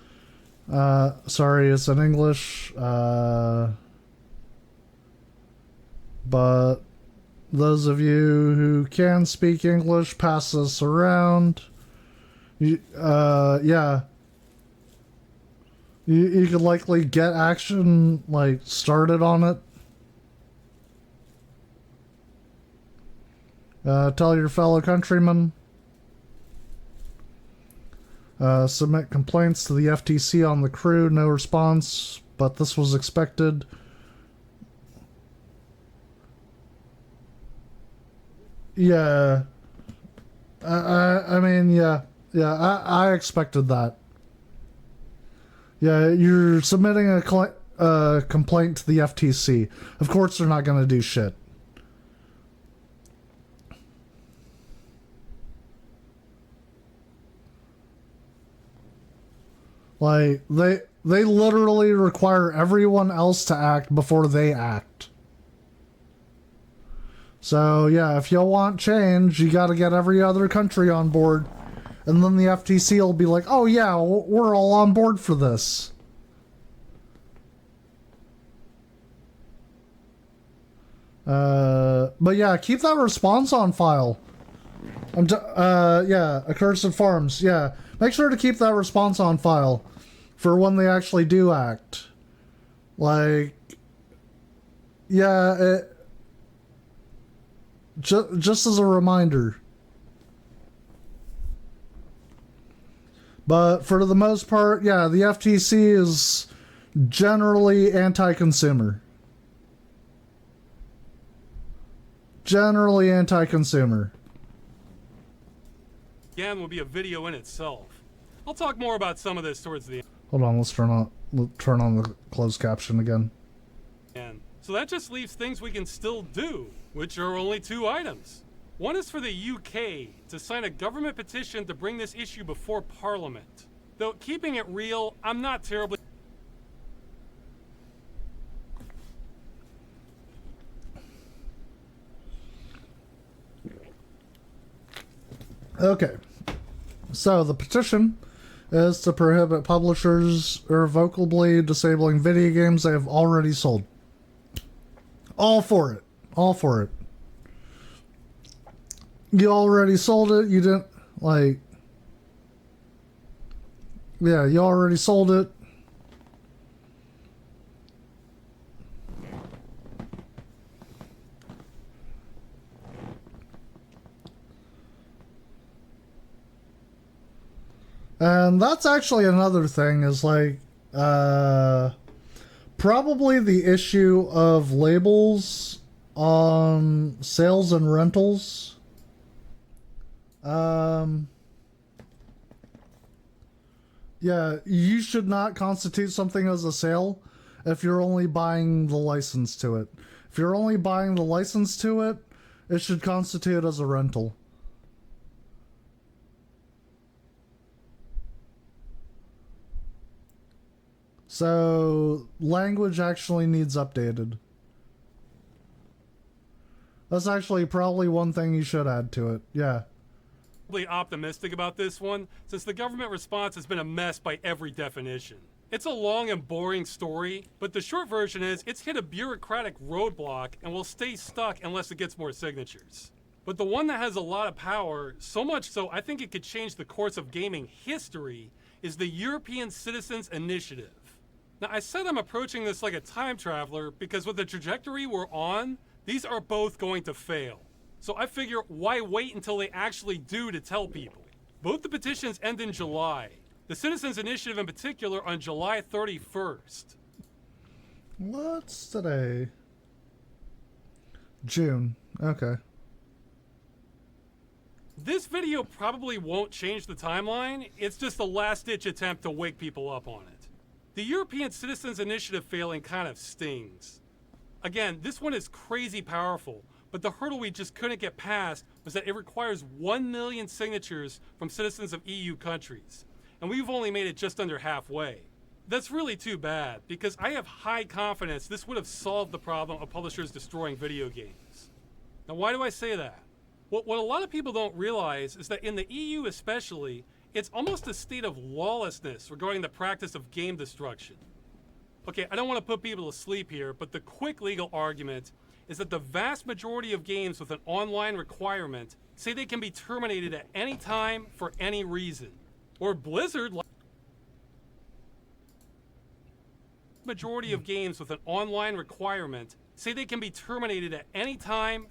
sorry, it's in English, but those of you who can speak English, pass this around. Yeah. You could likely get action, like, started on it. Tell your fellow countrymen. Submit complaints to the FTC on the crew. No response, but this was expected. Yeah. I mean, yeah. Yeah, I expected that. Yeah, you're submitting a complaint to the FTC. Of course they're not going to do shit. Like, they literally require everyone else to act before they act. So, yeah, if you want change, you gotta get every other country on board. And then the FTC will be like, oh yeah, we're all on board for this. But yeah, keep that response on file. Yeah, Accursed Farms, yeah. Make sure to keep that response on file. for when they actually do act. Like, yeah, just as a reminder. But for the most part, yeah, the FTC is generally anti-consumer. Generally anti-consumer. Again, will be a video in itself. I'll talk more about some of this towards the Hold on, let's turn on the closed caption again. end. So that just leaves things we can still do, which are only 2 items. One is for the UK to sign a government petition to bring this issue before Parliament. Though, keeping it real, I'm not terribly... Okay. So the petition is to prohibit publishers irrevocably disabling video games they have already sold. All for it. All for it. You already sold it. You didn't, like... Yeah, you already sold it. And that's actually another thing, is like, probably the issue of labels on sales and rentals. Yeah, you should not constitute something as a sale if you're only buying the license to it. If you're only buying the license to it, it should constitute as a rental. So, language actually needs updated. That's actually probably one thing you should add to it. Yeah. optimistic about this one, since the government response has been a mess by every definition. It's a long and boring story, but the short version is it's hit a bureaucratic roadblock and will stay stuck unless it gets more signatures. But the one that has a lot of power, so much so I think it could change the course of gaming history, is the European Citizens Initiative. Now, I said I'm approaching this like a time traveler because with the trajectory we're on, these are both going to fail. So I figure, why wait until they actually do to tell people? Both the petitions end in July. The Citizens Initiative in particular on July 31st. What's today? June. Okay. This video probably won't change the timeline. It's just a last-ditch attempt to wake people up on it. The European Citizens Initiative failing kind of stings. Again, this one is crazy powerful, but the hurdle we just couldn't get past was that it requires 1 million signatures from citizens of EU countries. And we've only made it just under halfway. That's really too bad, because I have high confidence this would have solved the problem of publishers destroying video games. Now, why do I say that? What a lot of people don't realize is that in the EU especially, it's almost a state of lawlessness regarding the practice of game destruction. Okay, I don't want to put people to sleep here, but the quick legal argument is that the vast majority of games with an online requirement say they can be terminated at any time for any reason. Or Blizzard, majority of games with an online requirement say they can be terminated at any time.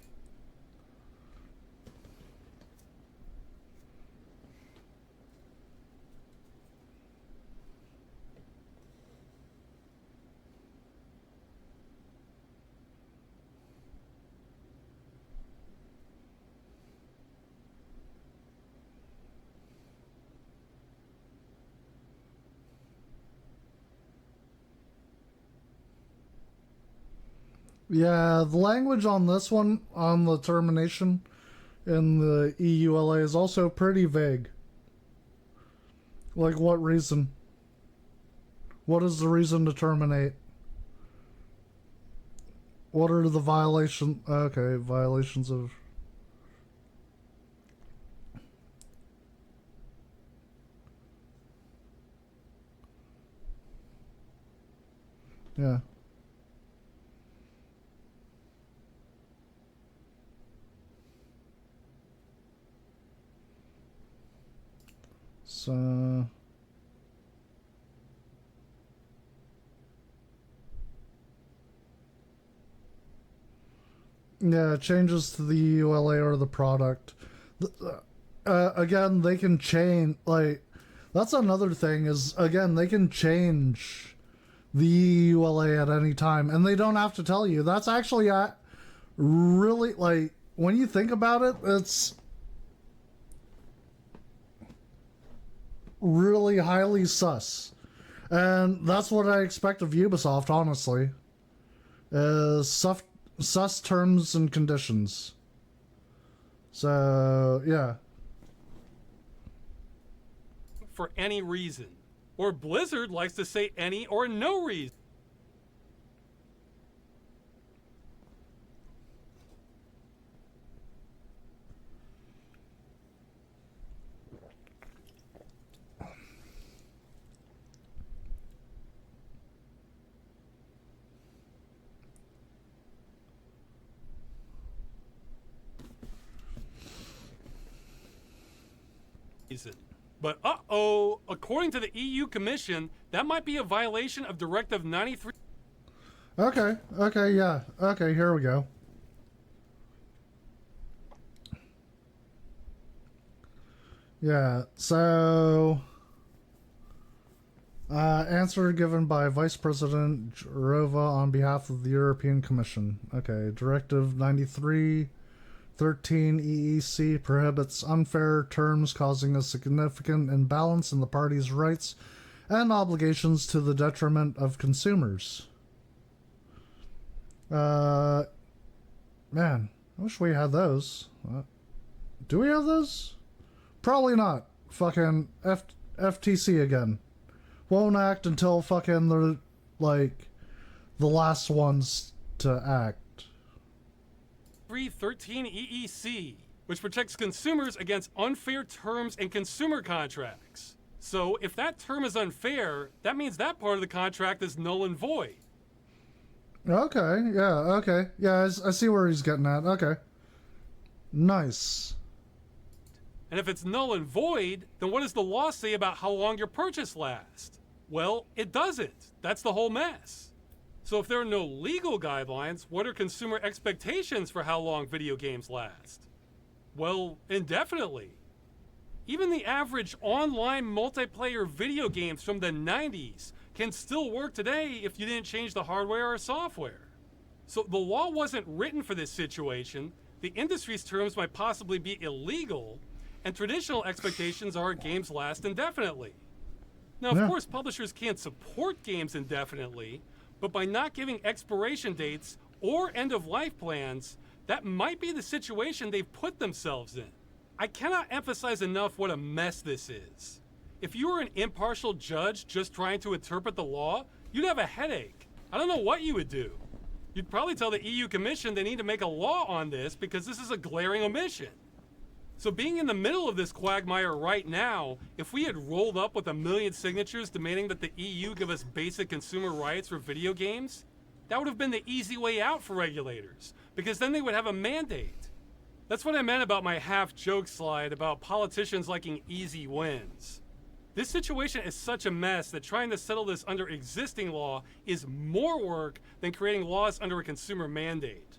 Yeah, the language on this one, on the termination in the EULA, is also pretty vague. Like, what reason? What is the reason to terminate? What are the violations? Okay, violations of... Yeah. So... Yeah, changes to the ULA or the product. Again, they can change, like, that's another thing is, again, they can change the ULA at any time, and they don't have to tell you. That's actually really, like, when you think about it, it's really highly sus. And that's what I expect of Ubisoft, honestly. Sus terms and conditions. So, yeah. For any reason. Or Blizzard likes to say any or no reason. But uh-oh, according to the EU Commission, that might be a violation of Directive 93. Okay, yeah. Okay, here we go. Yeah, so... answer given by Vice President Jourova on behalf of the European Commission. Okay, Directive 93-13 EEC prohibits unfair terms causing a significant imbalance in the parties' rights and obligations to the detriment of consumers. Man, I wish we had those. Do we have those? Probably not. Fucking FTC again. Won't act until fucking the, like, the last ones to act. 313 EEC, which protects consumers against unfair terms in consumer contracts. So if that term is unfair, that means that part of the contract is null and void. Okay, yeah, I see where he's getting at. Okay. Nice. And if it's null and void, then what does the law say about how long your purchase lasts? Well, it doesn't. That's the whole mess. So if there are no legal guidelines, what are consumer expectations for how long video games last? Well, indefinitely. Even the average online multiplayer video games from the 90s can still work today if you didn't change the hardware or software. So the law wasn't written for this situation. The industry's terms might possibly be illegal, and traditional expectations are games last indefinitely. Now, of course, publishers can't support games indefinitely, but by not giving expiration dates or end-of-life plans, that might be the situation they've put themselves in. I cannot emphasize enough what a mess this is. If you were an impartial judge just trying to interpret the law, you'd have a headache. I don't know what you would do. You'd probably tell the EU Commission they need to make a law on this because this is a glaring omission. So being in the middle of this quagmire right now, if we had rolled up with 1 million signatures demanding that the EU give us basic consumer rights for video games, that would have been the easy way out for regulators, because then they would have a mandate. That's what I meant about my half-joke slide about politicians liking easy wins. This situation is such a mess that trying to settle this under existing law is more work than creating laws under a consumer mandate.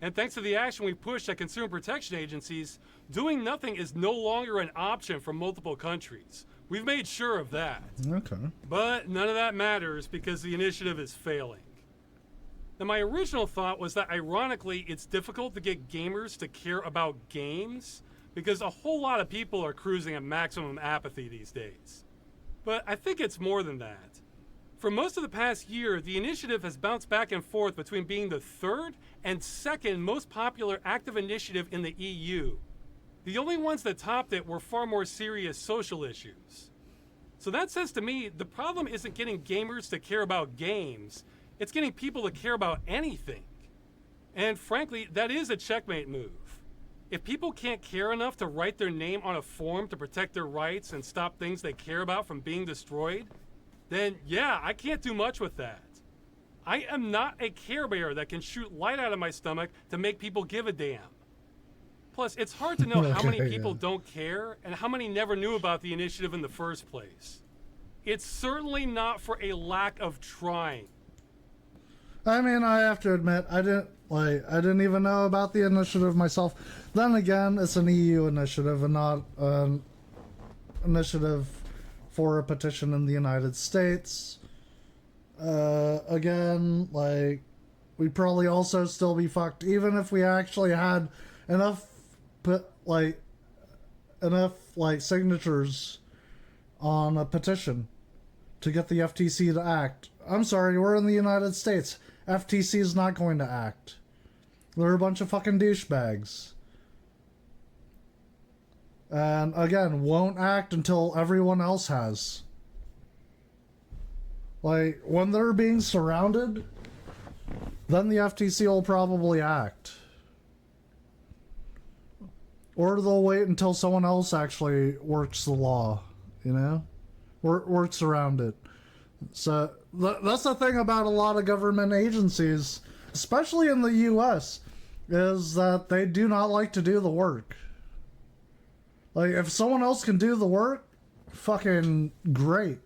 And thanks to the action we pushed at consumer protection agencies, doing nothing is no longer an option for multiple countries. We've made sure of that. Okay. But none of that matters because the initiative is failing. Now, my original thought was that ironically, it's difficult to get gamers to care about games because a whole lot of people are cruising at maximum apathy these days. But I think it's more than that. For most of the past year, the initiative has bounced back and forth between being the third and second most popular active initiative in the EU. The only ones that topped it were far more serious social issues. So that says to me, the problem isn't getting gamers to care about games, it's getting people to care about anything. And frankly, that is a checkmate move. If people can't care enough to write their name on a form to protect their rights and stop things they care about from being destroyed, then yeah, I can't do much with that. I am not a Care Bear that can shoot light out of my stomach to make people give a damn. Plus, it's hard to know how many people don't care and how many never knew about the initiative in the first place. It's certainly not for a lack of trying. I mean, I have to admit, I didn't, Like, I didn't even know about the initiative myself. Then again, it's an EU initiative and not an initiative for a petition in the United States. Again, like, we'd probably also still be fucked even if we actually had enough signatures on a petition to get the FTC to act. I'm sorry, we're in the United States. FTC is not going to act. They're a bunch of fucking douchebags. And again, won't act until everyone else has. Like, when they're being surrounded, then the FTC will probably act. Or they'll wait until someone else actually works the law, you know? Works around it. So, that's the thing about a lot of government agencies, especially in the US, is that they do not like to do the work. Like, if someone else can do the work, fucking great.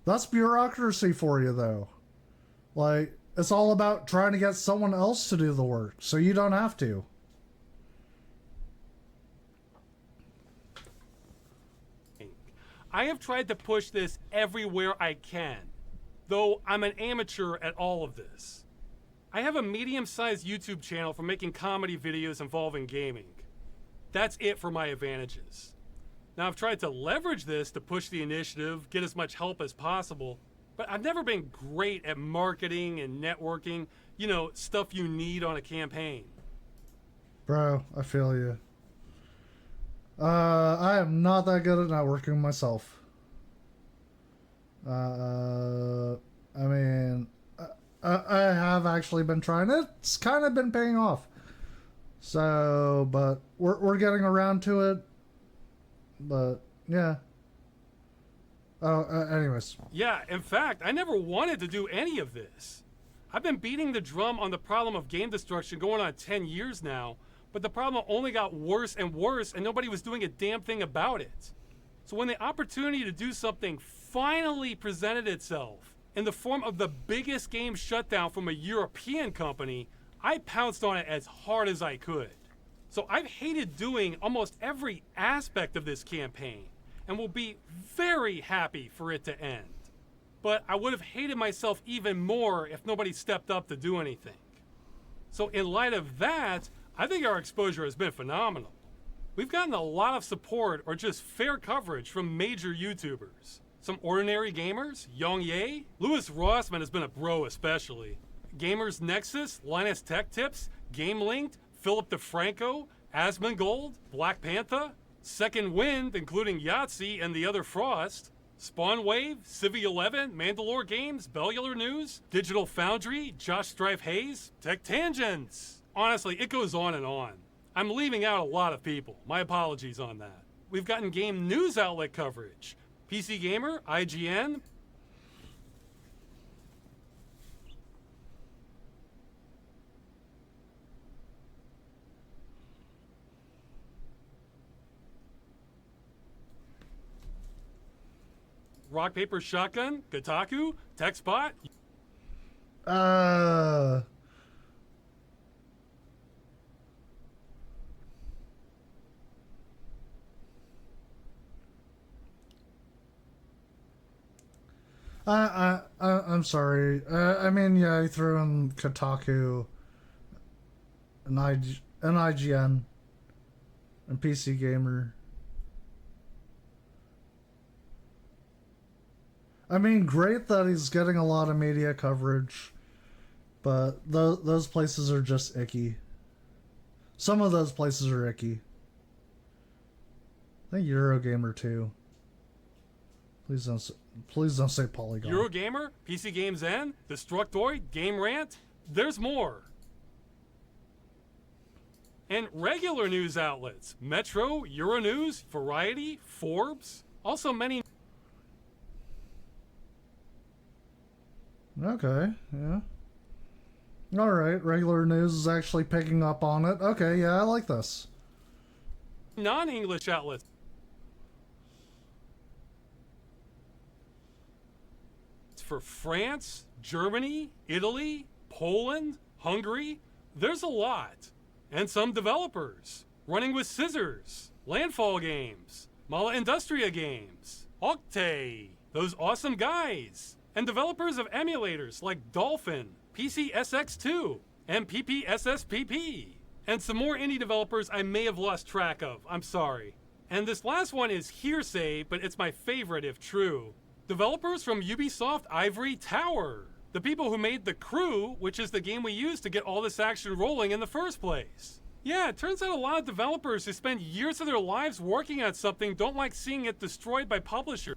That's bureaucracy for you, though. Like, it's all about trying to get someone else to do the work, so you don't have to. I have tried to push this everywhere I can, though I'm an amateur at all of this. I have a medium-sized YouTube channel for making comedy videos involving gaming. That's it for my advantages. Now, I've tried to leverage this to push the initiative, get as much help as possible, but I've never been great at marketing and networking, you know, stuff you need on a campaign. Bro, I feel you. I am not that good at networking myself. I mean, I have actually been trying. It's kind of been paying off. So, but we're getting around to it. But yeah. Oh, anyways. Yeah, in fact, I never wanted to do any of this. I've been beating the drum on the problem of game destruction going on 10 years now, but the problem only got worse and worse, and nobody was doing a damn thing about it. So when the opportunity to do something finally presented itself in the form of the biggest game shutdown from a European company, I pounced on it as hard as I could. So I've hated doing almost every aspect of this campaign and will be very happy for it to end. But I would have hated myself even more if nobody stepped up to do anything. So in light of that, I think our exposure has been phenomenal. We've gotten a lot of support or just fair coverage from major YouTubers. Some ordinary gamers, Young Ye, Louis Rossman has been a bro especially. Gamers Nexus, Linus Tech Tips, Game Linked, Philip DeFranco, Asmongold, Black Panther, Second Wind, including Yahtzee and the other Frost, Spawn Wave, Civi 11, Mandalore Games, Bellular News, Digital Foundry, Josh Strife Hayes, Tech Tangents. Honestly, it goes on and on. I'm leaving out a lot of people. My apologies on that. We've gotten game news outlet coverage. PC Gamer, IGN, Rock Paper Shotgun, Kotaku, TechSpot. I'm sorry. I mean, yeah, I threw in Kotaku and IGN and PC Gamer. I mean, great that he's getting a lot of media coverage, but those places are just icky. Some of those places are icky. I think Eurogamer too. Please don't say Polygon. Eurogamer, PC Games N, Destructoid, Game Rant. There's more. And regular news outlets, Metro, Euronews, Variety, Forbes. Also many. Okay, yeah. Alright, regular news is actually picking up on it. Okay, yeah, I like this. Non-English outlets. For France, Germany, Italy, Poland, Hungary? There's a lot. And some developers. Running with Scissors, Landfall Games, Mala Industria Games, Octay, those awesome guys. And developers of emulators like Dolphin, PCSX2, and PPSSPP. And some more indie developers I may have lost track of, I'm sorry. And this last one is hearsay, but it's my favorite if true. Developers from Ubisoft Ivory Tower. The people who made The Crew, which is the game we used to get all this action rolling in the first place. Yeah, it turns out a lot of developers who spend years of their lives working on something don't like seeing it destroyed by publishers.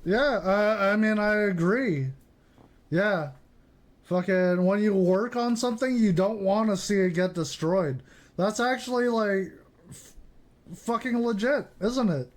Yeah, I mean, I agree. Yeah. Fucking, when you work on something, you don't want to see it get destroyed. That's actually, like, fucking legit, isn't it?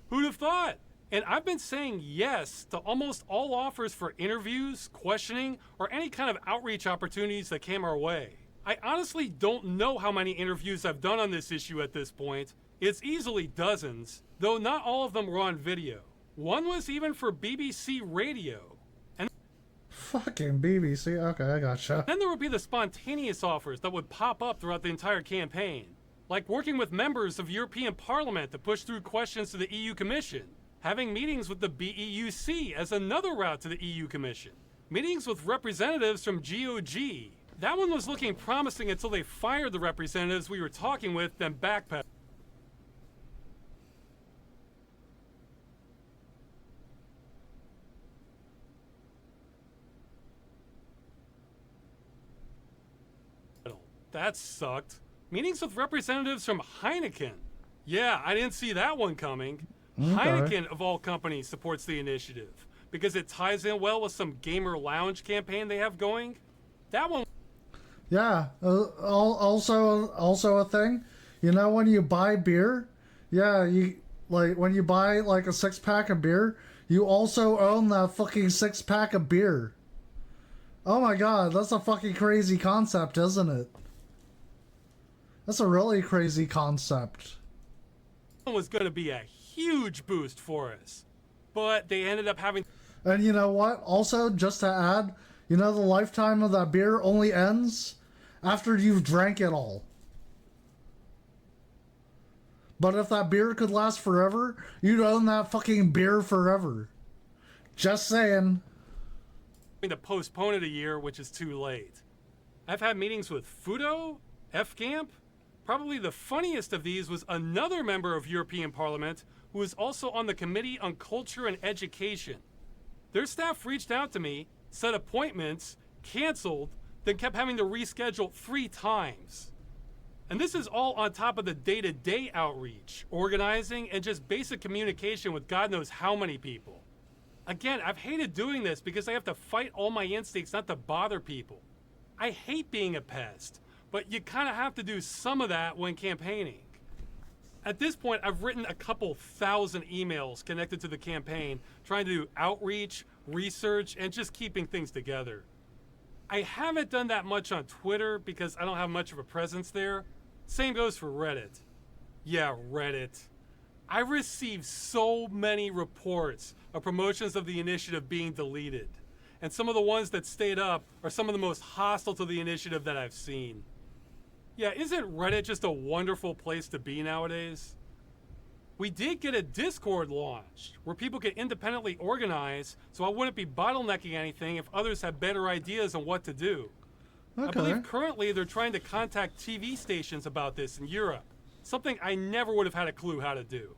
Who'd have thought? And I've been saying yes to almost all offers for interviews, questioning, or any kind of outreach opportunities that came our way. I honestly don't know how many interviews I've done on this issue at this point. It's easily dozens, though not all of them were on video. One was even for BBC Radio. And fucking BBC, okay, I gotcha. then there would be the spontaneous offers that would pop up throughout the entire campaign. Like working with members of European Parliament to push through questions to the EU Commission. Having meetings with the BEUC as another route to the EU Commission. Meetings with representatives from GOG. That one was looking promising until they fired the representatives we were talking with, then backpedaled. That sucked. Meetings with representatives from Heineken. Yeah, I didn't see that one coming. Okay. Heineken, of all companies, supports the initiative because it ties in well with some gamer lounge campaign they have going. That one. Yeah, also a thing. You know, when you buy beer, yeah, you like when you buy like a 6-pack of beer, you also own that fucking 6-pack of beer. Oh my god, that's a fucking crazy concept, isn't it? That's a really crazy concept. Was going to be a huge boost for us, but they ended up having. And you know what? Also, just to add, you know, the lifetime of that beer only ends after you've drank it all. But if that beer could last forever, you'd own that fucking beer forever. Just saying. To postpone it a year, which is too late. I've had meetings with Fudo, F-Camp. Probably the funniest of these was another member of European Parliament who is also on the Committee on Culture and Education. Their staff reached out to me, set appointments, canceled, then kept having to reschedule 3 times. And this is all on top of the day-to-day outreach, organizing, and just basic communication with God knows how many people. Again, I've hated doing this because I have to fight all my instincts not to bother people. I hate being a pest. But you kind of have to do some of that when campaigning. At this point, I've written a couple thousand emails connected to the campaign, trying to do outreach, research, and just keeping things together. I haven't done that much on Twitter because I don't have much of a presence there. Same goes for Reddit. Yeah, Reddit. I received so many reports of promotions of the initiative being deleted. And some of the ones that stayed up are some of the most hostile to the initiative that I've seen. Yeah, isn't Reddit just a wonderful place to be nowadays? We did get a Discord launched where people can independently organize, so I wouldn't be bottlenecking anything if others have better ideas on what to do. Okay. I believe currently they're trying to contact TV stations about this in Europe, something I never would have had a clue how to do.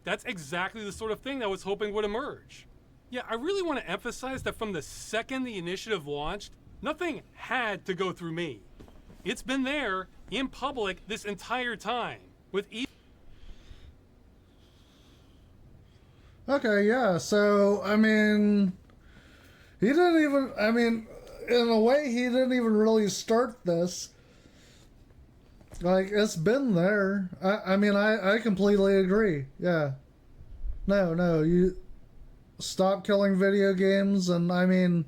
That's exactly the sort of thing I was hoping would emerge. Yeah, I really want to emphasize that from the second the initiative launched, nothing had to go through me. It's been there in public this entire time with Okay, yeah, so, I mean, he didn't even, I mean, in a way, he didn't even really start this. Like, it's been there. I mean, I completely agree, yeah. No, you stop killing video games, and, I mean,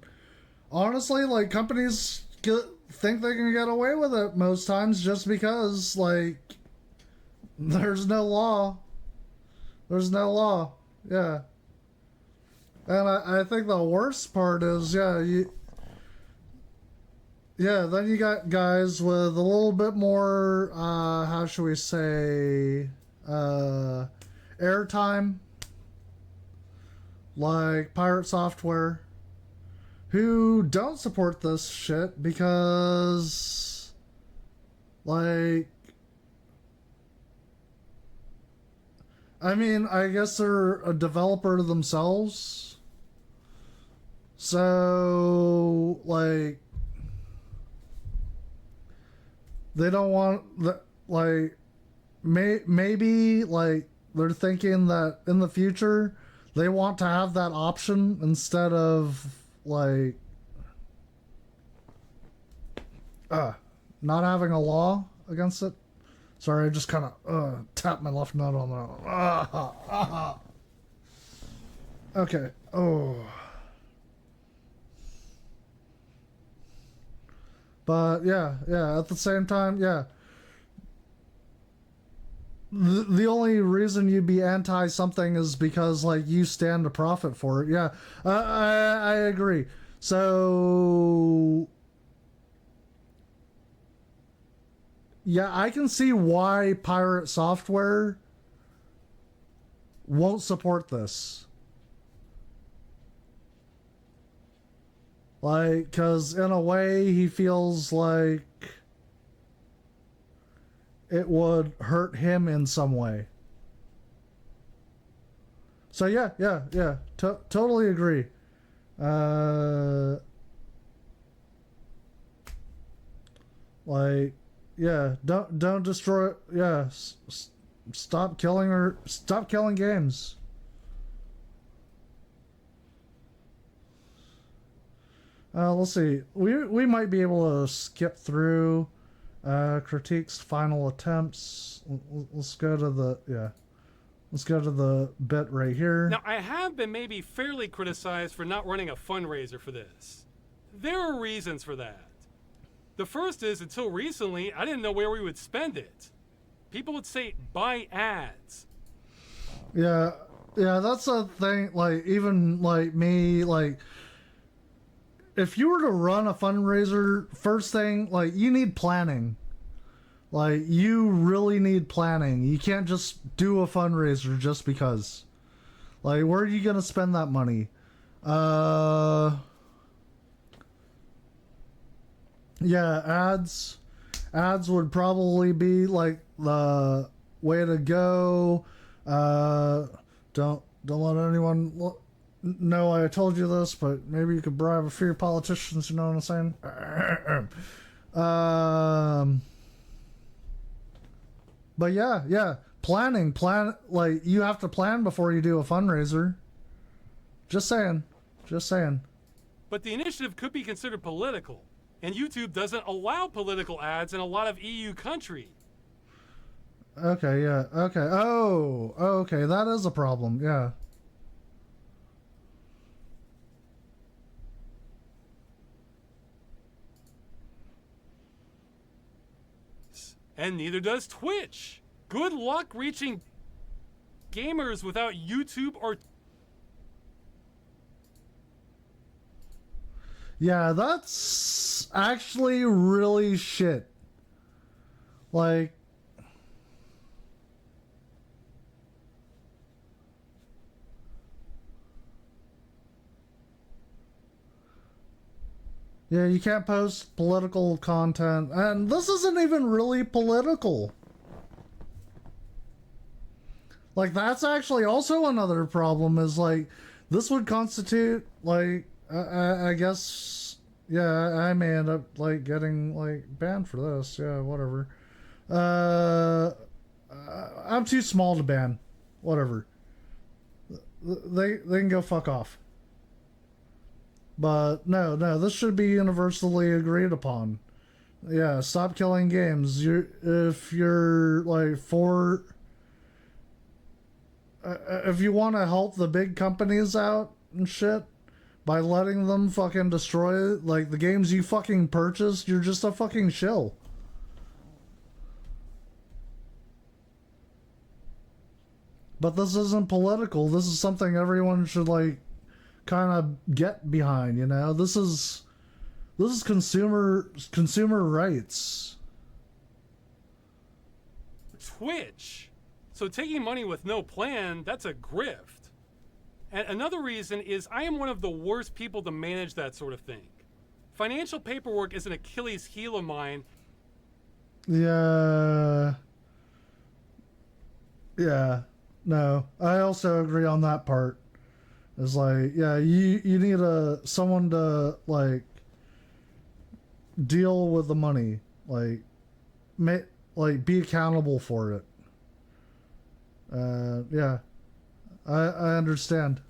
honestly, like, companies think they can get away with it most times just because, like, There's no law. There's no law. Yeah. And I think the worst part is, then you got guys with a little bit more, how should we say, airtime, like Pirate Software, who don't support this shit because, like, I mean, I guess they're a developer themselves. So, like, they don't want the, like, maybe, like, they're thinking that in the future they want to have that option instead of, like, not having a law against it. Sorry, I just kind of tapped my left nut on that. Okay. Oh. But yeah, at the same time, yeah. The only reason you'd be anti something is because, like, you stand to profit for it. Yeah, I agree. So, yeah, I can see why Pirate Software won't support this. Like, because in a way, he feels like it would hurt him in some way. So yeah, totally agree. Like, yeah, don't destroy. Yeah, stop killing games. Let's see. We might be able to skip through critiques, final attempts. Let's go to the bit right here. Now, I have been maybe fairly criticized for not running a fundraiser for this. There are reasons for that. The first is, until recently, I didn't know where we would spend it. People would say, buy ads. Yeah, that's a thing. Like, even like me, like, if you were to run a fundraiser, first thing, like, you need planning. Like, you really need planning. You can't just do a fundraiser just because. Like, where are you going to spend that money? Yeah, ads. Ads would probably be, like, the way to go. Don't let anyone know I told you this, but maybe you could bribe a few politicians, you know what I'm saying? But yeah, plan, like, you have to plan before you do a fundraiser. Just saying. But the initiative could be considered political, and YouTube doesn't allow political ads in a lot of EU countries. Okay, yeah, okay. Oh, okay, that is a problem, yeah. And neither does Twitch. Good luck reaching gamers without YouTube or... Yeah, that's actually really shit. Like... Yeah, you can't post political content, and this isn't even really political. Like, that's actually also another problem, is, like, this would constitute, like, I guess, yeah, I may end up, like, getting, like, banned for this, yeah, whatever. I'm too small to ban, whatever. They can go fuck off. But no, this should be universally agreed upon. Yeah, stop killing games. If you're like if you want to help the big companies out and shit by letting them fucking destroy like the games you fucking purchased, you're just a fucking shill. But this isn't political. This is something everyone should like kind of get behind, you know? This is consumer rights. Twitch. So taking money with no plan, that's a grift. And another reason is I am one of the worst people to manage that sort of thing. Financial paperwork is an Achilles heel of mine. Yeah. No, I also agree on that part. It's like, yeah, you need someone to like deal with the money, like be accountable for it. Yeah, I understand.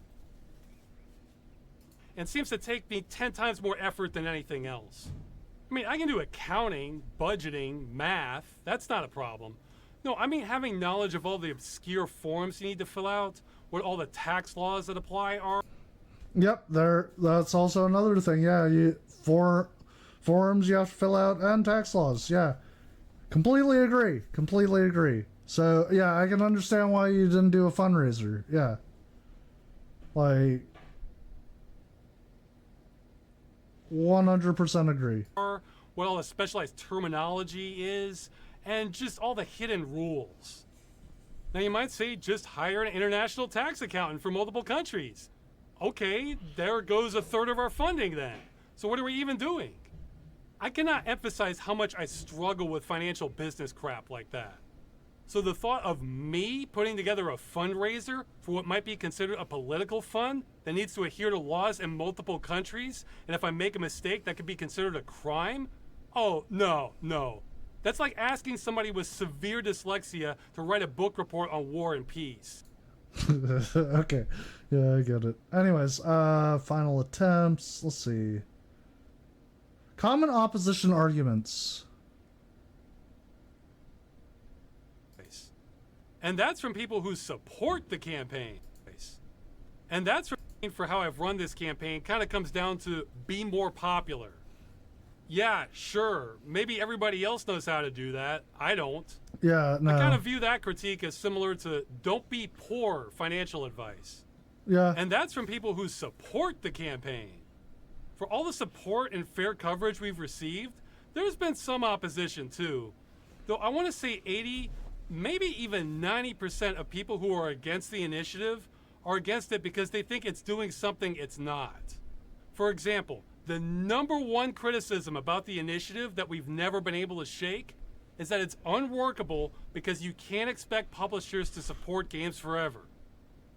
And seems to take me 10 times more effort than anything else. I mean, I can do accounting, budgeting, math. That's not a problem. No, I mean having knowledge of all the obscure forms you need to fill out, what all the tax laws that apply are. Yep, that's also another thing. Yeah, forms you have to fill out and tax laws. Yeah, completely agree. So yeah, I can understand why you didn't do a fundraiser. Yeah, like 100% agree. What all the specialized terminology is, and just all the hidden rules. Now you might say just hire an international tax accountant for multiple countries. Okay, there goes a third of our funding then. So what are we even doing? I cannot emphasize how much I struggle with financial business crap like that. So the thought of me putting together a fundraiser for what might be considered a political fund that needs to adhere to laws in multiple countries, and if I make a mistake that could be considered a crime? Oh, no. That's like asking somebody with severe dyslexia to write a book report on war and peace. Okay, yeah, I get it. Anyways, final attempts. Let's see. Common opposition arguments. And that's from people who support the campaign. And that's for how I've run this campaign kind of comes down to be more popular. Yeah, sure. Maybe everybody else knows how to do that. I don't. Yeah, no. I kind of view that critique as similar to don't be poor financial advice. Yeah. And that's from people who support the campaign. For all the support and fair coverage we've received, there's been some opposition too. Though I want to say 80, maybe even 90% of people who are against the initiative are against it because they think it's doing something it's not. For example, the number one criticism about the initiative that we've never been able to shake is that it's unworkable because you can't expect publishers to support games forever.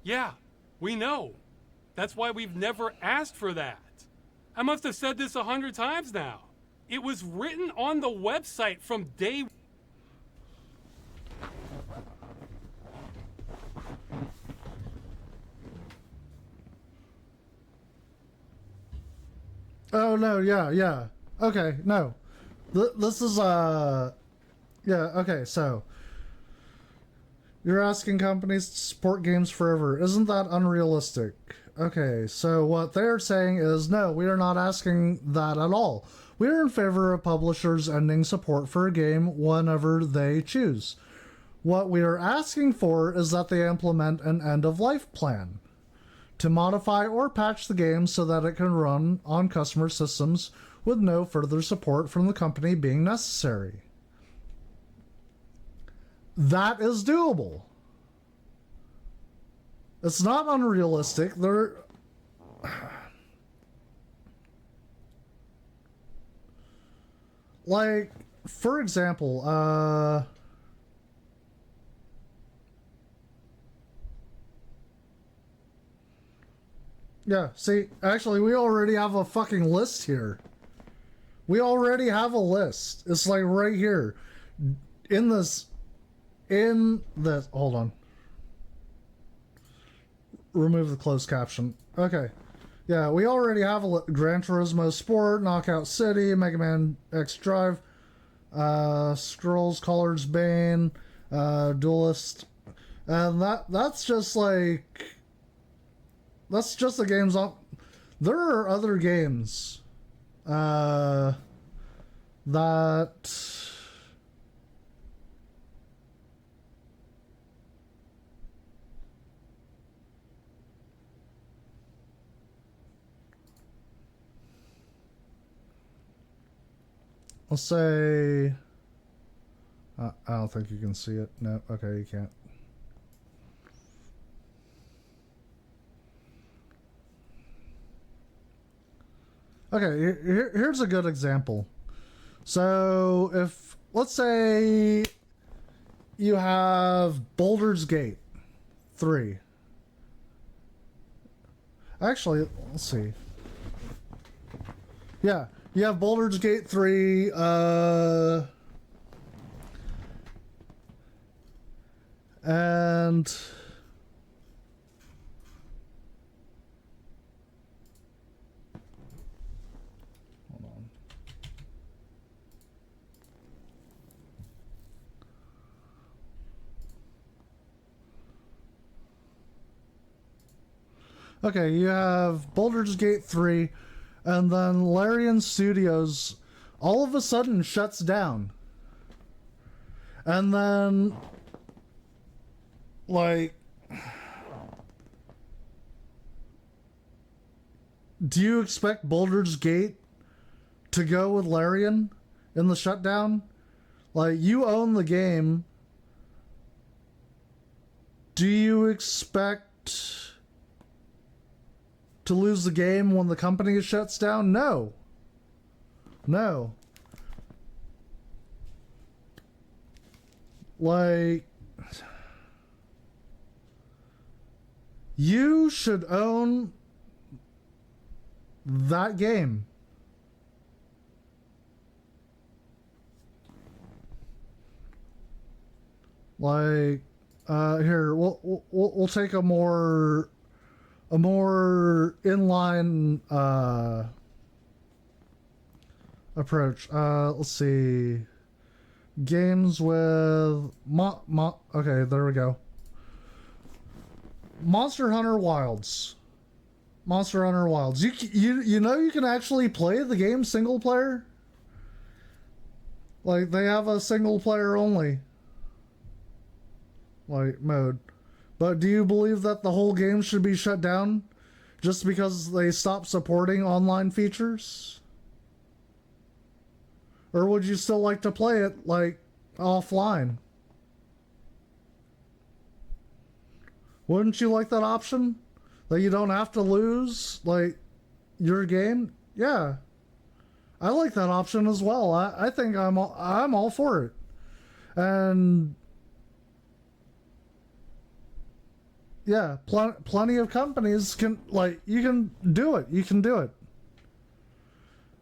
Yeah, we know. That's why we've never asked for that. I must have said this 100 times now. It was written on the website from day one. Oh no, yeah. Okay, no. This is yeah, okay, so you're asking companies to support games forever. Isn't that unrealistic? Okay, so what they're saying is no, we are not asking that at all. We are in favor of publishers ending support for a game whenever they choose. What we are asking for is that they implement an end-of-life plan to modify or patch the game so that it can run on customer systems with no further support from the company being necessary. That is doable. It's not unrealistic. Like, for example, yeah, see, actually, we already have a fucking list here. We already have a list. It's like right here. Hold on. Remove the closed caption. Okay. Yeah, we already have Gran Turismo Sport, Knockout City, Mega Man X Drive, Scrolls, Colors, Bane, Duelist. And that's just like... That's just the games on... There are other games that... let's say, I don't think you can see it. No, okay, you can't. Okay, here's a good example. So if, let's say you have Baldur's Gate 3. Actually, let's see. Yeah, you have Baldur's Gate 3, and hold on. Okay, you have Baldur's Gate 3, and then Larian Studios all of a sudden shuts down. And then, like, do you expect Baldur's Gate to go with Larian in the shutdown? Like, you own the game. Do you expect to lose the game when the company shuts down? No. No. Like, you should own that game. Like, here, we'll take a more inline approach. Let's see. Games with okay, there we go. Monster Hunter Wilds. Monster Hunter Wilds. You know you can actually play the game single player? Like, they have a single player only, like, mode. But do you believe that the whole game should be shut down just because they stopped supporting online features? Or would you still like to play it, like, offline? Wouldn't you like that option? That you don't have to lose, like, your game? Yeah. I like that option as well. I think I'm all for it. And yeah, plenty of companies can, like, you can do it. You can do it.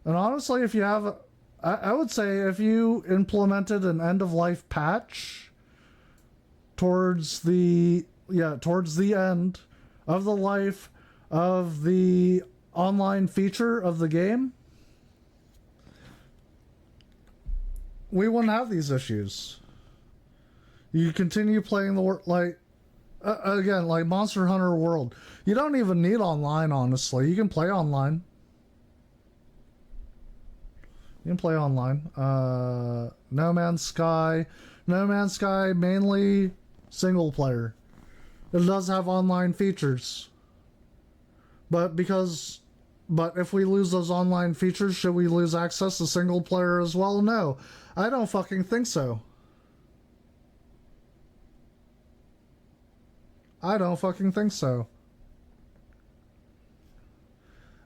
And honestly, if you have, I would say if you implemented an end-of-life patch towards the end of the life of the online feature of the game, we wouldn't have these issues. You continue playing again, like Monster Hunter World. You don't even need online, honestly. You can play online. You can play online. No Man's Sky. No Man's Sky, mainly single player. It does have online features. But if we lose those online features, should we lose access to single player as well? No. I don't fucking think so. I don't fucking think so.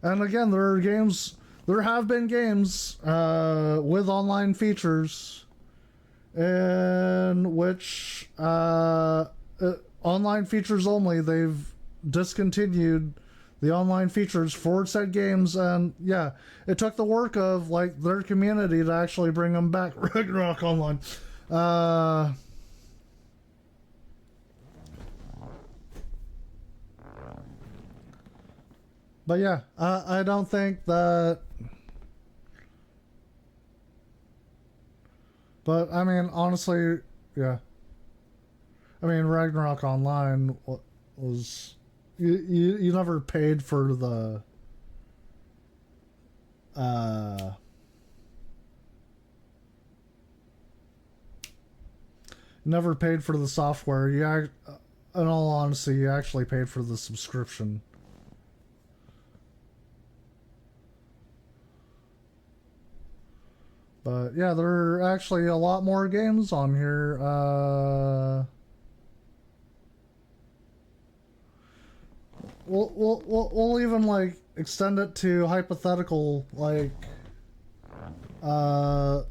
And again, there have been games with online features in which online features only, they've discontinued the online features for said games, and yeah, it took the work of, like, their community to actually bring them back. Ragnarok Online. But yeah, I don't think that. But I mean, honestly, yeah. I mean, Ragnarok Online was you never paid for the never paid for the software. In all honesty, you actually paid for the subscription. But yeah, there are actually a lot more games on here. We'll even like extend it to hypothetical like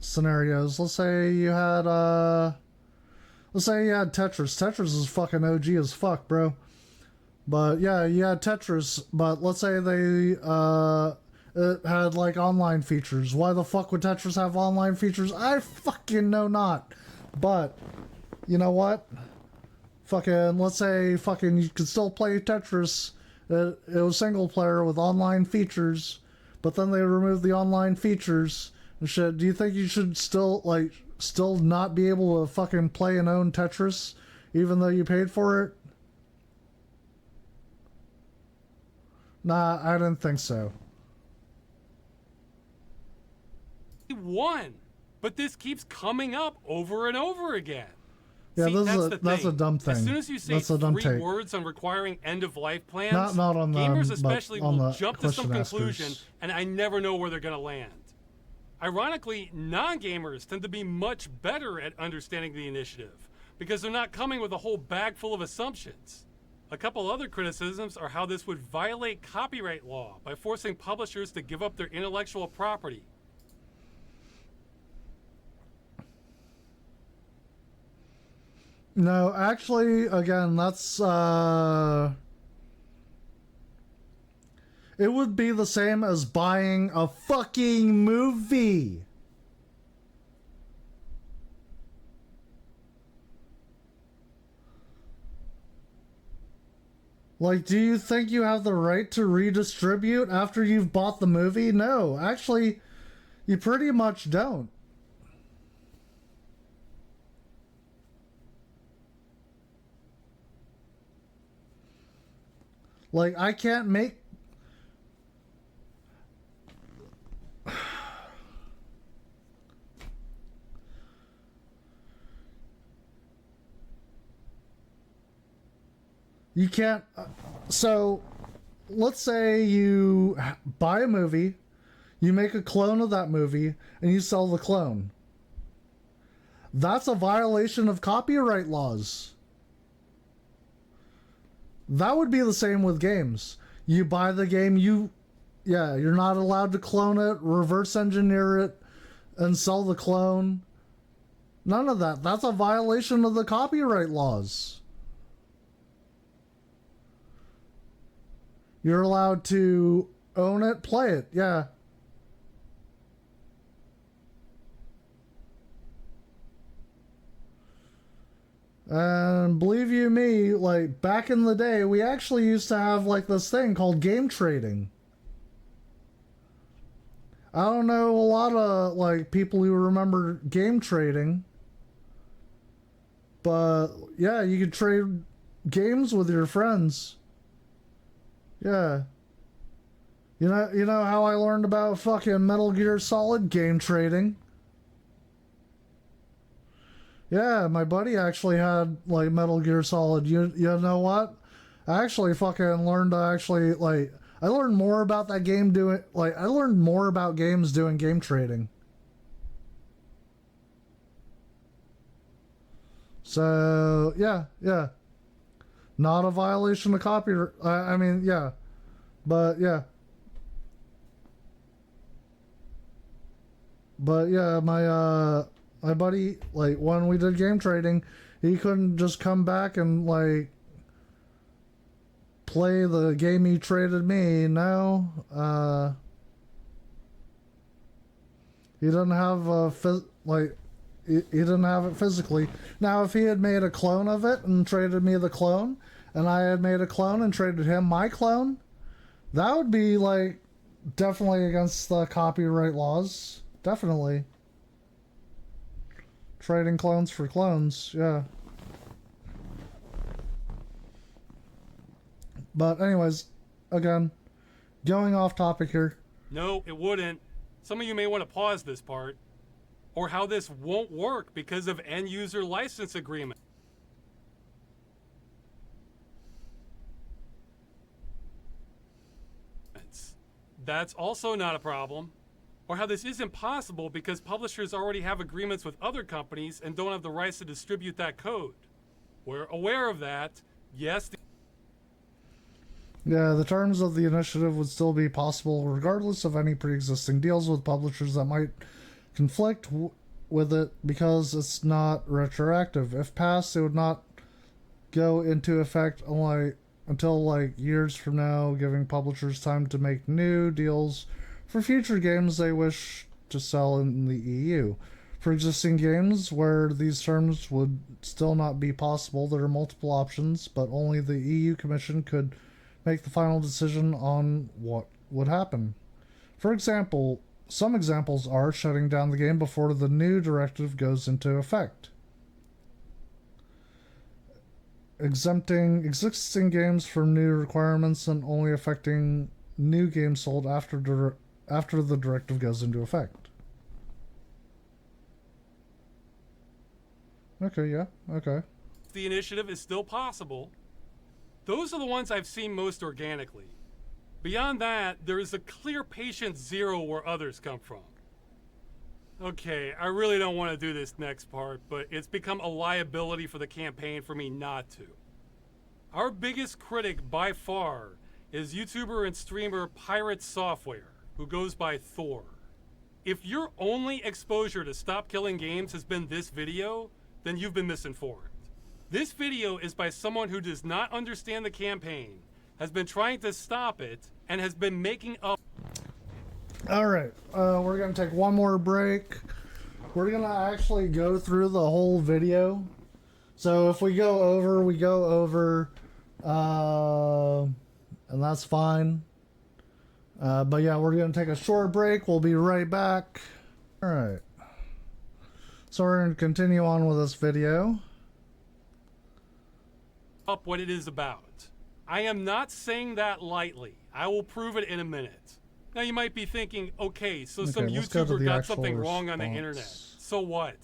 scenarios. Let's say you had Tetris. Tetris is fucking OG as fuck, bro. But yeah, you had Tetris, but let's say they it had like online features. Why the fuck would Tetris have online features? I fucking know not. But you know what? Fucking let's say fucking you could still play Tetris. It was single player with online features, but then they removed the online features and shit. Do you think you should still not be able to fucking play and own Tetris even though you paid for it? Nah, I didn't think so. He won, but this keeps coming up over and over again. Yeah, See, that's a dumb thing. As soon as you say three words on requiring end-of-life plans, not on the, gamers especially on will the jump to some question conclusion, askers. and I never know where they're going to land. Ironically, non-gamers tend to be much better at understanding the initiative because they're not coming with a whole bag full of assumptions. A couple other criticisms are how this would violate copyright law by forcing publishers to give up their intellectual property. No, actually, again, that's it would be the same as buying a fucking movie. Like, do you think you have the right to redistribute after you've bought the movie? No, actually, you pretty much don't. Like, I can't make... You can't... So, let's say you buy a movie, you make a clone of that movie, and you sell the clone. That's a violation of copyright laws. That would be the same with games. You buy the game, you're not allowed to clone it, reverse engineer it, and sell the clone. None of that. That's a violation of the copyright laws. You're allowed to own it, play it, yeah. And believe you me, like, back in the day, we actually used to have, like, this thing called game trading. I don't know a lot of, like, people who remember game trading. But, yeah, you could trade games with your friends. Yeah. You know how I learned about fucking Metal Gear Solid game trading? Yeah, my buddy actually had, like, Metal Gear Solid. You know what? I actually fucking learned to actually, like... I learned more about that game doing... Like, I learned more about games doing game trading. So, yeah. Not a violation of copyright... I mean, yeah. But, yeah. But, yeah, my buddy, like, when we did game trading, he couldn't just come back and, like, play the game he traded me. No, he didn't have he didn't have it physically. Now, if he had made a clone of it and traded me the clone, and I had made a clone and traded him my clone, that would be, like, definitely against the copyright laws. Definitely. Trading clones for clones, yeah. But anyways, again, going off topic here. No, it wouldn't. Some of you may want to pause this part. Or how this won't work because of end-user license agreement. That's also not a problem. or how this isn't possible because publishers already have agreements with other companies and don't have the rights to distribute that code. We're aware of that. Yes. Yeah, the terms of the initiative would still be possible regardless of any pre-existing deals with publishers that might conflict with it because it's not retroactive. If passed, it would not go into effect until like years from now, giving publishers time to make new deals for future games they wish to sell in the EU. For existing games where these terms would still not be possible, there are multiple options, but only the EU Commission could make the final decision on what would happen. For example, some examples are shutting down the game before the new directive goes into effect, exempting existing games from new requirements, and only affecting new games sold after the directive goes into effect. Okay, yeah, okay. The initiative is still possible. Those are the ones I've seen most organically. Beyond that, there is a clear patient zero where others come from. Okay, I really don't want to do this next part, but it's become a liability for the campaign for me not to. Our biggest critic by far is YouTuber and streamer Pirate Software, who goes by Thor. If your only exposure to Stop Killing Games has been this video, then you've been misinformed. This video is by someone who does not understand the campaign, has been trying to stop it, and has been making up. Alright, we're gonna take one more break. We're gonna actually go through the whole video. So if we go over, we go over. And that's fine. But yeah, we're gonna take a short break. We'll be right back. Alright. So we're gonna continue on with this video. Up what it is about. I am not saying that lightly. I will prove it in a minute. Now you might be thinking, okay, so some YouTuber got something wrong on the internet. So what?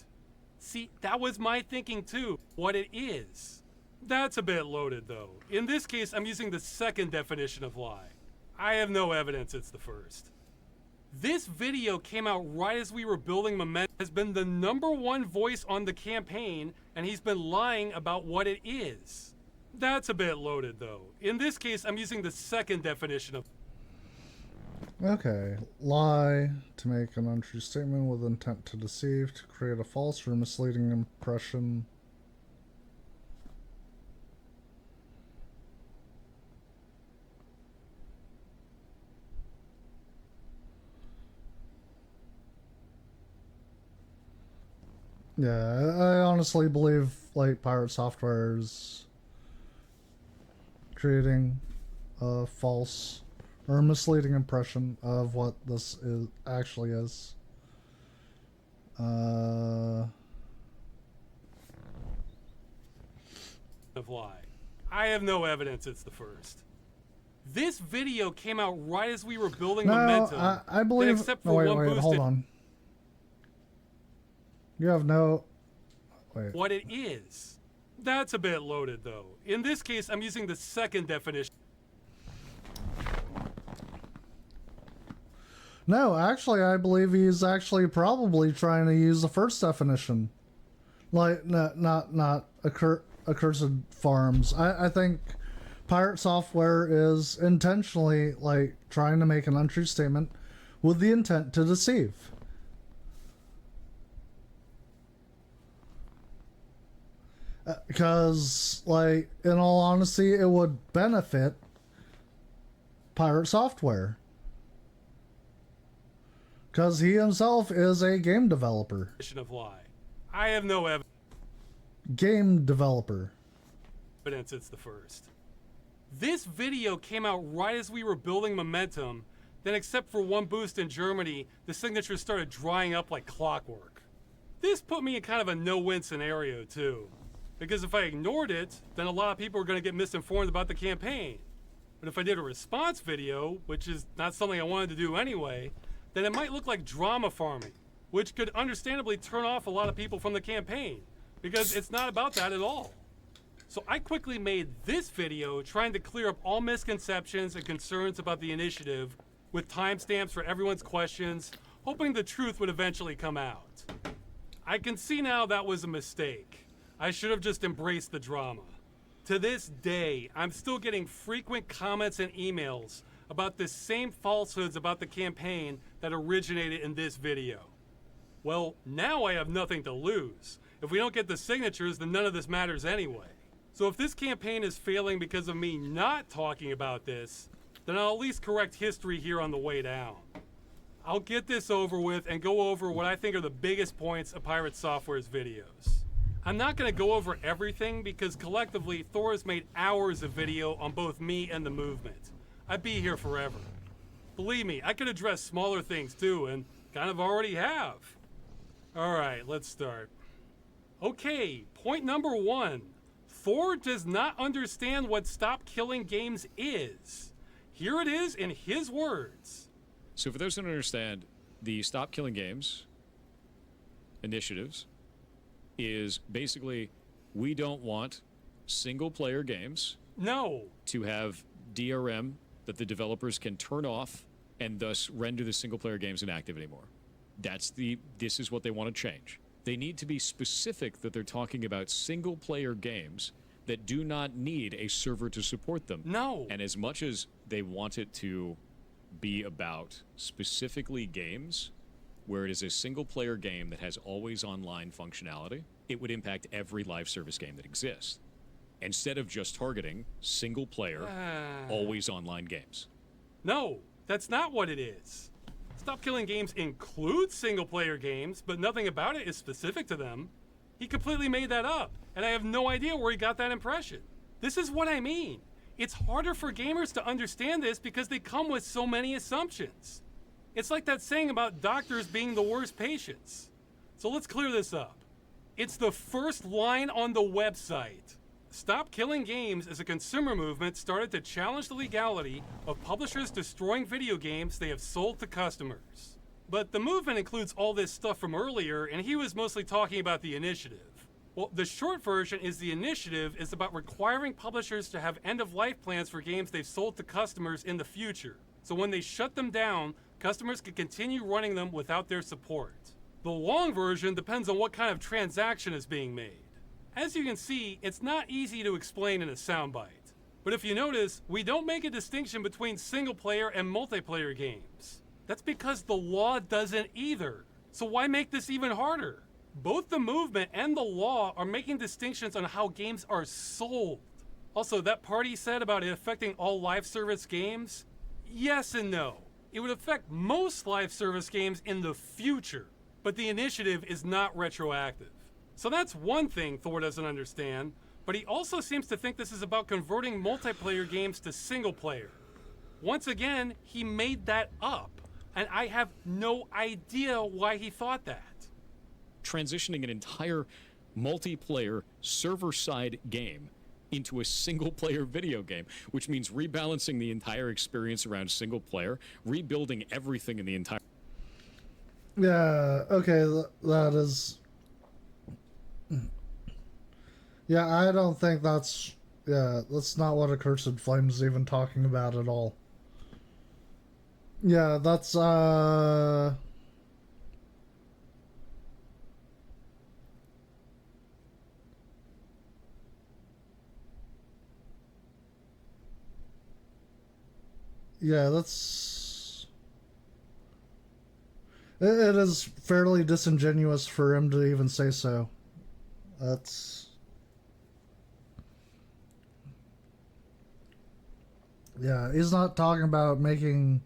See, that was my thinking too. What it is. That's a bit loaded though. In this case, I'm using the second definition of lie. I have no evidence it's the first. This video came out right as we were building momentum, has been the #1 voice on the campaign, and he's been lying about what it is. That's a bit loaded though. In this case, I'm using the second definition of. Okay. Lie, to make an untrue statement with intent to deceive, to create a false or misleading impression. Yeah, I honestly believe like Pirate Software is creating a false or misleading impression of what this is actually is. Of lie. I have no evidence it's the first. This video came out right as we were building momentum. I believe. Except for wait, hold on. You have no. Wait. What it is. That's a bit loaded though. In this case, I'm using the second definition. No, actually, I believe he's actually probably trying to use the first definition, like not accursed farms. I think Pirate Software is intentionally like trying to make an untrue statement with the intent to deceive. Because, like, in all honesty, it would benefit Pirate Software. Because he himself is a game developer. Of lie. I have no evidence. Game developer. It's the first. This video came out right as we were building momentum. Then, except for one boost in Germany, the signatures started drying up like clockwork. This put me in kind of a no-win scenario, too. Because if I ignored it, then a lot of people are going to get misinformed about the campaign. But if I did a response video, which is not something I wanted to do anyway, then it might look like drama farming, which could understandably turn off a lot of people from the campaign, because it's not about that at all. So I quickly made this video trying to clear up all misconceptions and concerns about the initiative with timestamps for everyone's questions, hoping the truth would eventually come out. I can see now that was a mistake. I should have just embraced the drama. To this day, I'm still getting frequent comments and emails about the same falsehoods about the campaign that originated in this video. Well, now I have nothing to lose. If we don't get the signatures, then none of this matters anyway. So if this campaign is failing because of me not talking about this, then I'll at least correct history here on the way down. I'll get this over with and go over what I think are the biggest points of Pirate Software's videos. I'm not going to go over everything because collectively Thor has made hours of video on both me and the movement. I'd be here forever. Believe me, I could address smaller things too, and kind of already have. Alright, let's start. Okay, point number 1. Thor does not understand what Stop Killing Games is. Here it is in his words. So for those who don't understand, the Stop Killing Games initiatives is basically, we don't want single-player games No. to have DRM that the developers can turn off and thus render the single-player games inactive anymore. This is what they want to change. They need to be specific that they're talking about single-player games that do not need a server to support them. No. And as much as they want it to be about specifically games where it is a single-player game that has always online functionality, it would impact every live service game that exists, instead of just targeting single-player, always online games. No, that's not what it is. Stop Killing Games includes single-player games, but nothing about it is specific to them. He completely made that up, and I have no idea where he got that impression. This is what I mean. It's harder for gamers to understand this because they come with so many assumptions. It's like that saying about doctors being the worst patients. So let's clear this up. It's the first line on the website. Stop Killing Games is a consumer movement started to challenge the legality of publishers destroying video games they have sold to customers. But the movement includes all this stuff from earlier, and he was mostly talking about the initiative. Well, the short version is the initiative is about requiring publishers to have end-of-life plans for games they've sold to customers in the future. So when they shut them down, customers can continue running them without their support. The long version depends on what kind of transaction is being made. As you can see, it's not easy to explain in a soundbite. But if you notice, we don't make a distinction between single-player and multiplayer games. That's because the law doesn't either. So why make this even harder? Both the movement and the law are making distinctions on how games are sold. Also, that part he said about it affecting all live service games? Yes and no. It would affect most live service games in the future, but the initiative is not retroactive. So that's one thing Thor doesn't understand, but he also seems to think this is about converting multiplayer games to single player. Once again, he made that up, and I have no idea why he thought that. Transitioning an entire multiplayer server-side game into a single-player video game, which means rebalancing the entire experience around single-player, rebuilding everything in the entire... Yeah, okay, that is... Yeah, I don't think that's... Yeah, that's not what Accursed Flame is even talking about at all. Yeah, that's, yeah, that's... It is fairly disingenuous for him to even say so. That's... Yeah, he's not talking about making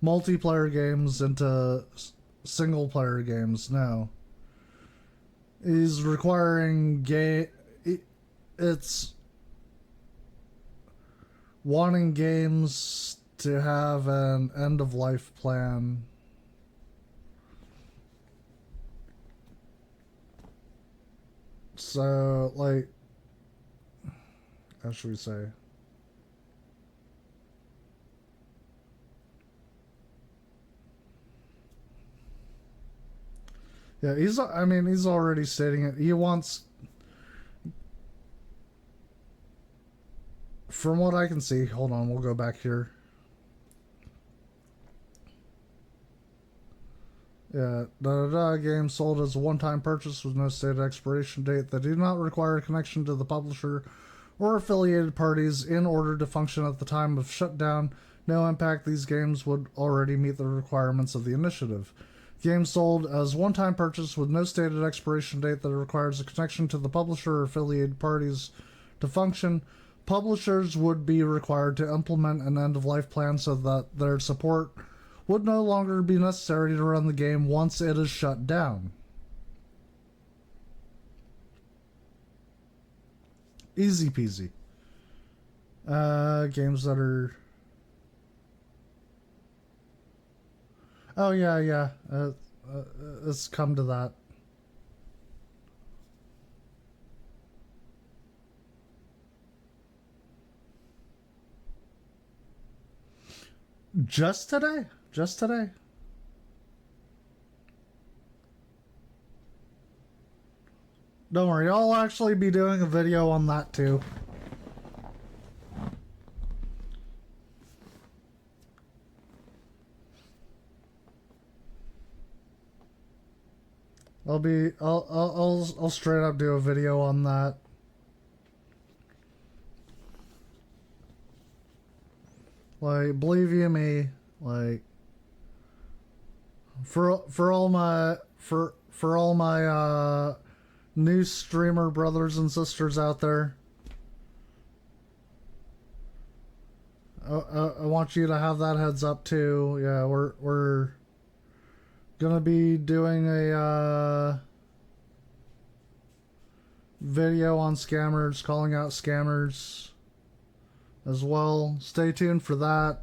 multiplayer games into single-player games, no. He's requiring it's wanting games to have an end-of-life plan. So, like, how should we say? Yeah, he's already stating it. He wants, from what I can see, hold on, we'll go back here. Games sold as a one-time purchase with no stated expiration date that do not require a connection to the publisher or affiliated parties in order to function at the time of shutdown. No impact. These games would already meet the requirements of the initiative. Games sold as one-time purchase with no stated expiration date that requires a connection to the publisher or affiliated parties to function. Publishers would be required to implement an end-of-life plan so that their support would no longer be necessary to run the game once it is shut down. Easy peasy. Games that are... Oh, yeah. It's come to that. Just today? Just today? Don't worry, I'll actually be doing a video on that too. I'll straight up do a video on that. Like, believe you me, like, for all my new streamer brothers and sisters out there, I want you to have that heads up too. Yeah, we're gonna be doing a video on scammers, calling out scammers as well. Stay tuned for that.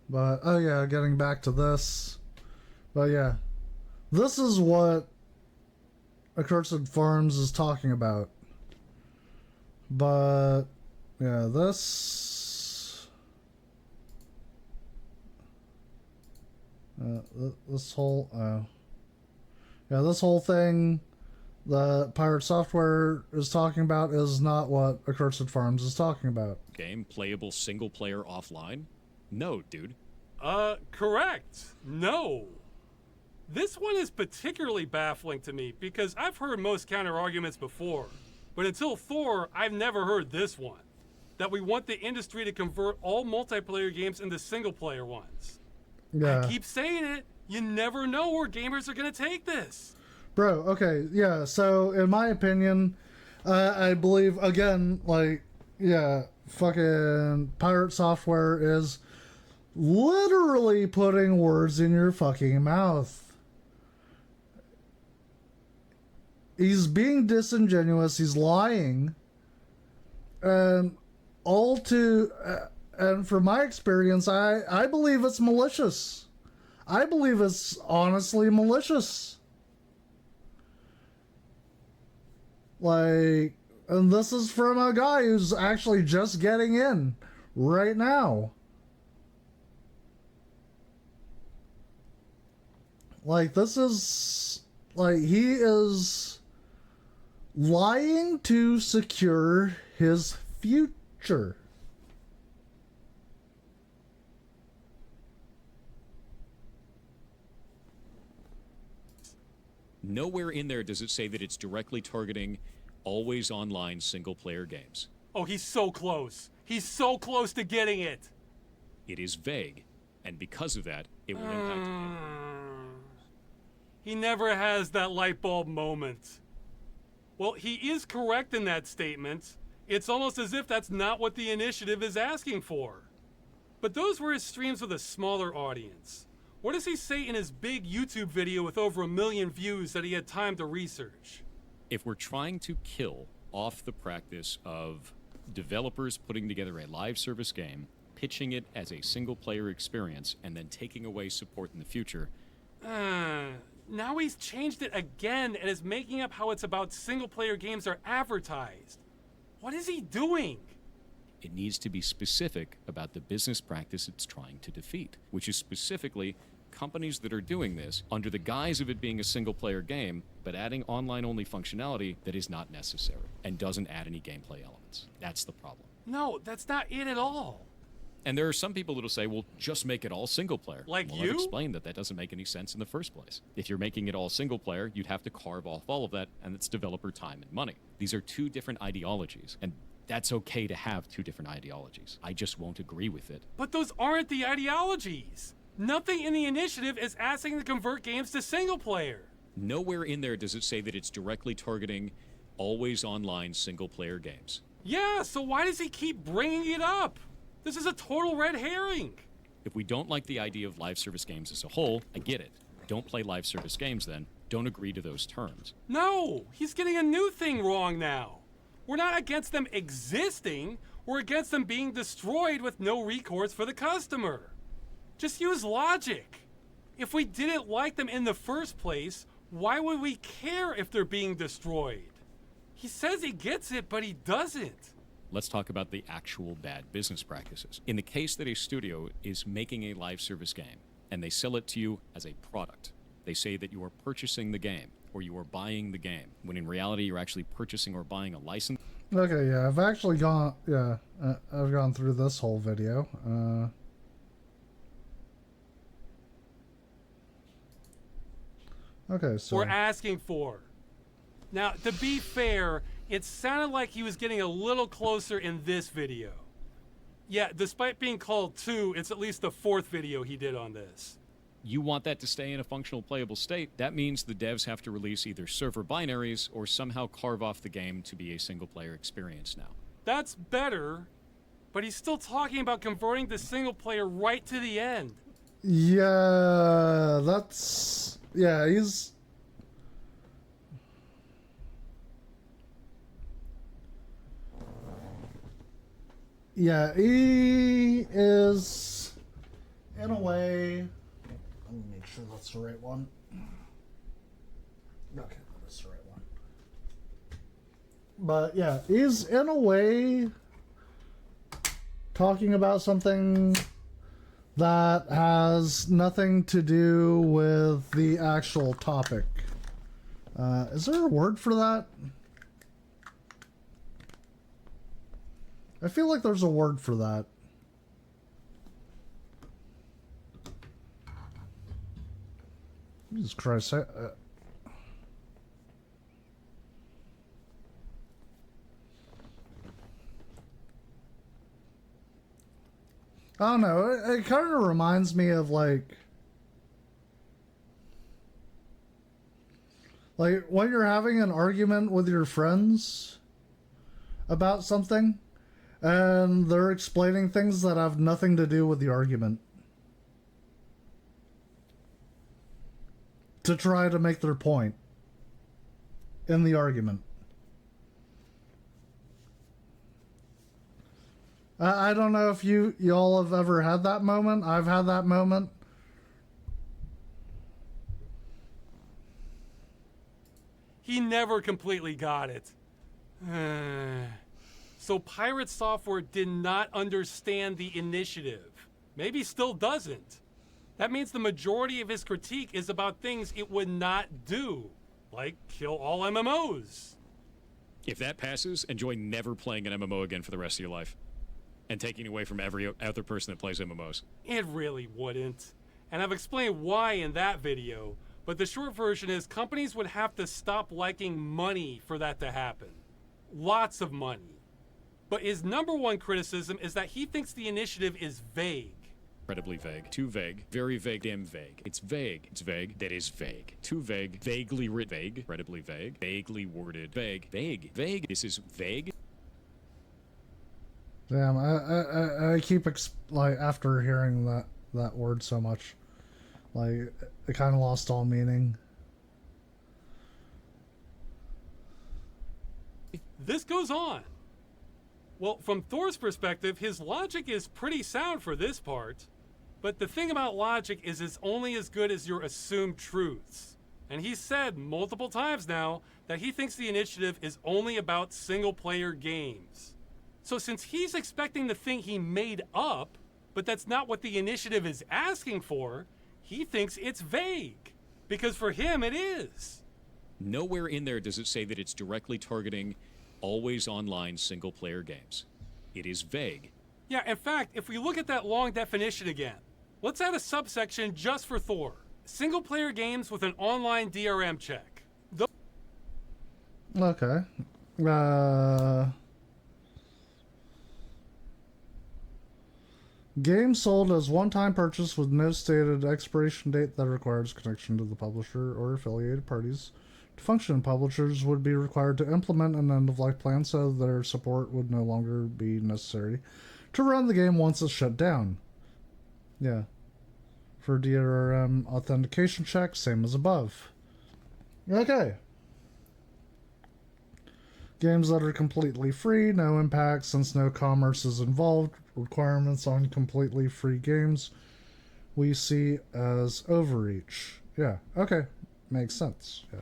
But, oh yeah, getting back to this. But yeah, this is what Accursed Farms is talking about. But, yeah, this whole, this whole thing that Pirate Software is talking about is not what Accursed Farms is talking about. Game playable single player offline? No, dude. Correct. No. This one is particularly baffling to me because I've heard most counter arguments before, but until Thor, I've never heard this one. That we want the industry to convert all multiplayer games into single player ones. Yeah. I keep saying it. You never know where gamers are gonna take this. Bro, okay, yeah, so in my opinion, I believe, again, like, yeah, fucking Pirate Software is literally putting words in your fucking mouth. He's being disingenuous, he's lying, and and from my experience, I believe it's malicious. I believe it's honestly malicious. Like, and this is from a guy who's actually just getting in right now. Like, this is, like, he is lying to secure his future. Nowhere in there does it say that it's directly targeting always online single player games. Oh, he's so close. He's so close to getting it. It is vague, and because of that, it will impact him. He never has that light bulb moment. Well, he is correct in that statement. It's almost as if that's not what the initiative is asking for. But those were his streams with a smaller audience. What does he say in his big YouTube video with over 1 million views that he had time to research? If we're trying to kill off the practice of developers putting together a live service game, pitching it as a single player experience, and then taking away support in the future... Now he's changed it again and is making up how it's about single-player games are advertised. What is he doing? It needs to be specific about the business practice it's trying to defeat, which is specifically companies that are doing this under the guise of it being a single-player game, but adding online-only functionality that is not necessary and doesn't add any gameplay elements. That's the problem. No, that's not it at all. And there are some people that'll say, well, just make it all single-player. Like well, you? I've explained that doesn't make any sense in the first place. If you're making it all single-player, you'd have to carve off all of that, and it's developer time and money. These are two different ideologies, and that's okay to have two different ideologies. I just won't agree with it. But those aren't the ideologies. Nothing in the initiative is asking to convert games to single-player. Nowhere in there does it say that it's directly targeting always online single-player games. Yeah, so why does he keep bringing it up? This is a total red herring. If we don't like the idea of live service games as a whole, I get it. Don't play live service games then. Don't agree to those terms. No, he's getting a new thing wrong now. We're not against them existing. We're against them being destroyed with no recourse for the customer. Just use logic. If we didn't like them in the first place, why would we care if they're being destroyed? He says he gets it, but he doesn't. Let's talk about the actual bad business practices. In the case that a studio is making a live service game and they sell it to you as a product, they say that you are purchasing the game or you are buying the game, when in reality you're actually purchasing or buying a license. Okay, yeah, I've actually gone, I've gone through this whole video. Okay, so We're asking for. Now, to be fair, it sounded like he was getting a little closer in this video. Yeah, despite being called 2, it's at least the 4th video he did on this. You want that to stay in a functional playable state, that means the devs have to release either server binaries or somehow carve off the game to be a single player experience now. That's better, but he's still talking about converting the single player right to the end. yeah, that's, yeah, he's, yeah, he is, in a way, let me make sure that's the right one. Okay, that is the right one. But yeah, he's in a way talking about something that has nothing to do with the actual topic. Is there a word for that? I feel like there's a word for that. Jesus Christ. I don't know. It kind of reminds me of like when you're having an argument with your friends about something and they're explaining things that have nothing to do with the argument to try to make their point in the argument. I don't know if y'all have ever had that moment. I've had that moment. He never completely got it. So Pirate Software did not understand the initiative. Maybe still doesn't. That means the majority of his critique is about things it would not do, like kill all MMOs. If that passes, enjoy never playing an MMO again for the rest of your life. And taking away from every other person that plays MMOs. It really wouldn't. And I've explained why in that video, but the short version is companies would have to stop liking money for that to happen. Lots of money. But his number one criticism is that he thinks the initiative is vague. Incredibly vague. Too vague. Very vague. Damn vague. It's vague. It's vague. That is vague. Too vague. Vaguely written. Vague. Incredibly vague. Vaguely worded. Vague. Vague. Vague. This is vague. Damn, I keep like after hearing that word so much, like it kind of lost all meaning. This goes on. Well, from Thor's perspective, his logic is pretty sound for this part. But the thing about logic is it's only as good as your assumed truths. And he's said multiple times now that he thinks the initiative is only about single-player games. So since he's expecting the thing he made up, but that's not what the initiative is asking for, he thinks it's vague. Because for him, it is. Nowhere in there does it say that it's directly targeting always online single-player games. It is vague. Yeah, in fact, if we look at that long definition again, let's add a subsection just for Thor. Single-player games with an online DRM check. Okay. Game sold as one-time purchase with no stated expiration date that requires connection to the publisher or affiliated parties. To function, publishers would be required to implement an end-of-life plan so their support would no longer be necessary to run the game once it's shut down. Yeah. For DRM authentication checks, same as above. Okay. Games that are completely free, no impact since no commerce is involved. Requirements on completely free games we see as overreach. Yeah, okay. Makes sense. Yeah.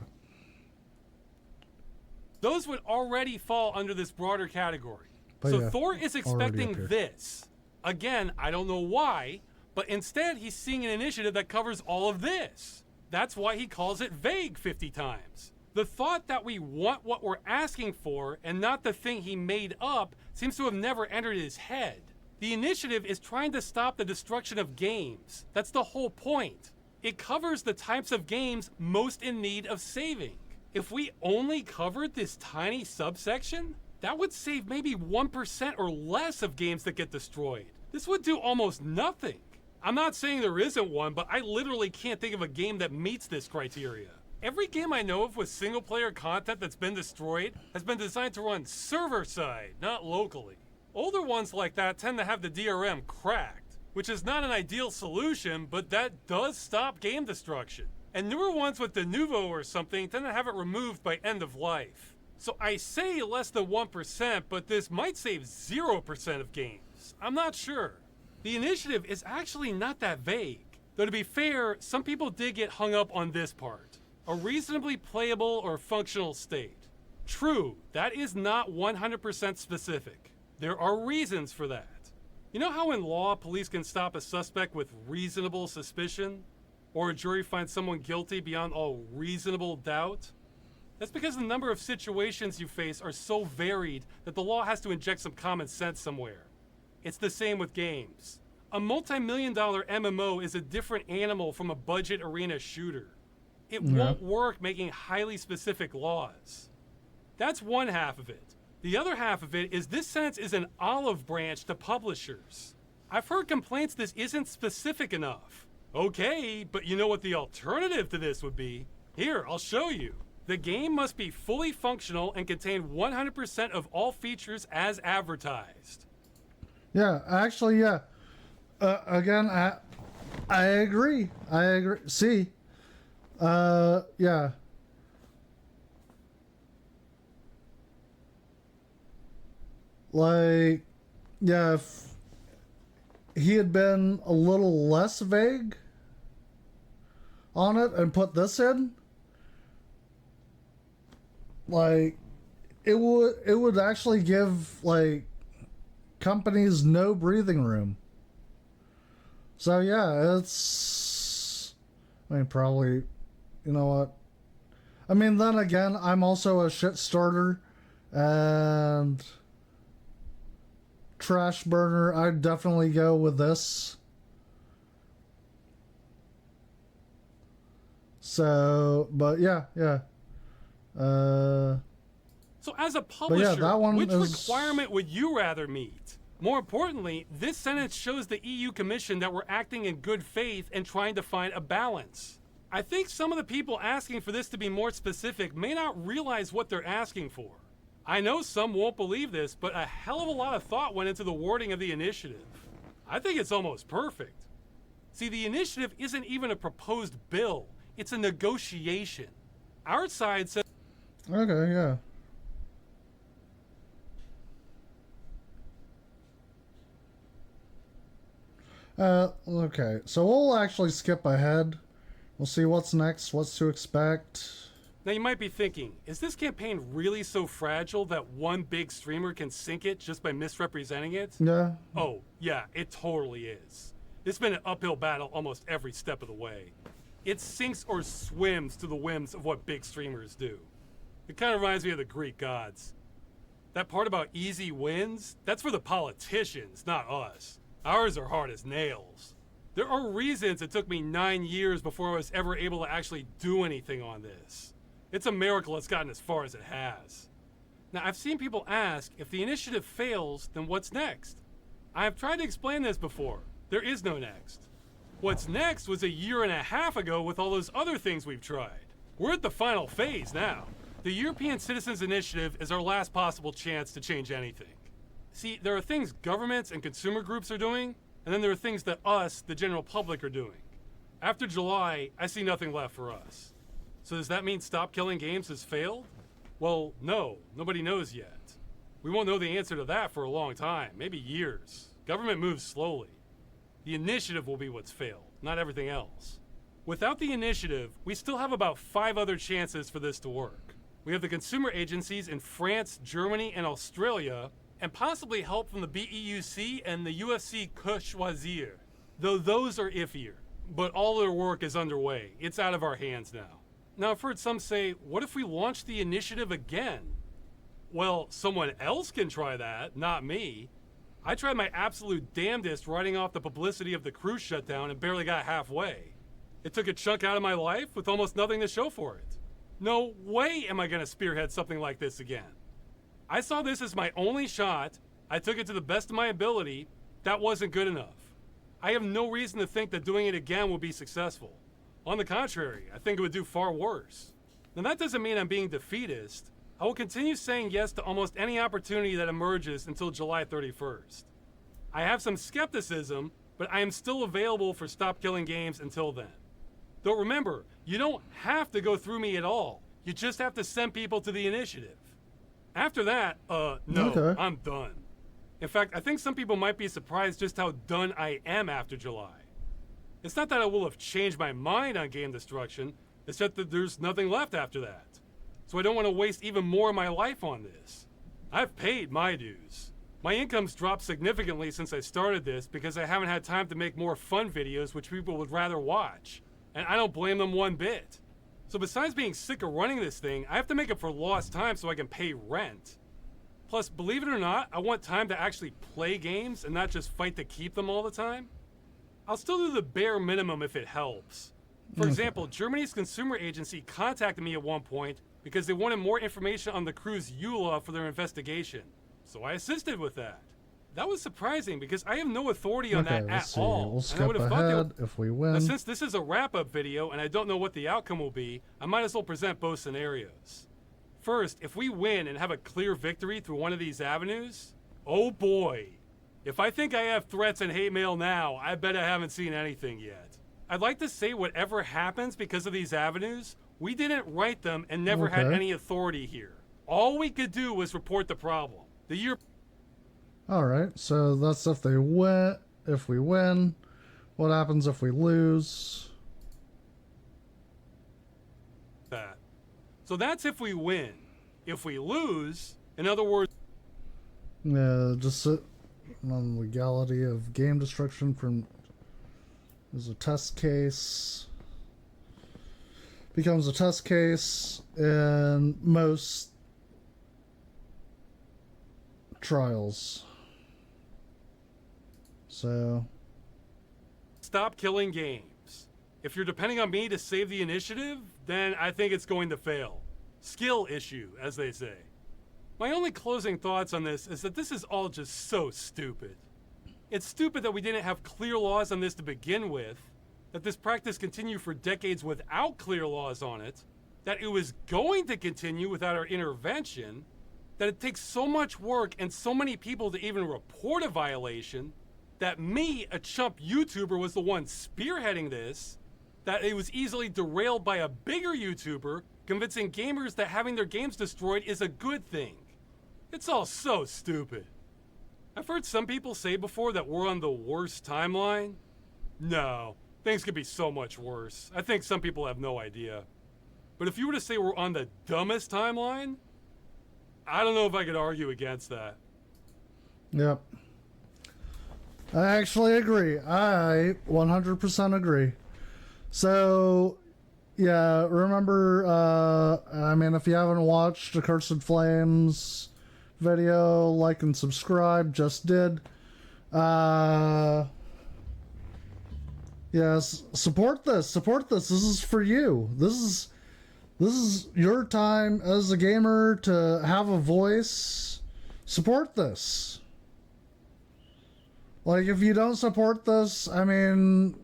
Those would already fall under this broader category. But so yeah, Thor is expecting up here. this. Again, I don't know why, but instead he's seeing an initiative that covers all of this. That's why he calls it vague 50 times. The thought that we want what we're asking for and not the thing he made up seems to have never entered his head. The initiative is trying to stop the destruction of games. That's the whole point. It covers the types of games most in need of saving. If we only covered this tiny subsection, that would save maybe 1% or less of games that get destroyed. This would do almost nothing. I'm not saying there isn't one, but I literally can't think of a game that meets this criteria. Every game I know of with single-player content that's been destroyed has been designed to run server-side, not locally. Older ones like that tend to have the DRM cracked, which is not an ideal solution, but that does stop game destruction. And newer ones with the Nuvo or something tend to have it removed by end of life. So I say less than 1%, but this might save 0% of games. I'm not sure. The initiative is actually not that vague. Though to be fair, some people did get hung up on this part. A reasonably playable or functional state. True, that is not 100% specific. There are reasons for that. You know how in law, police can stop a suspect with reasonable suspicion? Or a jury finds someone guilty beyond all reasonable doubt? That's because the number of situations you face are so varied that the law has to inject some common sense somewhere. It's the same with games. A multi-million-dollar MMO is a different animal from a budget arena shooter. It won't work making highly specific laws. That's one half of it. The other half of it is this sentence is an olive branch to publishers. I've heard complaints this isn't specific enough. Okay, but you know what the alternative to this would be? Here, I'll show you. The game must be fully functional and contain 100% of all features as advertised. Yeah, actually, yeah. Again, I agree. I agree. See, yeah. Like, yeah, if he had been a little less vague on it and put this in, like, it would actually give, like, companies no breathing room. So yeah, it's, I mean, probably, you know what, I mean, then again, I'm also a shit starter and trash burner. I'd definitely go with this. So, but yeah. So as a publisher, yeah, that one which is... requirement would you rather meet? More importantly, this sentence shows the EU Commission that we're acting in good faith and trying to find a balance. I think some of the people asking for this to be more specific may not realize what they're asking for. I know some won't believe this, but a hell of a lot of thought went into the wording of the initiative. I think it's almost perfect. See, the initiative isn't even a proposed bill. It's a negotiation. Our side says... Okay, yeah. Okay, so we'll actually skip ahead. We'll see what's next, what's to expect. Now you might be thinking, is this campaign really so fragile that one big streamer can sink it just by misrepresenting it? Yeah. Oh, yeah, it totally is. It's been an uphill battle almost every step of the way. It sinks or swims to the whims of what big streamers do. It kind of reminds me of the Greek gods. That part about easy wins, that's for the politicians, not us. Ours are hard as nails. There are reasons it took me 9 years before I was ever able to actually do anything on this. It's a miracle it's gotten as far as it has. Now, I've seen people ask, if the initiative fails, then what's next? I have tried to explain this before. There is no next. What's next was 1.5 years ago with all those other things we've tried. We're at the final phase now. The European Citizens Initiative is our last possible chance to change anything. See, there are things governments and consumer groups are doing, and then there are things that us, the general public, are doing. After July, I see nothing left for us. So does that mean Stop Killing Games has failed? Well, no, nobody knows yet. We won't know the answer to that for a long time, maybe years. Government moves slowly. The initiative will be what's failed, not everything else. Without the initiative, we still have about 5 other chances for this to work. We have the consumer agencies in France, Germany, and Australia, and possibly help from the BEUC and the UFC Que Choisir, though those are iffier. But all their work is underway. It's out of our hands now. Now, I've heard some say, what if we launch the initiative again? Well, someone else can try that, not me. I tried my absolute damnedest writing off the publicity of the cruise shutdown and barely got halfway. It took a chunk out of my life with almost nothing to show for it. No way am I going to spearhead something like this again. I saw this as my only shot. I took it to the best of my ability. That wasn't good enough. I have no reason to think that doing it again will be successful. On the contrary, I think it would do far worse. Now that doesn't mean I'm being defeatist. I will continue saying yes to almost any opportunity that emerges until July 31st. I have some skepticism, but I am still available for Stop Killing Games until then. Though remember, you don't have to go through me at all. You just have to send people to the initiative. After that, no, Okay. I'm done. In fact, I think some people might be surprised just how done I am after July. It's not that I will have changed my mind on game destruction, it's just that there's nothing left after that. So I don't want to waste even more of my life on this. I've paid my dues. My income's dropped significantly since I started this because I haven't had time to make more fun videos which people would rather watch. And I don't blame them one bit. So besides being sick of running this thing, I have to make up for lost time so I can pay rent. Plus, believe it or not, I want time to actually play games and not just fight to keep them all the time. I'll still do the bare minimum if it helps. For example, Germany's consumer agency contacted me at one point because they wanted more information on the cruise EULA for their investigation. So I assisted with that. That was surprising because I have no authority on that let's at see. all. We'll And I skip would have thought they ahead would. if we Now, win. since this is a wrap-up video and I don't know what the outcome will be, I might as well present both scenarios. First, if we win and have a clear victory through one of these avenues, oh boy. If I think I have threats and hate mail now, I bet I haven't seen anything yet. I'd like to say whatever happens because of these avenues, we didn't write them and never had Okay. any authority here. All we could do was report the problem. The year Alright, so that's if they win. If we win. What happens if we lose? that. So that's if we win. If we lose, in other words, Yeah, just sit on the legality of game destruction from is a test case. Becomes a test case in most trials. So Stop Killing Games. If you're depending on me to save the initiative, then I think it's going to fail. Skill issue, as they say. My only closing thoughts on this is that this is all just so stupid. It's stupid that we didn't have clear laws on this to begin with, that this practice continued for decades without clear laws on it, that it was going to continue without our intervention, that it takes so much work and so many people to even report a violation, that me, a chump YouTuber, was the one spearheading this, that it was easily derailed by a bigger YouTuber, convincing gamers that having their games destroyed is a good thing. It's all so stupid. I've heard some people say before that we're on the worst timeline. No, things could be so much worse. I think some people have no idea. But if you were to say we're on the dumbest timeline, I don't know if I could argue against that. Yep. I actually agree. I 100% agree. So, yeah, remember, I mean, if you haven't watched Accursed Flames video, like and subscribe, just did. Yes, support this. Support this. This is for you. This is your time as a gamer to have a voice. Support this. Like, if you don't support this, I mean,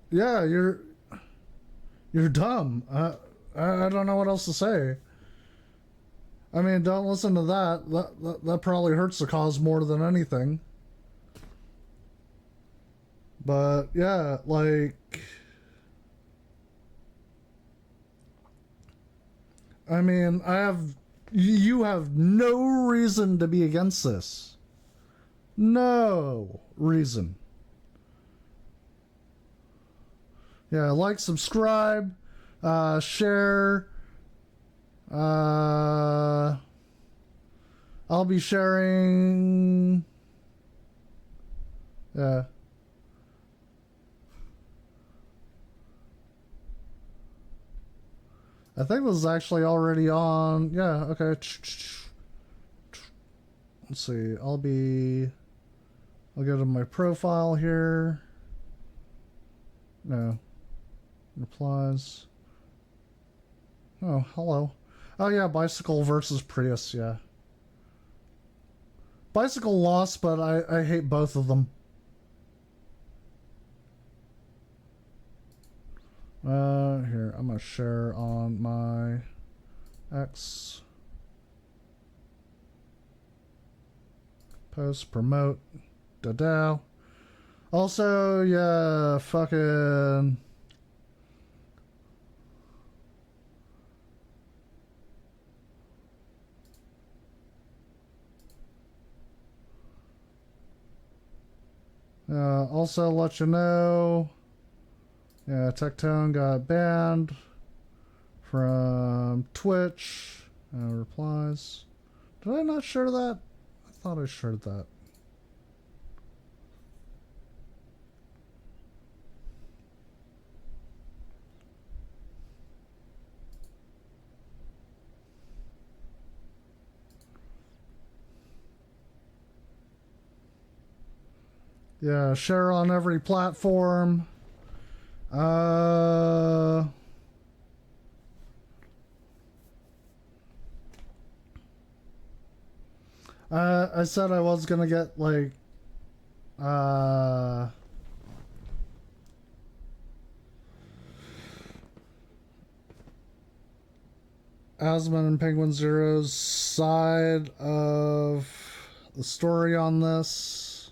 yeah, you're dumb. I don't know what else to say. I mean, don't listen to that. That probably hurts the cause more than anything. But yeah, like, I mean, you have no reason to be against this. No reason. Yeah, like, subscribe, share. I'll be sharing. Yeah. I think this is actually already on. Yeah, okay. Let's see. I'll go to my profile here. No. Replies. Oh, hello. Oh, yeah, Bicycle versus Prius, yeah. Bicycle lost, but I hate both of them. Here, I'm gonna share on my X. Post, promote, da-dow. Also, yeah, fucking... also let you know, yeah, Tectone got banned from Twitch. Replies. Did I not share that? I thought I shared that. Yeah, share on every platform. I said I was gonna get, like, Asman and Penguin Zero's side of the story on this.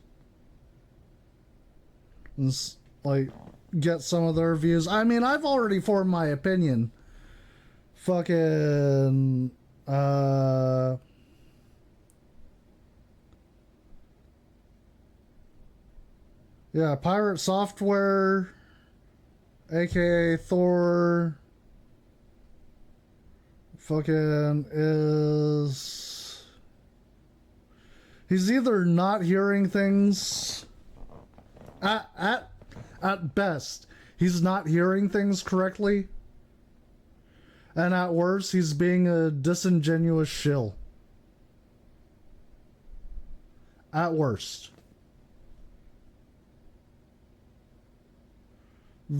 And, like, get some of their views. I mean, I've already formed my opinion. Fucking, yeah, Pirate Software, aka Thor, fucking is... He's either not hearing things... At best, he's not hearing things correctly. And at worst, he's being a disingenuous shill. At worst.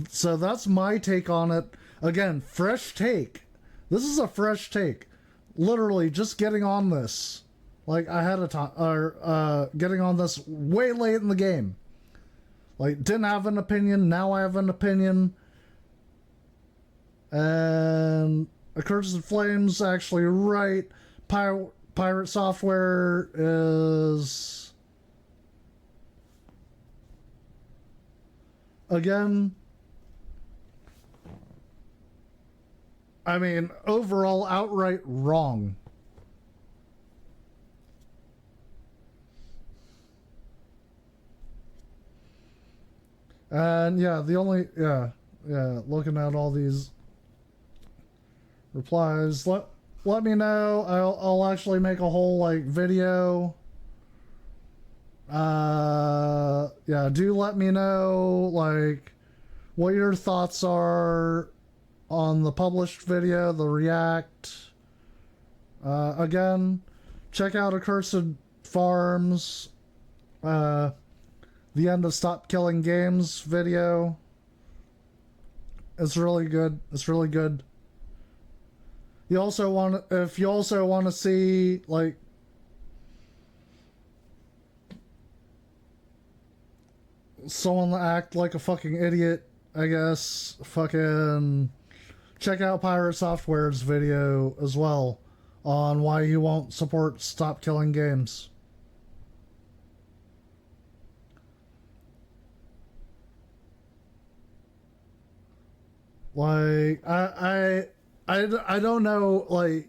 So that's my take on it. Again, fresh take. This is a fresh take. Literally just getting on this. Like, ahead of time. Or, getting on this way late in the game. Like, didn't have an opinion, now I have an opinion. And Accursed Flames actually right. Pirate Software is... Again... I mean, overall, outright wrong. And yeah, looking at all these replies, let me know. I'll actually make a whole like video. Yeah, do let me know like what your thoughts are on the published video, the react. Again, check out Accursed Farms, the end of Stop Killing Games video. It's really good. It's really good. If you also want to see like someone act like a fucking idiot, I guess, fucking check out Pirate Software's video as well on why you won't support Stop Killing Games. Like I don't know, like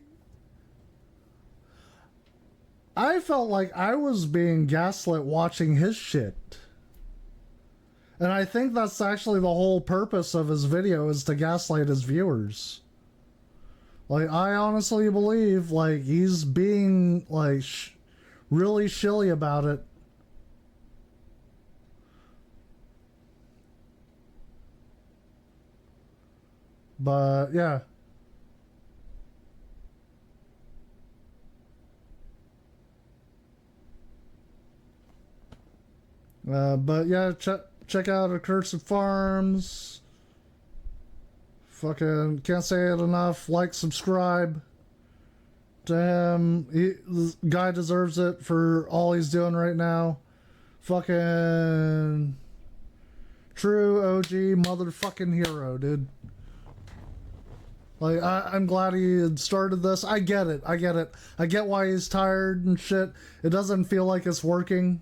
I felt like I was being gaslit watching his shit. And I think that's actually the whole purpose of his video, is to gaslight his viewers. Like, I honestly believe, like, he's being, like, really shilly about it. But, yeah. But, yeah, check out Accursed Farms. Fucking can't say it enough. Like, subscribe to him. This guy deserves it for all he's doing right now. Fucking true OG motherfucking hero, dude. Like, I'm glad he had started this. I get it. I get why he's tired and shit. It doesn't feel like it's working.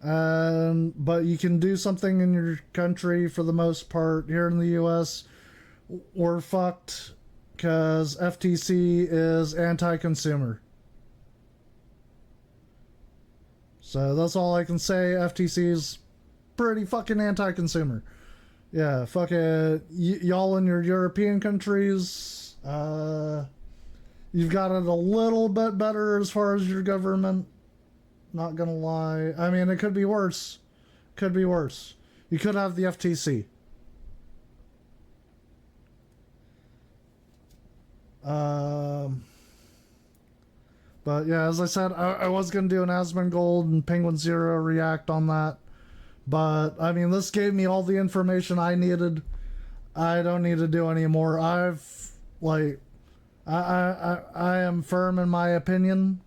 But you can do something in your country for the most part. Here in the US, we're fucked because FTC is anti-consumer. So that's all I can say. FTC is pretty fucking anti-consumer. Yeah, fuck it. Y'all in your European countries, you've got it a little bit better as far as your government. Not gonna lie. I mean, it could be worse. Could be worse. You could have the FTC. But yeah, as I said, I was gonna do an Asmongold and Penguin Zero react on that. But, I mean, this gave me all the information I needed. I don't need to do any more. I am firm in my opinion.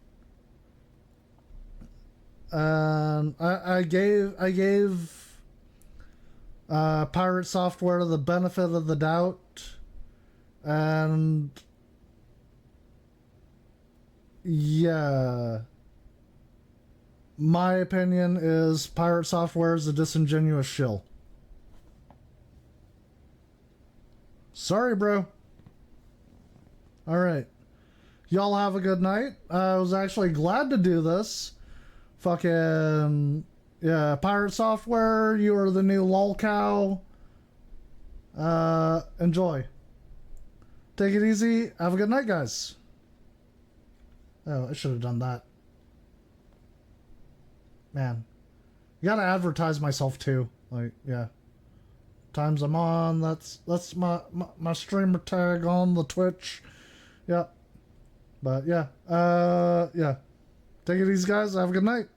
And I gave Pirate Software the benefit of the doubt. And yeah, my opinion is Pirate Software is a disingenuous shill. Sorry, bro. Alright. Y'all have a good night. I was actually glad to do this. Fucking, yeah, Pirate Software, you are the new lolcow. Enjoy. Take it easy. Have a good night, guys. Oh, I should have done that. Man. You gotta advertise myself too. Like, yeah. Times I'm on, that's my streamer tag on the Twitch. Yeah. But yeah. Yeah. Take it easy, guys. Have a good night.